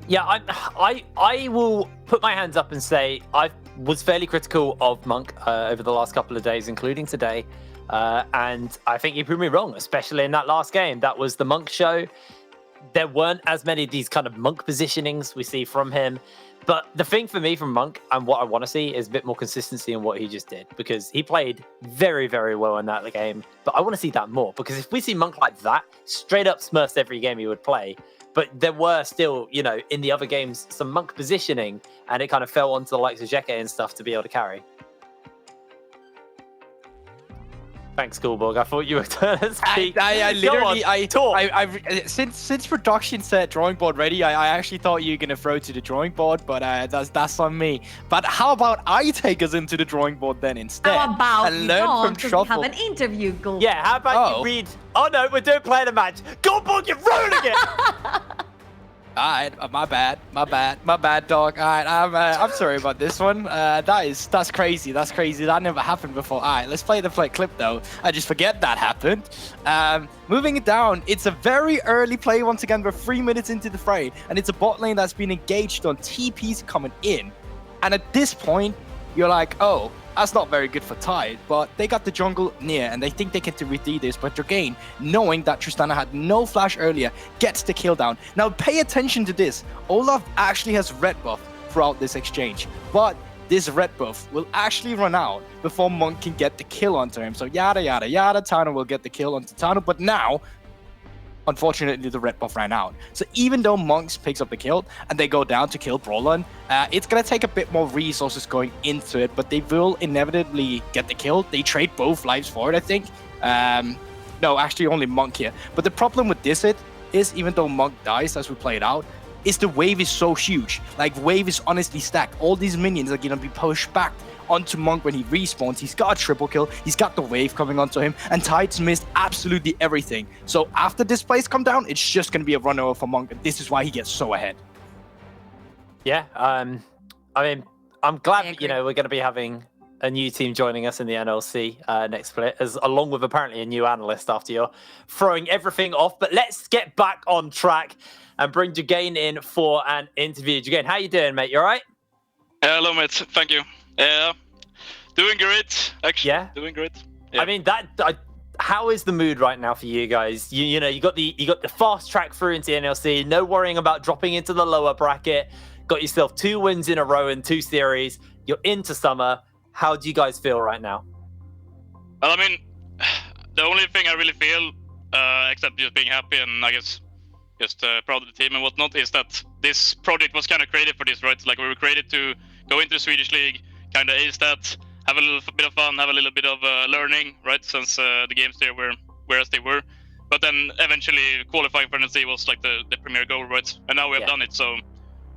Yeah, I will put my hands up and say I was fairly critical of Monk over the last couple of days, including today. And I think you proved me wrong, especially in that last game. That was the Monk show. There weren't as many of these kind of Monk positionings we see from him. But the thing for me from Monk and what I want to see is a bit more consistency in what he just did, because he played very, very well in that game. But I want to see that more, because if we see Monk like that, straight up Smurfs every game he would play. But there were still, you know, in the other games, some Monk positioning, and it kind of fell onto the likes of Jeke and stuff to be able to carry. Thanks, Schoolborg. I thought you were going to speak. I literally, since production said drawing board ready, I actually thought you were gonna throw to the drawing board, but that's on me. But how about I take us into the drawing board then instead? How about and we learn don't, from because we Shuffle. have an interview, Gold. Yeah, how about you read? Oh no, we're doing play the match. Schoolborg, you're ruining it. Alright, my bad, dog. Alright, I'm sorry about this one. That's crazy. That never happened before. Alright, let's play the clip though. I just forget that happened. Moving it down, it's a very early play once again. We're 3 minutes into the fray, and it's a bot lane that's been engaged on TPs coming in. And at this point, you're like, oh, that's not very good for Tide, but they got the jungle near, and they think they can redeem this. But Jorgain, knowing that Tristana had no flash earlier, gets the kill down. Now, pay attention to this. Olaf actually has red buff throughout this exchange, but this red buff will actually run out before Monk can get the kill onto him. So yada, yada, yada, Tano will get the kill onto Tano, but now, unfortunately, the red buff ran out. So even though Monks picks up the kill and they go down to kill Brawlon, it's going to take a bit more resources going into it, but they will inevitably get the kill. They trade both lives for it, I think. No, actually only Monk here. But the problem with this hit is, even though Monk dies as we play it out, is the wave is so huge. Like, wave is honestly stacked. All these minions are going to be pushed back onto Monk when he respawns. He's got a triple kill, he's got the wave coming onto him, and Tide's missed absolutely everything. So after this plays come down, it's just going to be a run over for Monk, and this is why he gets so ahead. Yeah, I mean, I'm glad, you know, we're going to be having a new team joining us in the NLC next split, along with apparently a new analyst after you're throwing everything off. But let's get back on track and bring Jorgain in for an interview. Jorgain, how you doing, mate? You all right? Hello, mate. Thank you. Doing great, actually. Yeah, doing great. Yeah. I mean, how is the mood right now for you guys? You know, you got the fast track through into NLC. No worrying about dropping into the lower bracket. Got yourself 2 wins in a row in 2 series. You're into summer. How do you guys feel right now? Well, I mean, the only thing I really feel, except just being happy and I guess just proud of the team and whatnot, is that this project was kind of created for this, right? Like, we were created to go into the Swedish League, kind of ace that, have a little bit of fun, have a little bit of learning, right? Since the games there were whereas they were. But then eventually qualifying for NLC was like the premier goal, right? And now we have done it, so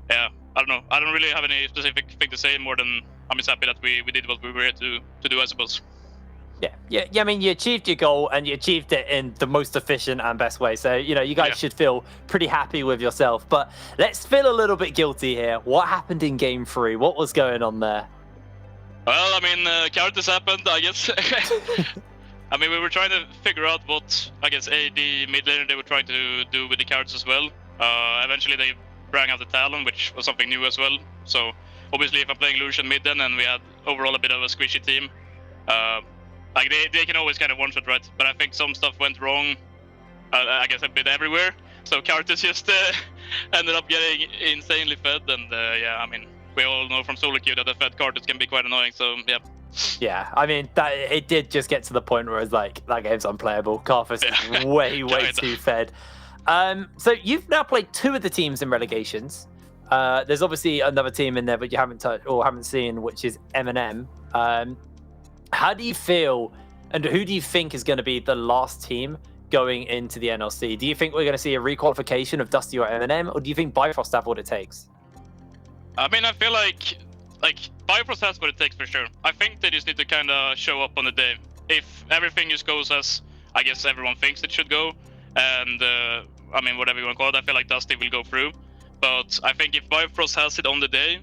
yeah, I don't know. I don't really have any specific thing to say more than I'm just happy that we did what we were here to do, I suppose. Yeah. I mean, you achieved your goal and you achieved it in the most efficient and best way. So, you know, you guys should feel pretty happy with yourself. But let's feel a little bit guilty here. What happened in game 3? What was going on there? Well, I mean, characters happened, I guess. I mean, we were trying to figure out what, I guess, AD mid laner they were trying to do with the characters as well. Eventually, they brought out the Talon, which was something new as well. So, obviously, if I'm playing Lucian mid then, and we had overall a bit of a squishy team, Like they can always kind of one-shot, right? But I think some stuff went wrong. I guess a bit everywhere. So Cartus just ended up getting insanely fed, and yeah, I mean, we all know from solo queue that the fed Cartus can be quite annoying. So yeah. Yeah, I mean, that it did just get to the point where it's like that game's unplayable. Karthus is way too fed. So you've now played 2 of the teams in relegations. There's obviously another team in there, but you haven't touched or haven't seen, which is M&M. How do you feel, and who do you think is going to be the last team going into the NLC? Do you think we're going to see a requalification of Dusty or M&M, or do you think BIFROST have what it takes? I mean, I feel like BIFROST has what it takes for sure. I think they just need to kind of show up on the day. If everything just goes as I guess everyone thinks it should go, and I mean, whatever you want to call it, I feel like Dusty will go through. But I think if BIFROST has it on the day,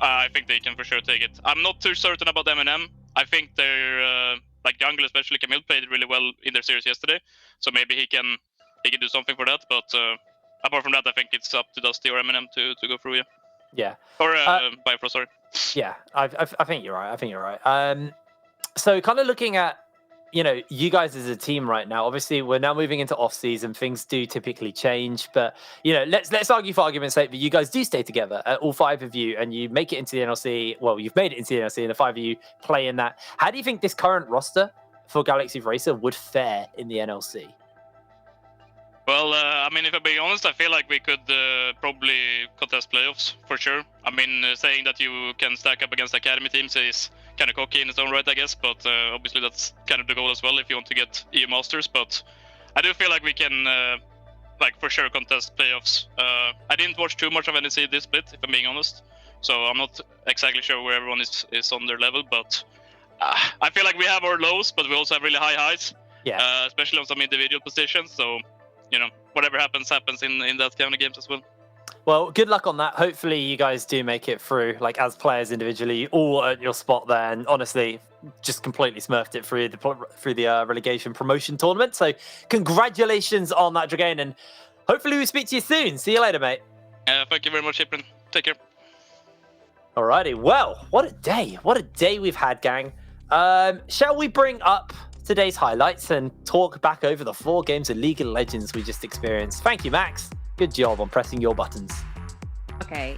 I think they can for sure take it. I'm not too certain about M&M. I think their like jungle, especially Camille, played really well in their series yesterday, so maybe he can do something for that. But apart from that, I think it's up to Dusty or M&M to go through. Yeah. Or BIFROST, sorry. Yeah, I think you're right. I think you're right. So kind of looking at, you know, you guys as a team right now, obviously we're now moving into off season. Things do typically change, but you know, let's argue for argument's sake that you guys do stay together, all 5 of you, and you make it into the NLC. Well, you've made it into the NLC, and the 5 of you play in that. How do you think this current roster for Galaxy Racer would fare in the NLC? Well, I mean, if I'm being honest, I feel like we could probably contest playoffs for sure. I mean, saying that you can stack up against academy teams is kind of cocky in its own right, I guess. But obviously, that's kind of the goal as well if you want to get EU Masters. But I do feel like we can, like, for sure contest playoffs. I didn't watch too much of NLC this split, if I'm being honest. So I'm not exactly sure where everyone is on their level. But I feel like we have our lows, but we also have really high highs. Yeah. Especially on some individual positions. So, you know, whatever happens in that kind of games as well. Well, good luck on that. Hopefully you guys do make it through, like, as players individually, all at your spot there. And honestly, just completely smurfed it through the relegation promotion tournament. So congratulations on that, Dragain. And hopefully we speak to you soon. See you later, mate. Thank you very much, April. Take care. Alrighty. Well, what a day. What a day we've had, gang. Shall we bring up today's highlights and talk back over the 4 games of League of Legends we just experienced? Thank you, Max. Good job on pressing your buttons. Okay,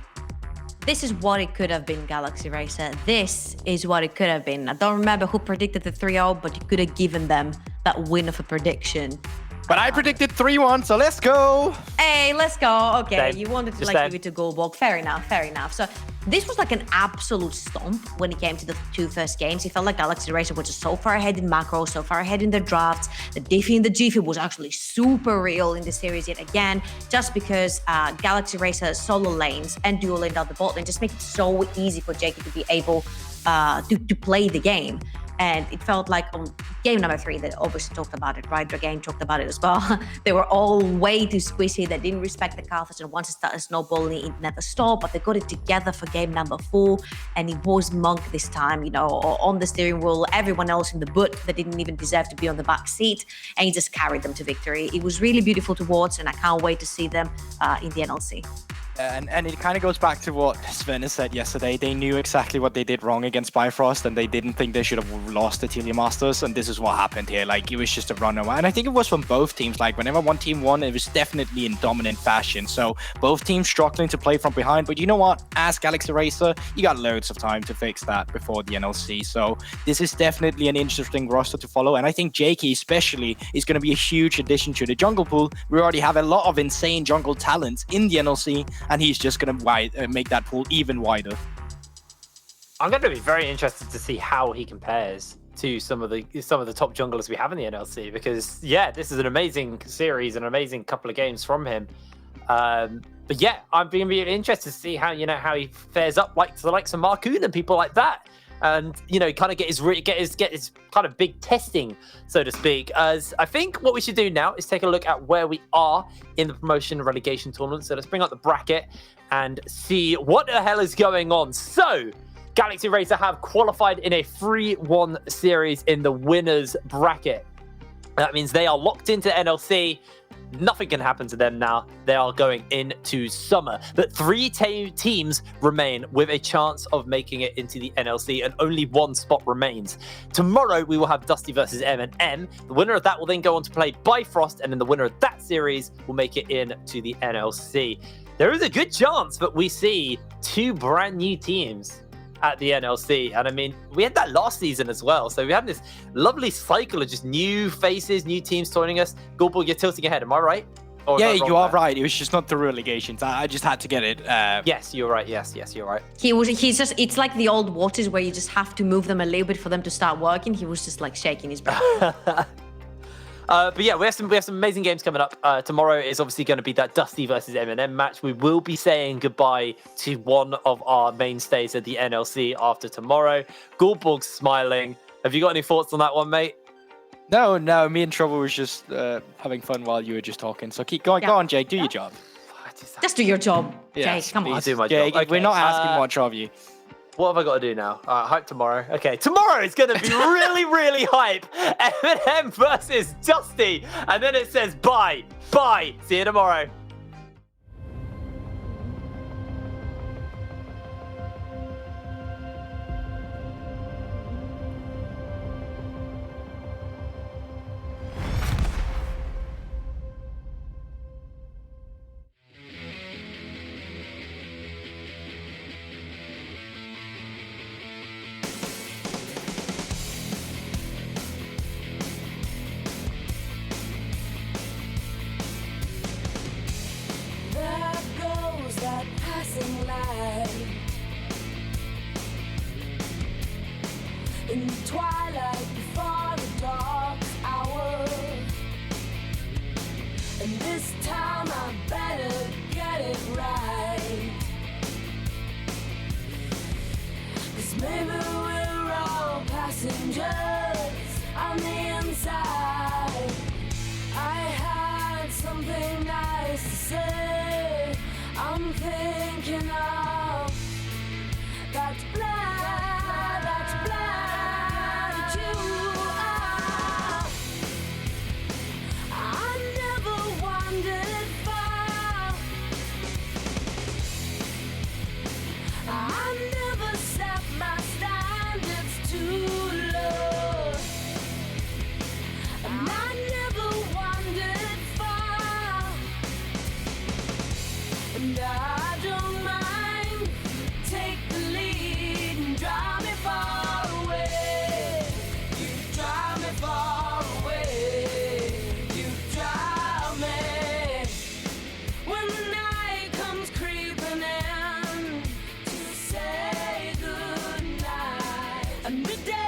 this is what it could have been, Galaxy Racer. This is what it could have been. I don't remember who predicted the 3-0, but you could have given them that win of a prediction. But I predicted 3-1, so let's go. Hey, let's go. Okay, Same. you wanted to Just like same. give it to Goldberg. Fair enough. So this was like an absolute stomp when it came to the 2 first games. It felt like Galaxy Racer was just so far ahead in macro, so far ahead in the drafts. The Diffie and the Jiffy was actually super real in the series yet again, just because Galaxy Racer solo lanes and dual lane down the bot lane just make it so easy for Jakey to be able to play the game. And it felt like on game number 3, they obviously talked about it, right? Dragain talked about it as well. They were all way too squishy. They didn't respect the Karthus, and once it started snowballing, it never stopped. But they got it together for game number 4, and it was Monk this time, you know, on the steering wheel. Everyone else in the boot that didn't even deserve to be on the back seat, and he just carried them to victory. It was really beautiful to watch, and I can't wait to see them in the NLC. And it kind of goes back to what Sven said yesterday. They knew exactly what they did wrong against BIFROST, and they didn't think they should have lost the Telia Masters, and this is what happened here. Like, it was just a runaway. And I think it was from both teams. Like, whenever one team won, it was definitely in dominant fashion. So both teams struggling to play from behind. But you know what? As Galaxy Racer, you got loads of time to fix that before the NLC. So this is definitely an interesting roster to follow. And I think Jakey especially is going to be a huge addition to the jungle pool. We already have a lot of insane jungle talent in the NLC, and he's just going to make that pool even wider. I'm going to be very interested to see how he compares to some of the top junglers we have in the NLC, because yeah, this is an amazing series, an amazing couple of games from him. But yeah, I'm being really interested to see how he fares up like to the likes of Marcoon and people like that, and kind of get his kind of big testing, so to speak. As I think what we should do now is take a look at where we are in the promotion relegation tournament. So let's bring up the bracket and see what the hell is going on. So Galaxy Racer have qualified in a 3-1 series in the winners bracket. That means they are locked into NLC. Nothing can happen to them now. They are going into summer. But 3 teams remain with a chance of making it into the NLC, and only 1 spot remains. Tomorrow, we will have Dusty versus M&M. The winner of that will then go on to play BIFROST, and then the winner of that series will make it into the NLC. There is a good chance that we see 2 brand new teams at the NLC. And I mean, we had that last season as well. So we have this lovely cycle of just new faces, new teams joining us. Goldball, you're tilting ahead. Am I right? Or Yeah, am I wrong you are there? right. It was just not the relegations. I just had to get it. Yes, you're right. Yes, you're right. He's just, it's like the old watches where you just have to move them a little bit for them to start working. He was just like shaking his breath. But yeah, we have some amazing games coming up. Tomorrow is obviously going to be that Dusty versus M&M match. We will be saying goodbye to one of our mainstays at the NLC after tomorrow. Goldborg's smiling. Have you got any thoughts on that one, mate? No, me and Trouble was just having fun while you were just talking. So keep going. Yeah. Go on, Jake. Do your job. Just do your job, Yes, Jake. Come on. I'll do my Jake, job. Okay, we're not asking much of you. What have I got to do now? Hype tomorrow. Okay, tomorrow is going to be really, really hype. M&M versus Dusty. And then it says bye. Bye. See you tomorrow. There goes that passing light in the twilight before the dark hour. And this time I better get it right, 'cause maybe we're all passengers on the inside. I had something nice to say. I'm thinking of that blood that you are. I never wandered far. I never set my standards too low. And I never wandered far. And I don't mind. Take the lead and drive me far away. You drive me far away. You drive me. When the night comes creeping in to say goodnight. And midday